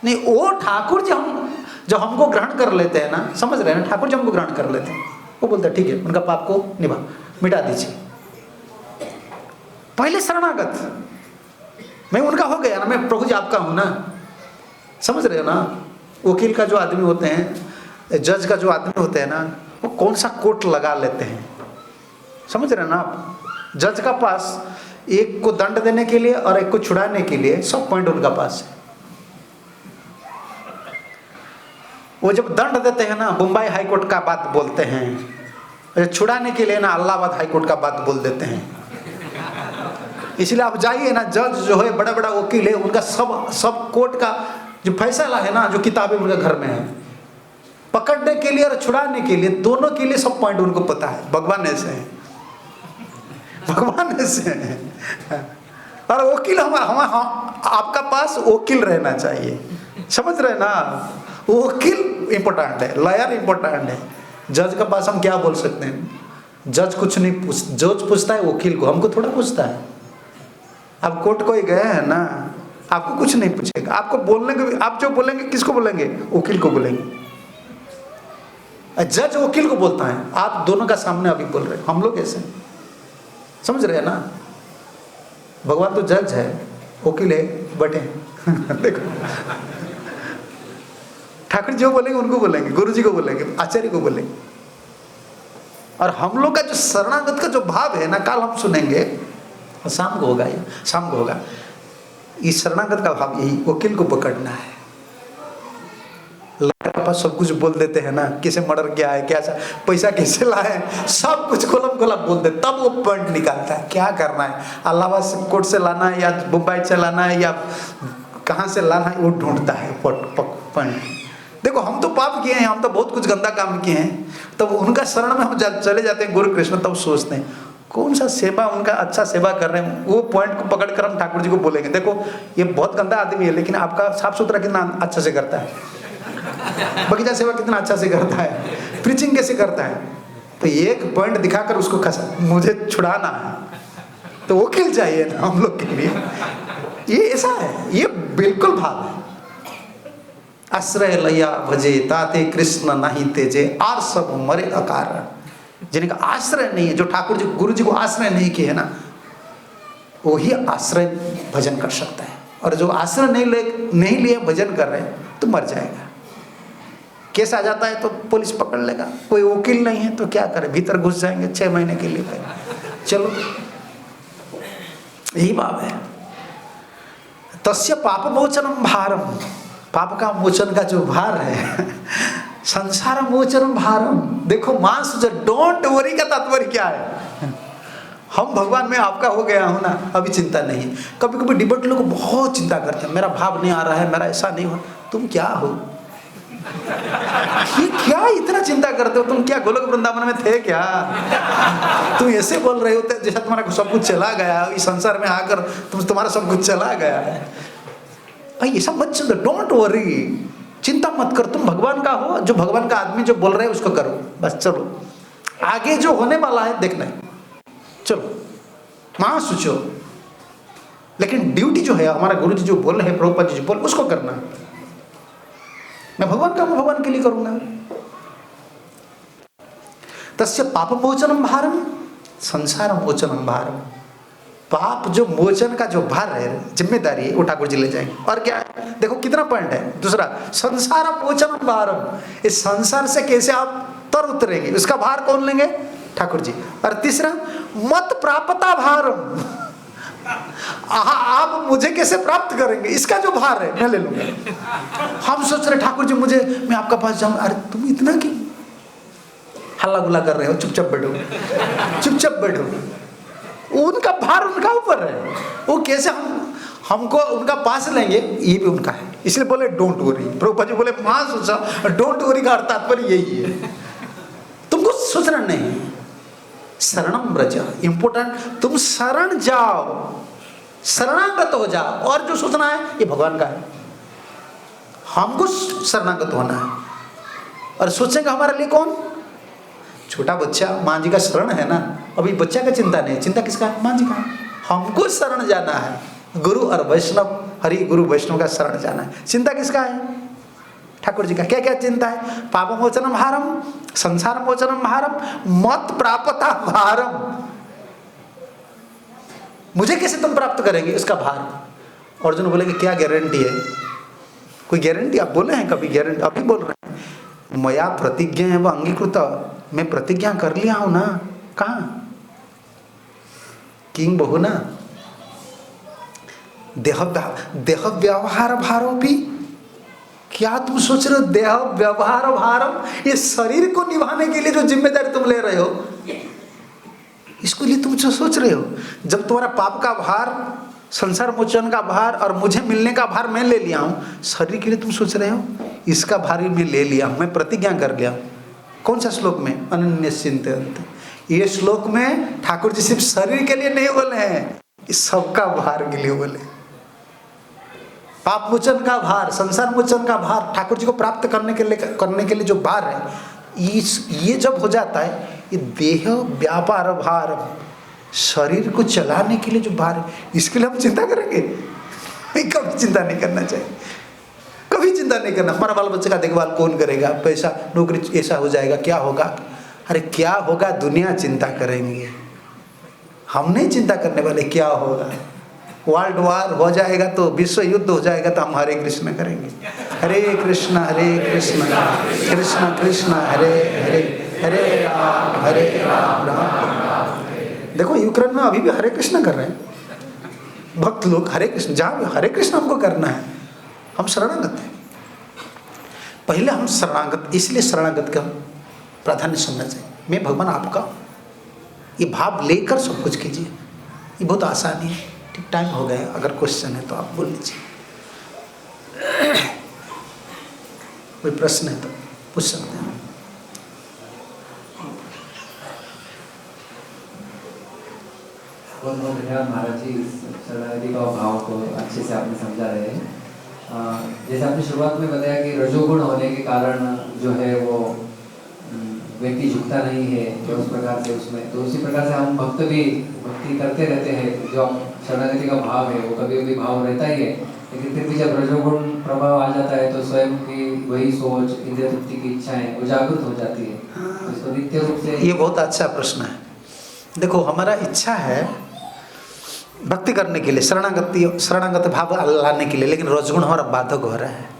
नहीं, वो ठाकुर जी हम जब हमको ग्रहण कर लेते हैं ना, समझ रहे हैं ना, ठाकुर जी हमको ग्रहण कर लेते हैं, वो बोलते हैं ठीक है, उनका पाप को मिटा दीजिए। पहले शरणागत, मैं उनका हो गया ना, मैं प्रभु जी आपका हूं ना, समझ रहे हो ना? वकील का जो आदमी होते हैं, जज का जो आदमी होते हैं ना, वो कौन सा कोट लगा लेते हैं, समझ रहे हैं ना आप? जज का पास एक को दंड देने के लिए और एक को छुड़ाने के लिए सब पॉइंट उनका पास है। वो जब दंड देते हैं ना, मुंबई हाई कोर्ट का बात बोलते हैं, और छुड़ाने के लिए ना इलाहाबाद हाई कोर्ट का बात बोल देते हैं। इसलिए आप जाइए ना, जज जो है, बड़ा बड़ा वकील है, उनका सब कोर्ट का जो फैसला है ना, जो किताबें उनके घर में है, पकड़ने के लिए और छुड़ाने के लिए, दोनों के लिए सब पॉइंट उनको पता है। भगवान ऐसे हैं, भगवान ऐसे हैं। और वकील हम आपका पास वकील रहना चाहिए, समझ रहे ना? वकील इंपॉर्टेंट है, लॉयर इंपॉर्टेंट है। जज के पास हम क्या बोल सकते हैं? जज कुछ नहीं जज पूछता है वकील को, हमको थोड़ा पूछता है। आप कोर्ट को ही गए हैं ना, आपको कुछ नहीं पूछेगा। आपको बोलने को, आप जो बोलेंगे किसको बोलेंगे? वकील को बोलेंगे। जज वकील को बोलता है, आप दोनों का सामने अभी बोल रहे हैं। हम लोग ऐसे समझ रहे हैं ना? भगवान तो जज है, वकील है, बटे देखो, ठाकुर जी को बोलेंगे, उनको बोलेंगे, गुरु जी को बोलेंगे, आचार्य को बोलेंगे। और हम लोग का जो शरणागत का जो भाव है ना, कल हम सुनेंगे, शाम को होगा, ये शाम को होगा। इस शरणागत का भाव यही, वकील को पकड़ना है। पास सब कुछ बोल देते हैं ना, किसे मर्डर किया है, क्या पैसा कैसे लाए, सब कुछ खोलम खोला बोल दे, तब वो पॉइंट निकालता है क्या करना है, इलाहाबाद कोर्ट से लाना है या मुंबई से लाना है या कहाँ से लाना है, वो ढूंढता है पॉइंट। देखो हम तो पाप किए हैं, हम तो बहुत कुछ गंदा काम किए हैं, तब उनका शरण में हम चले जाते हैं गुरु कृष्ण, तब सोचते हैं कौन सा सेवा उनका अच्छा सेवा कर रहे हैं, वो पॉइंट को पकड़ कर हम ठाकुर जी को बोलेंगे, देखो ये बहुत गंदा आदमी है लेकिन आपका साफ सुथरा कितना अच्छा से करता है, बगीचा सेवा कितना अच्छा से करता है, प्रीचिंग कैसे करता है। तो एक पॉइंट दिखाकर उसको मुझे छुड़ाना है, तो वकील चाहिए ना हम लोग के लिए। ये ऐसा है, ये बिल्कुल भाव है। आश्रय लया भजे ताते कृष्ण नहीं तेजे, आर सब मरे अकारण। जिनका आश्रय नहीं है, जो ठाकुर जी गुरु जी को आश्रय नहीं किए है ना, वो ही आश्रय भजन कर सकता है। और जो आश्रय नहीं लिए भजन कर रहे हैं तो मर जाएगा। केस आ जाता है तो पुलिस पकड़ लेगा, कोई वकील नहीं है तो क्या करे, भीतर घुस जाएंगे 6 महीने के लिए। चलो यही भाव है। तस्य पाप मोचनम भारम, पाप का मोचन का जो भार है, संसार मोचनम भारम। देखो मांस जो डोंट वरी का तात्पर्य क्या है, हम भगवान में आपका हो गया हूं ना, अभी चिंता नहीं। कभी कभी डिबेट लोग बहुत चिंता करते हैं, मेरा भाव नहीं आ रहा है, मेरा ऐसा नहीं हो। तुम क्या हो, ये क्या इतना चिंता करते हो? तुम क्या गोलोक वृंदावन में थे क्या? तुम ऐसे बोल रहे होते जैसा तुम्हारा सब कुछ चला गया, इस संसार में आकर तुम्हारा सब कुछ चला गया है। भाई ये सब मत चिंता, डोंट वरी, चिंता मत कर, तुम भगवान का हो, जो भगवान का आदमी जो बोल रहे हैं उसको करो बस। चलो आगे जो होने वाला है देखना है, चलो मां सोचो, लेकिन ड्यूटी जो है हमारा गुरु जी जो बोल रहे हैं, प्रभुपाद जी जो बोल, उसको करना। मैं भगवान का भगवान के लिए करूंगा। तस्य पाप मोचनम भारम संसार मोचनम भारम। पाप जो मोचन का जो भार है, जिम्मेदारी है, वो ठाकुर जी ले जाएंगे। और क्या है, देखो कितना पॉइंट है। दूसरा, संसार मोचनम भारम, इस संसार से कैसे आप तर उतरेंगे, उसका भार कौन लेंगे? ठाकुर जी। और तीसरा, मत प्राप्ता भारम, आप मुझे कैसे प्राप्त करेंगे, इसका जो भार है मैं ले लूंगा। हम सोच रहे ठाकुर जी मुझे, मैं आपका पास जाऊं, अरे तुम इतना क्यों हल्ला गुल्ला कर रहे हो, चुपचाप बैठो, चुपचाप बैठो। उनका भार उनका ऊपर है, वो कैसे हमको उनका पास लेंगे, ये भी उनका है। इसलिए बोले डोंट वरी। प्रभुपाद जी बोले मां सोचा, डोंट वरी का तात्पर्य यही है, तुमको सोचना नहीं। शरणम ब्रज, इंपोर्टेंट, तुम शरण जाओ, शरणागत हो जाओ, और जो सोचना है ये भगवान का है, हमको शरणागत होना है। और सोचेंगे हमारे लिए कौन? छोटा बच्चा, मां जी का शरण है ना, अभी बच्चा का चिंता नहीं, चिंता किसका है? मां जी का। हमको शरण जाना है, गुरु और वैष्णव, हरि गुरु वैष्णव का शरण जाना है। चिंता किसका है? ठाकुर जी का। क्या क्या चिंता है? पाप मोचनम भारम, संसार मोचनम भारम, मत प्राप्ता भारम, मुझे कैसे तुम प्राप्त करेंगे, इसका भार। अर्जुन बोलेंगे क्या गारंटी है? कोई गारंटी आप बोले हैं कभी? गारंटी अभी बोल रहे हैं, मया प्रतिज्ञा है वो अंगीकृत, मैं प्रतिज्ञा कर लिया हूं ना। कहाँ? किंग बहू ना, देह व्यवहार भारो भी, क्या तुम सोच रहे हो देह व्यवहार भारम, ये शरीर को निभाने के लिए जो जिम्मेदारी तुम ले रहे हो, इसको लिए तुम जो सोच रहे हो। जब तुम्हारा पाप का भार, संसार मोचन का भार और मुझे मिलने का भार मैं ले लिया हूं, शरीर के लिए तुम सोच रहे हो, इसका भार भी मैं ले लिया हूं, मैं प्रतिज्ञा कर लिया। कौन सा श्लोक में? अनन्य चिंतयन्ते। ये श्लोक में ठाकुर जी सिर्फ शरीर के लिए नहीं बोले हैं, इस सबका भार के लिए बोले। पाप मोचन का भार, संसार मोचन का भार, ठाकुर जी को प्राप्त करने के लिए जो भार है, ये जब हो जाता है, ये देह व्यापार भार, शरीर को चलाने के लिए जो भार है, इसके लिए हम चिंता करेंगे? कभी चिंता नहीं करना चाहिए, कभी चिंता नहीं करना। हमारा बाल बच्चे का देखभाल कौन करेगा, पैसा नौकरी ऐसा हो जाएगा, क्या होगा? अरे क्या होगा, दुनिया चिंता करेंगे, हम नहीं चिंता करने वाले। क्या होगा, वर्ल्ड वार हो जाएगा तो, विश्व युद्ध हो जाएगा तो हम हरे कृष्ण करेंगे, हरे कृष्ण कृष्ण कृष्ण हरे हरे, हरे राम राम। देखो यूक्रेन में अभी भी हरे कृष्ण कर रहे हैं भक्त लोग, हरे कृष्ण, जहाँ भी हरे कृष्ण हमको करना है, हम शरणागत हैं। पहले हम शरणागत, इसलिए शरणागत का प्राधान्य समझना चाहिए। मैं भगवान आपका, ये भाव लेकर सब कुछ कीजिए, ये बहुत आसानी है। ठीक, टाइम हो गया, अगर क्वेश्चन है तो आप बोल लीजिए, कोई प्रश्न है तो पूछ सकते हैं। बहुत बहुत धन्यवाद महाराज जी, शरणागति का भाव को अच्छे से आपने समझा रहे हैं। जैसे आपने शुरुआत में बताया कि रजोगुण होने के कारण जो है वो व्यक्ति झुकता नहीं है, तो उस प्रकार से उसमें, तो उसी प्रकार से हम भक्त भी भक्ति करते रहते हैं, जो शरणागति का भाव है वो कभी कभी भाव रहता ही है, लेकिन फिर भी जब रजोगुण प्रभाव आ जाता है तो स्वयं की वही सोच, इंद्रिय तृप्ति की इच्छाएं वो जागृत हो जाती है। तो इसको नित्य रूप से, ये बहुत अच्छा प्रश्न है। देखो हमारा इच्छा है भक्ति करने के लिए, शरणागत भाव लाने के लिए, लेकिन रजगुण हमारा बाधक हो रहा है।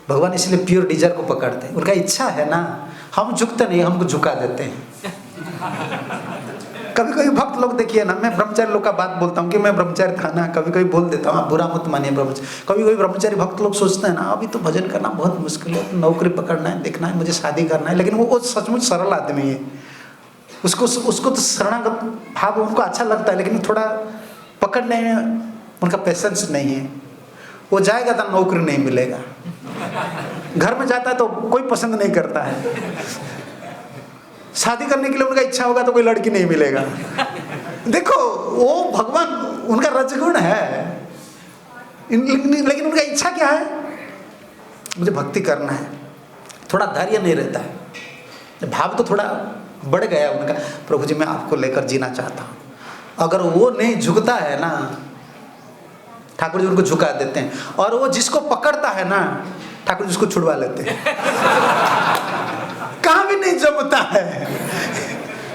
भगवान इसलिए प्योर डिजायर को पकड़ते हैं, उनका इच्छा है ना, हम झुकते नहीं, हमको झुका देते हैं। कभी कभी भक्त लोग देखिए ना, मैं ब्रह्मचारी लोग का बात बोलता हूँ कि मैं ब्रह्मचारी था ना, कभी कभी बोल देता हूँ, आप बुरा मत मानिए ब्रह्मचारी। कभी कभी ब्रह्मचारी भक्त लोग सोचते हैं ना, अभी तो भजन करना बहुत मुश्किल है, नौकरी पकड़ना है, देखना है, मुझे शादी करना है, लेकिन वो सचमुच सरल आदमी है। उसको तो शरणागत भाव उनको अच्छा लगता है, लेकिन थोड़ा पकड़ने में उनका पेशेंस नहीं है। वो जाएगा तो नौकरी नहीं मिलेगा, घर में जाता है तो कोई पसंद नहीं करता है, शादी करने के लिए उनका इच्छा होगा तो कोई लड़की नहीं मिलेगा। देखो वो भगवान, उनका रजगुण है, लेकिन उनका इच्छा क्या है, मुझे भक्ति करना है। थोड़ा धैर्य नहीं रहता है, भाव तो थोड़ा बढ़ गया उनका, प्रभु जी मैं आपको लेकर जीना चाहता हूँ। अगर वो नहीं झुकता है ना, ठाकुर जी उनको झुका देते हैं, और वो जिसको पकड़ता है ना, ठाकुर जी उसको छुड़वा लेते हैं। कहाँ भी नहीं जमता है।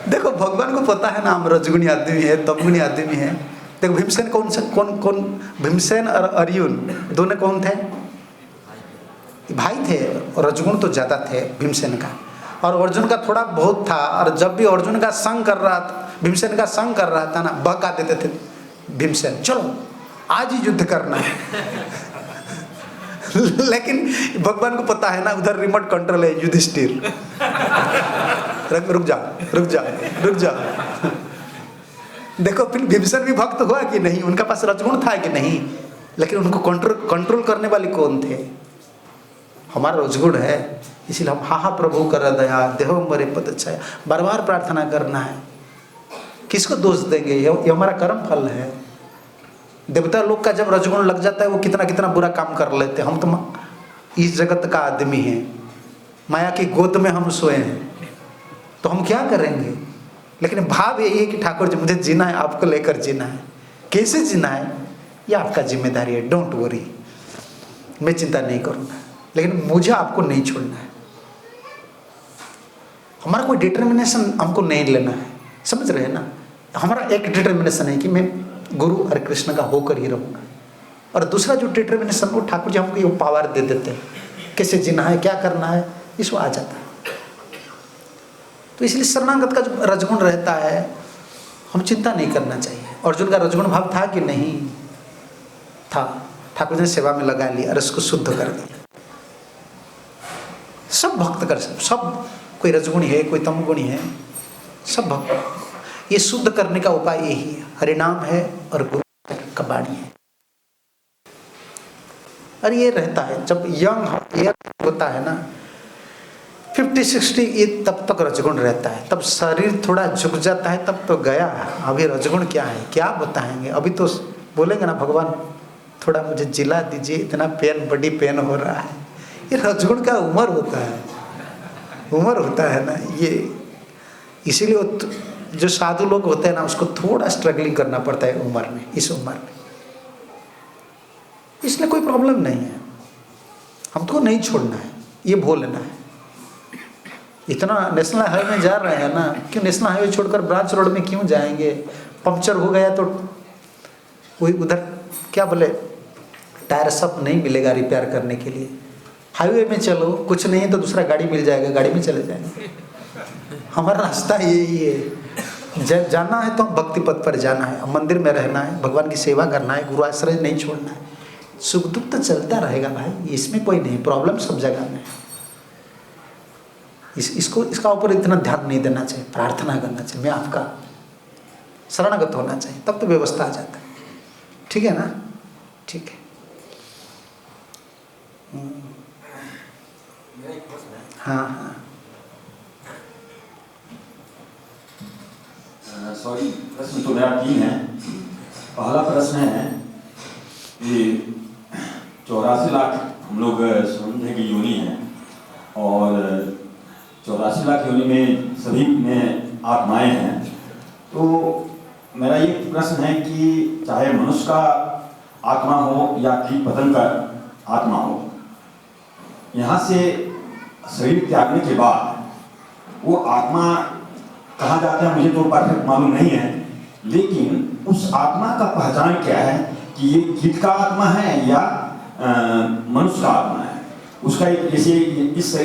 देखो भगवान को पता है ना, हम रजगुणी आदमी है, तमगुणी आदमी है। देखो भीमसेन कौन भीमसेन और अर्जुन दोनों कौन थे? भाई थे, और रजगुण तो ज्यादा थे भीमसेन का, और अर्जुन का थोड़ा बहुत था। और जब भी अर्जुन का संग कर रहा था, भीमसेन का संग कर रहा था ना, बहका देते थे भीमसेन, चलो आज ही युद्ध करना है। लेकिन भगवान को पता है ना, उधर रिमोट कंट्रोल है युधिष्ठिर, रुक जा। देखो फिर भीमसेन भी भक्त हुआ कि नहीं, उनका पास रजगुण था कि नहीं, लेकिन उनको कंट्रोल करने वाले कौन थे? हमारा रजगुण है। इसीलिए हम हा प्रभु कर दया, देहो मरे पद छाया, बार बार प्रार्थना करना है। किसको दोष देंगे? ये हमारा कर्म फल है। देवता लोग का जब रजगुण लग जाता है, वो कितना कितना बुरा काम कर लेते हैं। हम तो इस जगत का आदमी है, माया की गोद में हम सोए हैं, तो हम क्या करेंगे? लेकिन भाव यही है कि ठाकुर जी मुझे जीना है, आपको लेकर जीना है। कैसे जीना है ये आपका जिम्मेदारी है, डोंट वरी, मैं चिंता नहीं करूँगा, लेकिन मुझे आपको नहीं छोड़ना है। हमारा कोई डिटर्मिनेशन हमको नहीं लेना है, समझ रहे हैं ना? हमारा एक डिटर्मिनेशन है कि मैं गुरु और कृष्ण का होकर ही रहूँगा, और दूसरा जो डिटर्मिनेशन वो ठाकुर जी हमको ये पावर दे देते हैं, कैसे जीना है, क्या करना है, इसको आ जाता है। तो इसलिए शरणागत का जो रजगुण रहता है, हम चिंता नहीं करना चाहिए। अर्जुन का रजगुण भाव था कि नहीं था? ठाकुर जी ने सेवा में लगा लिया और उसको शुद्ध कर दिया। सब भक्त कर सब, कोई रजगुणी है, कोई तमगुणी है, सब भक्त। ये शुद्ध करने का उपाय यही है, हरिनाम है और गुरु का वाणी है। और ये रहता है जब यंग होता है ना 50-60, ये तब तक रजगुण रहता है। तब शरीर थोड़ा झुक जाता है तब तो गया। अभी रजगुण क्या है क्या बताएंगे? अभी तो बोलेंगे ना भगवान थोड़ा मुझे जिला दीजिए, इतना पेन, बड़ी पेन हो रहा है। ये रजगुण का उम्र होता है, उम्र होता है ना ये। इसीलिए जो साधु लोग होते हैं ना उसको थोड़ा स्ट्रगलिंग करना पड़ता है उम्र में, इस उम्र में। इसलिए कोई प्रॉब्लम नहीं है, हमको नहीं छोड़ना है, ये भूल लेना है। इतना नेशनल हाईवे में जा रहे हैं ना, क्यों नेशनल हाईवे छोड़कर ब्रांच रोड में क्यों जाएंगे? पंक्चर हो गया तो वही उधर क्या बोले टायर सब नहीं मिलेगा रिपेयर करने के लिए। हाईवे में चलो, कुछ नहीं है तो दूसरा गाड़ी मिल जाएगा, गाड़ी में चले जाएंगे। हमारा रास्ता यही है। जाना है तो भक्ति पथ पर जाना है, मंदिर में रहना है, भगवान की सेवा करना है, गुरु आश्रय नहीं छोड़ना है। सुख दुख तो चलता रहेगा भाई, इसमें कोई नहीं, प्रॉब्लम सब जगह में। इसका ऊपर इतना ध्यान नहीं देना चाहिए, प्रार्थना करना चाहिए, मैं आपका शरणागत होना चाहिए, तब तो व्यवस्था आ जाता है। ठीक है ना? ठीक है। हाँ हाँ सॉरी, प्रश्न तो मेरा 3 है। पहला प्रश्न है कि 84 लाख हम लोग समझे कि योनि है, और 84 लाख योनि में सभी में आत्माएं हैं। तो मेरा ये प्रश्न है कि चाहे मनुष्य का आत्मा हो या कीट पतंग का आत्मा हो, यहाँ से शरीर त्यागने के बाद वो आत्मा कहाँ जाता है मुझे तो परफेक्ट मालूम नहीं है, लेकिन उस आत्मा का पहचान क्या है कि ये कीट का आत्मा है या मनुष्य का आत्मा है? उसका जैसे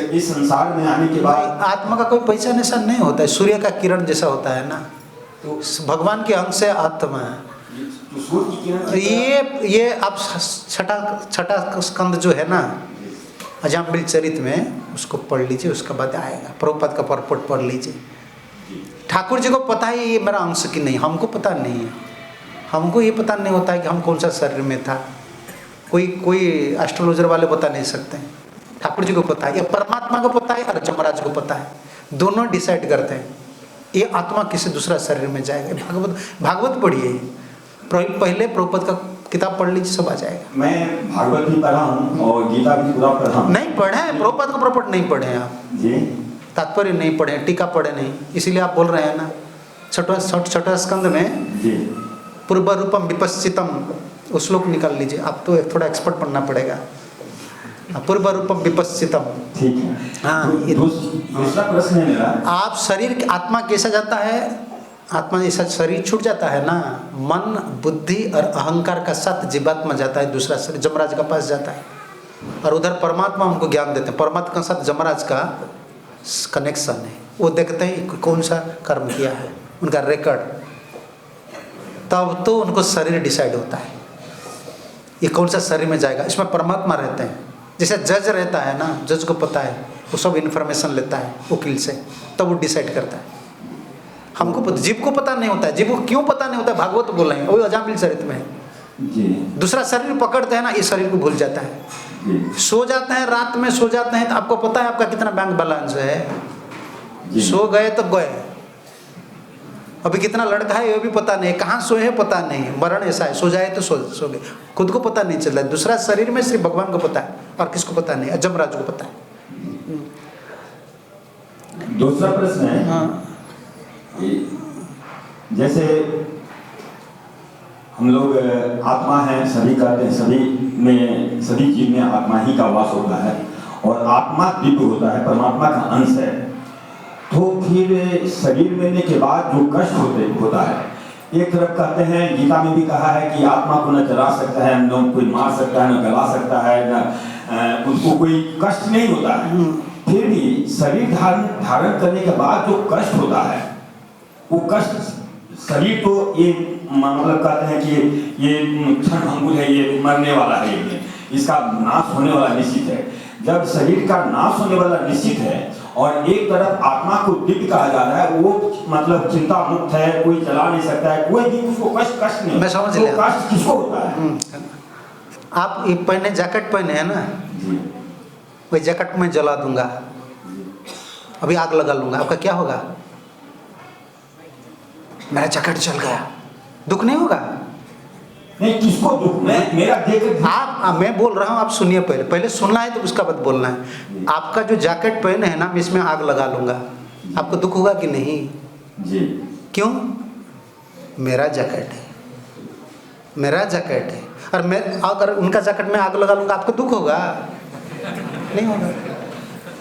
इस संसार में आने के बाद आत्मा का कोई पहचान ऐसा नहीं होता है, सूर्य का किरण जैसा होता है ना, तो भगवान के अंश से आत्मा है। तो सूर्य की किरण ये आप छठा स्कंद जो है ना अजामिल चरित में, उसको पढ़ लीजिए, उसके बाद आएगा। प्रभुपाद का परपट पढ़ लीजिए। ठाकुर जी को पता है ये मेरा अंश की नहीं, हमको पता नहीं है। हमको ये पता नहीं होता है कि हम कौन सा शरीर में था। कोई एस्ट्रोलॉजर वाले बता नहीं सकते हैं। ठाकुर जी को पता है, ये परमात्मा को पता है और जमराज को पता है, दोनों डिसाइड करते हैं ये आत्मा किसी दूसरा शरीर में जाएगा। भागवत पढ़िए, पहले प्रभुपाद का किताब पढ़ लीजिए, सब आ जाएगा। मैं भागवत भी पढ़ा हूँ और गीता भी पूरा पढ़ा हूँ। नहीं पढ़े हैं, प्रभुपाद का प्रॉपर्ट नहीं पढ़े हैं आप जी, तात्पर्य नहीं पढ़े, टीका पढ़े नहीं, इसीलिए आप बोल रहे हैं ना। छठा स्कंद में जी पूर्व रूपम विपश्चितम, वो श्लोक निकाल लीजिए। आप तो थोड़ा एक्सपर्ट पढ़ना पड़ेगा। पूर्व रूपम विपश्चितम, ठीक है। हाँ। दूसरा प्रश्न है मेरा, आप शरीर आत्मा कैसा जाता है? आत्मा जैसा शरीर छूट जाता है ना, मन बुद्धि और अहंकार का साथ जीवात्मा जाता है दूसरा शरीर, जमराज का पास जाता है, और उधर परमात्मा हमको ज्ञान देते हैं। परमात्मा के साथ जमराज का कनेक्शन है, वो देखते हैं कौन सा कर्म किया है, उनका रिकॉर्ड, तब तो उनको शरीर डिसाइड होता है ये कौन सा शरीर में जाएगा। इसमें परमात्मा रहते हैं, जैसे जज रहता है ना, जज को पता है, वो सब इन्फॉर्मेशन लेता है वकील से, तब वो डिसाइड करता है। हमको पता, जीव को पता नहीं होता है। जीव को क्यों पता नहीं होता है? भागवत बोल रहे हैं, वो अजामिल चरित में है। जी दूसरा शरीर पकड़ते हैं ना, ये शरीर को भूल जाता है। जी सो जाते हैं, रात में सो जाते हैं तो आपको पता है आपका कितना बैंक बैलेंस है। जी। सो गए तो गए, अभी कितना लड़का है ये भी पता नहीं, कहाँ सोए है पता नहीं। मरण ऐसा है, सो जाए तो सो गए, खुद को पता नहीं चलता है। दूसरा शरीर में सिर्फ भगवान को पता है और किसको पता नहीं, जमराज को पता है। दूसरा प्रश्न है, हाँ, जैसे हम लोग आत्मा है, सभी कहते हैं, सभी जीव में आत्मा ही का वास होता है, और आत्मा दिव्य होता है, परमात्मा का अंश है। तो फिर शरीर मिलने के बाद जो कष्ट होता है, एक तरफ कहते हैं, गीता में भी कहा है कि आत्मा को न जला सकता है, न कोई मार सकता है, न गला सकता है, न उसको कोई कष्ट नहीं होता है। फिर भी शरीर धारण करने के बाद जो कष्ट होता है, वो कष्ट शरीर तो ये मतलब कहते हैं कि ये क्षण भंगुर है, ये मरने वाला है, इसका नाश होने वाला निश्चित है। जब शरीर का नाश होने वाला निश्चित है और एक तरफ आत्मा को दिव्य कहा जा रहा है, वो मतलब चिंता मुक्त है, कोई चला नहीं सकता है, कोई भी उसको कष्ट नहीं। मैं समझ लिया। कष्ट किसको होता है? आप ये पहने जैकेट पहने हैं ना, वही जैकेट में जला दूंगा, अभी आग लगा लूंगा, आपका क्या होगा? मेरा जैकेट जल गया, दुख नहीं होगा? नहीं, किसको दुख? मेरा देख मैं बोल रहा हूँ, आप सुनिए, पहले सुनना है तो उसका बाद बोलना है। आपका जो जैकेट पहने है ना, मैं इसमें आग लगा लूंगा, आपको दुख होगा कि नहीं? जी। क्यों? मेरा जैकेट है, मेरा जैकेट है, और मैं अगर उनका जैकेट में आग लगा लूंगा, आपको दुख होगा? नहीं होगा।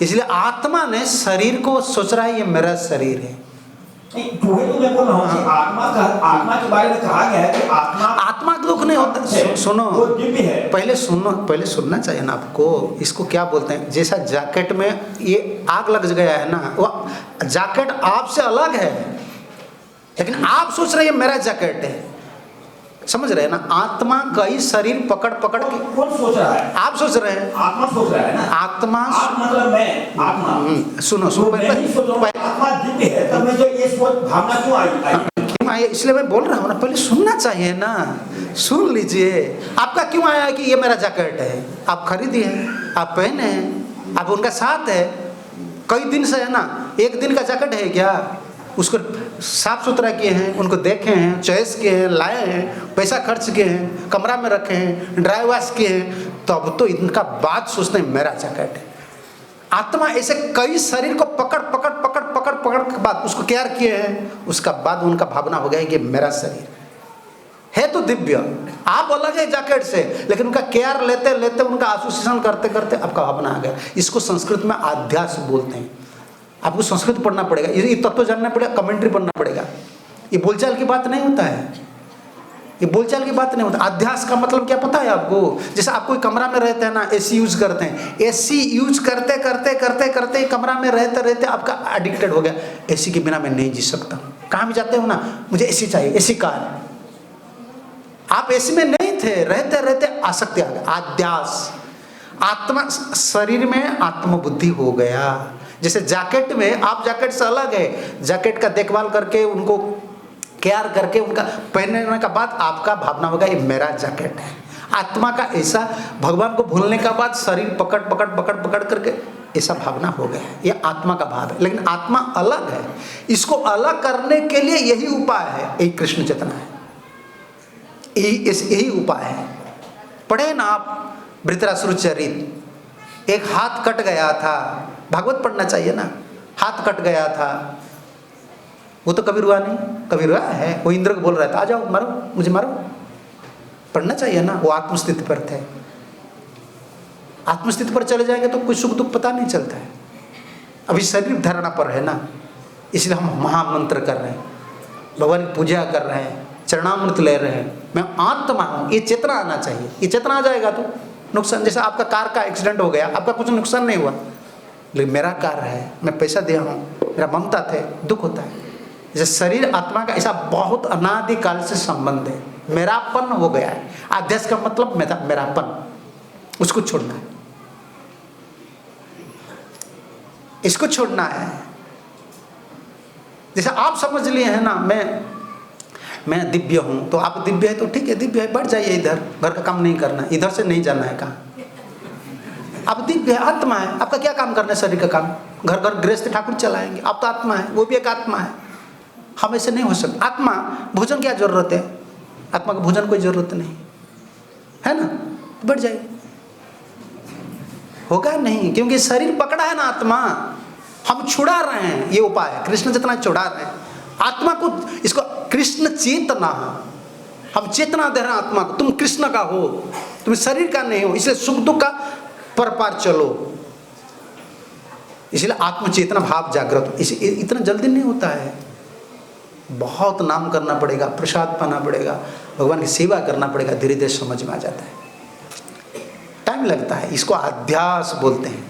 इसलिए आत्मा ने शरीर को सोच रहा है ये मेरा शरीर है। तो मैं बोल रहा हूँ कि आत्मा के बारे में कहा गया है कि आत्मा का दुख नहीं होता। सुनो, वो दिव्य है। पहले सुनना चाहिए ना आपको। इसको क्या बोलते हैं? जैसा जैकेट में ये आग लग गया है ना, वो जैकेट आपसे अलग है, लेकिन आप सोच रहे हैं मेरा जैकेट है। समझ रहे हैं ना? आत्मा कई शरीर पकड़ के कौन सोच रहा है? आप सोच रहे हैं। आत्मा सोच रहा है ना। आत्मा मतलब मैं आत्मा। सुनो आत्मा दिव्य है, तब मैं जो ये सोच भावना क्यों आई? इसलिए मैं बोल रहा हूँ ना, पहले सुनना चाहिए ना। सुन लीजिए, आपका क्यों आया कि ये मेरा जैकेट है? आप खरीदिए, आप पहने हैं, आप उनका साथ है, कई दिन से है ना। एक दिन का जैकेट है क्या? उसको साफ सुथरा किए हैं, उनको देखे हैं, चॉइस किए हैं, लाए हैं, पैसा खर्च किए हैं, कमरा में रखे हैं, ड्राई वॉश किए हैं, तो अब तो इनका बात सोचते हैं मेरा जैकेट है। आत्मा ऐसे कई शरीर को पकड़ के बाद उसको केयर किए हैं, उसका बाद उनका भावना हो गया कि मेरा शरीर है तो दिव्य। आप अलग है जैकेट से, लेकिन उनका केयर लेते लेते, उनका एसोसिएशन करते करते आपका भावना आ गया। इसको संस्कृत में अध्यास बोलते हैं। आपको संस्कृत पढ़ना पड़ेगा, ये तत्व जानना पड़ेगा, कमेंट्री पढ़ना पड़ेगा। ये बोलचाल की बात नहीं होता है, ये बोलचाल की बात नहीं होता। अध्यास का मतलब क्या पता है आपको? जैसे आप कोई कमरा में रहते हैं ना, एसी यूज करते हैं, एसी यूज करते कमरा में रहते आपका एडिक्टेड हो गया, एसी के बिना मैं नहीं जी सकता। कहाँ भी जाते हो ना, मुझे एसी चाहिए, एसी कार। आप एसी में नहीं थे, रहते आसक्ति आ गया, अध्यास। आत्मा शरीर में आत्मबुद्धि हो गया। जैसे जैकेट में, आप जैकेट से अलग है, जैकेट का देखभाल करके, उनको केयर करके, उनका पहनने का बाद आपका भावना होगा ये मेरा जैकेट है। आत्मा का ऐसा, भगवान को भूलने का बाद शरीर पकड़ करके ऐसा भावना हो गया है। ये आत्मा का भाव है, लेकिन आत्मा अलग है। इसको अलग करने के लिए यही उपाय है, यही कृष्ण चेतना है, यही उपाय है। पढ़े ना आप वृत्रासुर चरित, एक हाथ कट गया था, भागवत पढ़ना चाहिए ना। हाथ कट गया था, वो तो कभी रुआ नहीं, कभी रुआ है? वो इंद्र को बोल रहा था आ जाओ मारो, मुझे मारो। पढ़ना चाहिए ना। वो आत्मस्थिति पर थे, आत्मस्थिति पर चले जाएंगे तो कोई सुख दुख पता नहीं चलता है। अभी शरीर धारणा पर है ना, इसलिए हम महामंत्र कर रहे हैं, भगवान की पूजा कर रहे हैं, चरणामृत ले रहे हैं। मैं आत्मा हूँ, ये चेतना आना चाहिए। ये चेतना आ जाएगा तो नुकसान, जैसे आपका कार का एक्सीडेंट हो गया, आपका कुछ नुकसान नहीं हुआ, लेकिन मेरा कार है, मैं पैसा दिया हूँ, मेरा ममता थे, दुख होता है। जैसे शरीर आत्मा का ऐसा बहुत अनादिकाल से संबंध है, मेरापन हो गया है। अध्यास का मतलब मेरापन, उसको छोड़ना है, इसको छोड़ना है। जैसे आप समझ लिए हैं ना, मैं दिव्य हूँ, तो आप दिव्य है तो ठीक है, दिव्य है, बढ़ जाइए इधर, घर का काम नहीं करना, इधर से नहीं जाना है कहाँ। आप दिव्य है, आत्मा है, आपका क्या काम करना है? शरीर का काम, घर गृहस्थ ठाकुर चलाएंगे। आप तो आत्मा है, वो भी एक आत्मा है। हम ऐसे नहीं हो सकते। आत्मा, भोजन क्या जरूरत है? आत्मा को भोजन कोई जरूरत नहीं है ना, बढ़ जाइए। होगा नहीं, क्योंकि शरीर पकड़ा है ना आत्मा, हम छुड़ा रहे हैं। ये उपाय है, कृष्ण जितना छुड़ा रहे हैं आत्मा को। इसको कृष्ण चेतना, हम चेतना दे रहे हैं आत्मा को, तुम कृष्ण का हो, तुम शरीर का नहीं हो, इसलिए सुख दुख का पर पार चलो। इसलिए आत्मचेतना भाव जागृत हो। इतना जल्दी नहीं होता है, बहुत नाम करना पड़ेगा, प्रसाद पाना पड़ेगा, भगवान की सेवा करना पड़ेगा, धीरे धीरे समझ में आ जाता है, टाइम लगता है। इसको अध्यास बोलते हैं,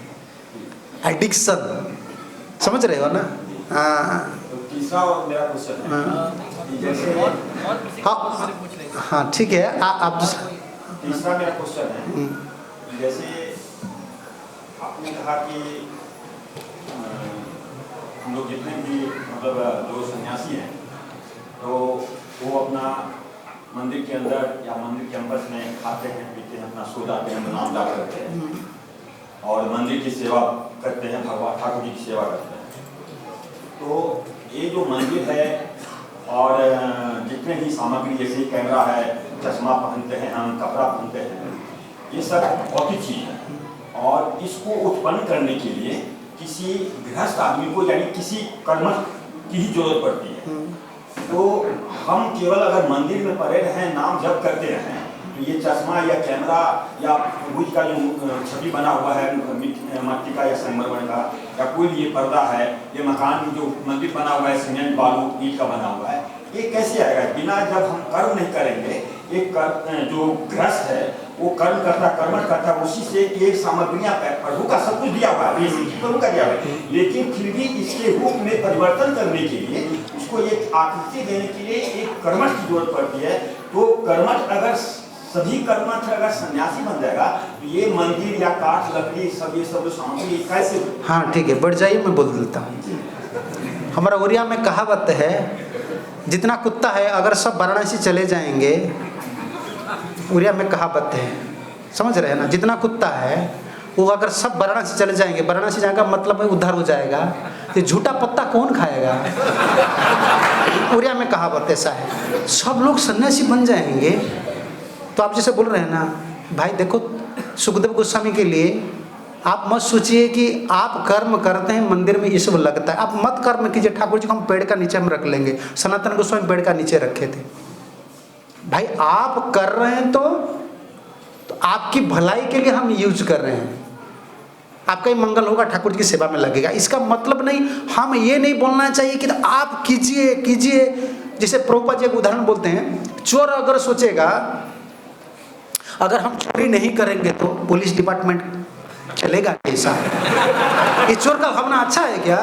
एडिक्शन। समझ रहे हो ना? हाँ। तीसरा और मेरा क्वेश्चन है, जैसे हाँ हाँ ठीक है, आप तीसरा मेरा क्वेश्चन है, जैसे आपने कहा कि हम लोग जितने भी मतलब जो सन्यासी हैं तो वो अपना मंदिर के अंदर या मंदिर कैंपस में खाते हैं पीते हैं, अपना सो जाते हैं, नाम जाप करते हैं और मंदिर की सेवा करते हैं, भगवान ठाकुर जी की सेवा करते हैं। तो ये जो मंदिर है और जितने भी सामग्री जैसे कैमरा है, चश्मा पहनते हैं हम, कपड़ा पहनते हैं, ये सब भौतिक चीज़ है और इसको उत्पन्न करने के लिए किसी गृहस्थ आदमी को यानी किसी कर्मठ की ही जरूरत पड़ती है। तो हम केवल अगर मंदिर में पड़े रहें, नाम जप करते रहें, तो ये चश्मा या कैमरा या भुज का जो छवि बना हुआ है मिट्टी का या संगमरमर का या कोई ये पर्दा है, ये मकान जो मंदिर बना हुआ है सीमेंट बालू ईंट का बना हुआ है, ये कैसे आएगा बिना जब हम कर्म नहीं करेंगे। एक जो गृहस्थ है वो कर्म करता, कर्मठ करता, उसी से एक सामग्रियां प्रभु का सब कुछ दिया हुआ है, प्रभु का दिया हुआ है, लेकिन फिर भी इसके रूप में परिवर्तन करने के लिए, उसको एक आकृति देने के लिए एक कर्मठ की जरूरत पड़ती है। तो कर्मठ अगर सभी कर्मठ अगर सन्यासी बन जाएगा तो ये मंदिर या काठ लकड़ी सब ये सब सामग्री कैसे? हाँ ठीक है, बढ़ जाइए, मैं बोल देता हूँ। हमारा उड़िया में कहावत है, जितना कुत्ता है अगर सब वाराणसी चले जाएंगे, उड़िया में कहावत है, समझ रहे हैं ना, जितना कुत्ता है वो अगर सब वाराणसी चले जाएंगे, वाराणसी जाएगा मतलब उद्धार हो जाएगा, ये झूठा पत्ता कौन खाएगा? उड़िया में कहावत ऐसा है, सब लोग सन्यासी बन जाएंगे। तो आप जैसे बोल रहे हैं ना भाई, देखो सुखदेव गोस्वामी के लिए आप मत सोचिए कि आप कर्म करते हैं मंदिर में ये सब लगता है, आप मत कर्म कीजिए। ठाकुर जी को हम पेड़ का नीचे में रख लेंगे, सनातन गोस्वामी पेड़ का नीचे रखे थे। भाई आप कर रहे हैं तो आपकी भलाई के लिए हम यूज कर रहे हैं, आपका ही मंगल होगा, ठाकुर जी की सेवा में लगेगा। इसका मतलब नहीं, हम ये नहीं बोलना चाहिए कि आप कीजिए कीजिए। जैसे प्रभुपाद जी एक उदाहरण बोलते हैं, चोर अगर सोचेगा अगर हम चोरी नहीं करेंगे तो पुलिस डिपार्टमेंट चलेगा कैसा? ये चोर का भावना अच्छा है क्या?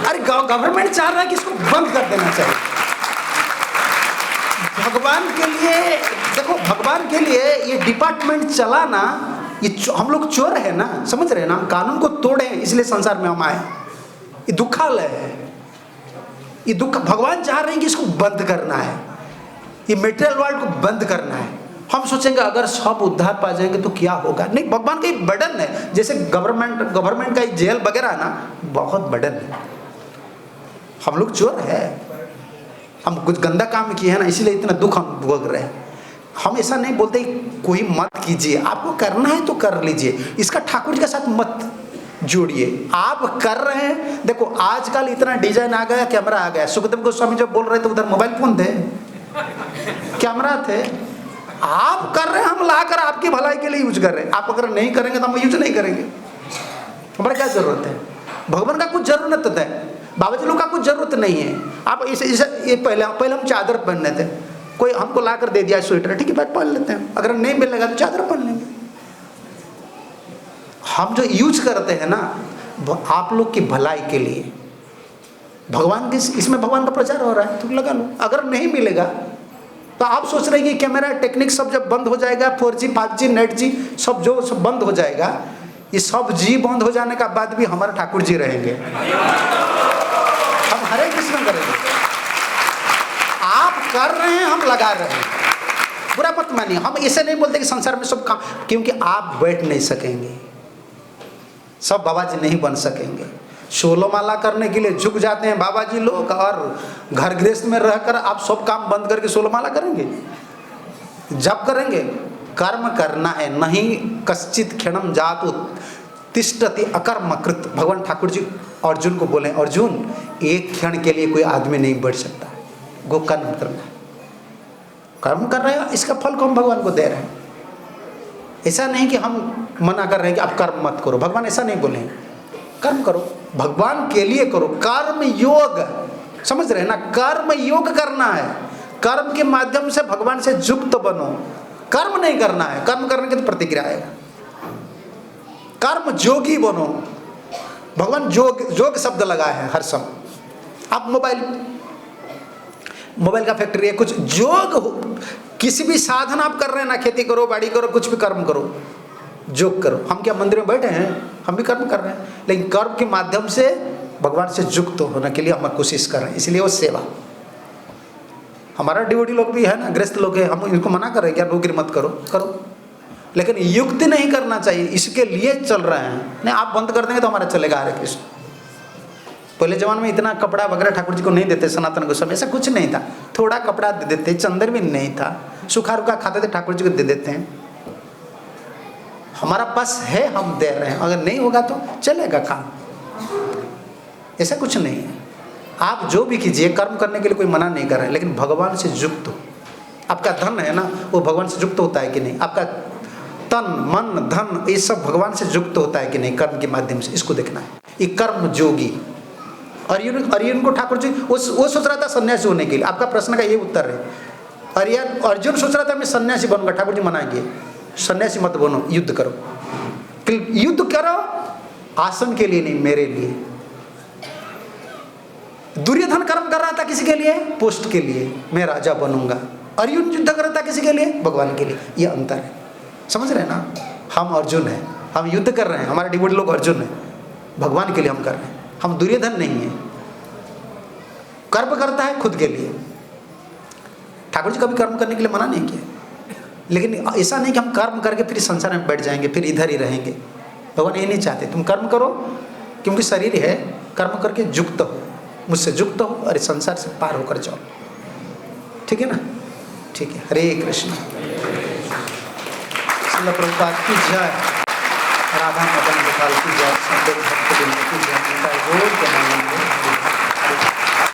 अरे गवर्नमेंट चाह रहा है कि इसको बंद कर देना चाहिए। भगवान के लिए देखो, भगवान के लिए ये डिपार्टमेंट चलाना, ये हम लोग चोर है ना, समझ रहे हैं ना, कानून को तोड़े इसलिए संसार में हम आए। ये दुखालय है, ये दुख भगवान चाह रहे हैं कि इसको बंद करना है, ये मेटेरियल वर्ल्ड को बंद करना है। हम सोचेंगे अगर सब उद्धार पा जाएंगे तो क्या होगा? नहीं, भगवान का एक बर्डन है, जैसे गवर्नमेंट का जेल वगैरह ना, बहुत बर्डन है। हम लोग चोर है, हम कुछ गंदा काम किए हैं ना, इसलिए इतना दुख हम भोग रहे हैं। हम ऐसा नहीं बोलते कोई मत कीजिए, आपको करना है तो कर लीजिए, इसका ठाकुर जी के साथ मत जोड़िए। आप कर रहे हैं, देखो आजकल इतना डिजाइन आ गया, कैमरा आ गया। सुखदेव गोस्वामी जब बोल रहे थे उधर मोबाइल फोन थे, कैमरा थे। आप कर रहे हैं, हम लाकर आपकी भलाई के लिए यूज कर रहे हैं। आप अगर नहीं करेंगे तो हम यूज नहीं करेंगे। हमारा क्या जरूरत है? भगवान का कुछ जरूरत है, बाबा जी लोग का कुछ जरूरत नहीं है। आप इसे पहले हम चादर पहनने थे, कोई हमको ला कर दे दिया स्वेटर, ठीक है बैठ पहन लेते हैं, अगर नहीं मिलेगा तो चादर पहन लेंगे। हम जो यूज करते हैं ना, आप लोग की भलाई के लिए, भगवान के इसमें भगवान का प्रचार हो रहा है तो लगा लो। अगर नहीं मिलेगा तो आप सोच रहे हैं कि कैमरा टेक्निक सब जब बंद हो जाएगा, 4G 5G नेट जी सब बंद हो जाएगा, ये सब जी बंद हो जाने का बाद भी हमारे ठाकुर जी रहेंगे, हम हरे कृष्ण करेंगे। आप कर रहे हैं, हम लगा रहे हैं, बुरा मत मानिए। हम ऐसे नहीं बोलते कि संसार में सब काम, क्योंकि आप बैठ नहीं सकेंगे, सब बाबा जी नहीं बन सकेंगे। 16 माला करने के लिए झुक जाते हैं बाबा जी लोग, और घर गृहस्थ में रहकर आप सब काम बंद करके 16 माला करेंगे, जब करेंगे। कर्म करना है, नहीं कश्चित क्षणम जातु तिष्ठति अकर्मकृत। भगवान ठाकुर जी अर्जुन को बोले, अर्जुन एक क्षण के लिए कोई आदमी नहीं बढ़ सकता, गो कर्म करना है। कर्म कर रहे हैं, इसका फल को हम भगवान को दे रहे हैं। ऐसा नहीं कि हम मना कर रहे हैं कि आप कर्म मत करो, भगवान ऐसा नहीं बोले। कर्म करो, भगवान के लिए करो। कर्म योग, समझ रहे हैं ना, कर्म योग करना है, कर्म के माध्यम से भगवान से युक्त बनो। कर्म नहीं करना है, कर्म करने की तो प्रतिक्रिया आएगा। कर्म जोगी बनो, भगवान जोग शब्द लगाए हैं हर समय। आप मोबाइल का फैक्ट्री है, कुछ योग हो, किसी भी साधन आप कर रहे हैं ना, खेती करो, बाड़ी करो, कुछ भी कर्म करो, योग करो। हम क्या मंदिर में बैठे हैं, हम भी कर्म कर रहे हैं, लेकिन कर्म के माध्यम से भगवान से युक्त होने के लिए हम कोशिश कर रहे हैं, इसलिए वो सेवा। हमारा डिवोटी लोग भी है ना, गृहस्थ लोग हैं, हम इनको मना कर रहे हैं क्या नौकरी मत करो, करो, लेकिन युक्त नहीं करना चाहिए, इसके लिए चल रहे हैं। नहीं आप बंद कर देंगे तो हमारा चलेगा। हरे कृष्ण। पहले जमाने में इतना कपड़ा वगैरह ठाकुर जी को नहीं देते, सनातन गोस्वामी ऐसा कुछ नहीं था, थोड़ा कपड़ा दे देते, चंदन भी नहीं था, सूखा रुखा खाते थे, ठाकुर जी को दे देते हैं। हमारा पास है, हम दे रहे हैं, अगर नहीं होगा तो चलेगा काम, ऐसा कुछ नहीं है। आप जो भी कीजिए, कर्म करने के लिए कोई मना नहीं कर रहा है, लेकिन भगवान से युक्त हो। आपका धन है ना, वो भगवान से युक्त होता है कि नहीं, आपका तन मन धन ये सब भगवान से युक्त होता है कि नहीं कर्म के माध्यम से, इसको देखना है। ये कर्म जोगी। अर्जुन को ठाकुर जी वो सोच रहा था सन्यासी होने के लिए, आपका प्रश्न का ये उत्तर है। अर्जुन सोच रहा था मैं सन्यासी बनूंगा, ठाकुर जी मना किए, सन्यासी मत बनो, युद्ध करो, युद्ध करो आसन के लिए नहीं, मेरे लिए। दुर्योधन कर्म कर रहा था किसी के लिए, पोस्ट के लिए, मैं राजा बनूंगा। अर्जुन युद्ध कर रहा था किसी के लिए, भगवान के लिए। ये अंतर है, समझ रहे हैं ना। हम अर्जुन हैं, हम युद्ध कर रहे हैं, हमारे डिवोटी लोग अर्जुन हैं, भगवान के लिए हम कर रहे हैं, हम दुर्योधन नहीं है। कर्म करता है खुद के लिए, ठाकुर जी कभी कर्म करने के लिए मना नहीं किया, लेकिन ऐसा नहीं कि हम कर्म करके फिर संसार में बैठ जाएंगे, फिर इधर ही रहेंगे। भगवान ये नहीं चाहते, तुम कर्म करो, क्योंकि शरीर है, कर्म करके युक्त हो, मुझसे युक्त हो और इस संसार से पार होकर जाओ। ठीक है ना, ठीक है। हरे कृष्ण। श्रील प्रभुपाद की जय, राधा मदन गोपाल की जय, संत भक्त की जय,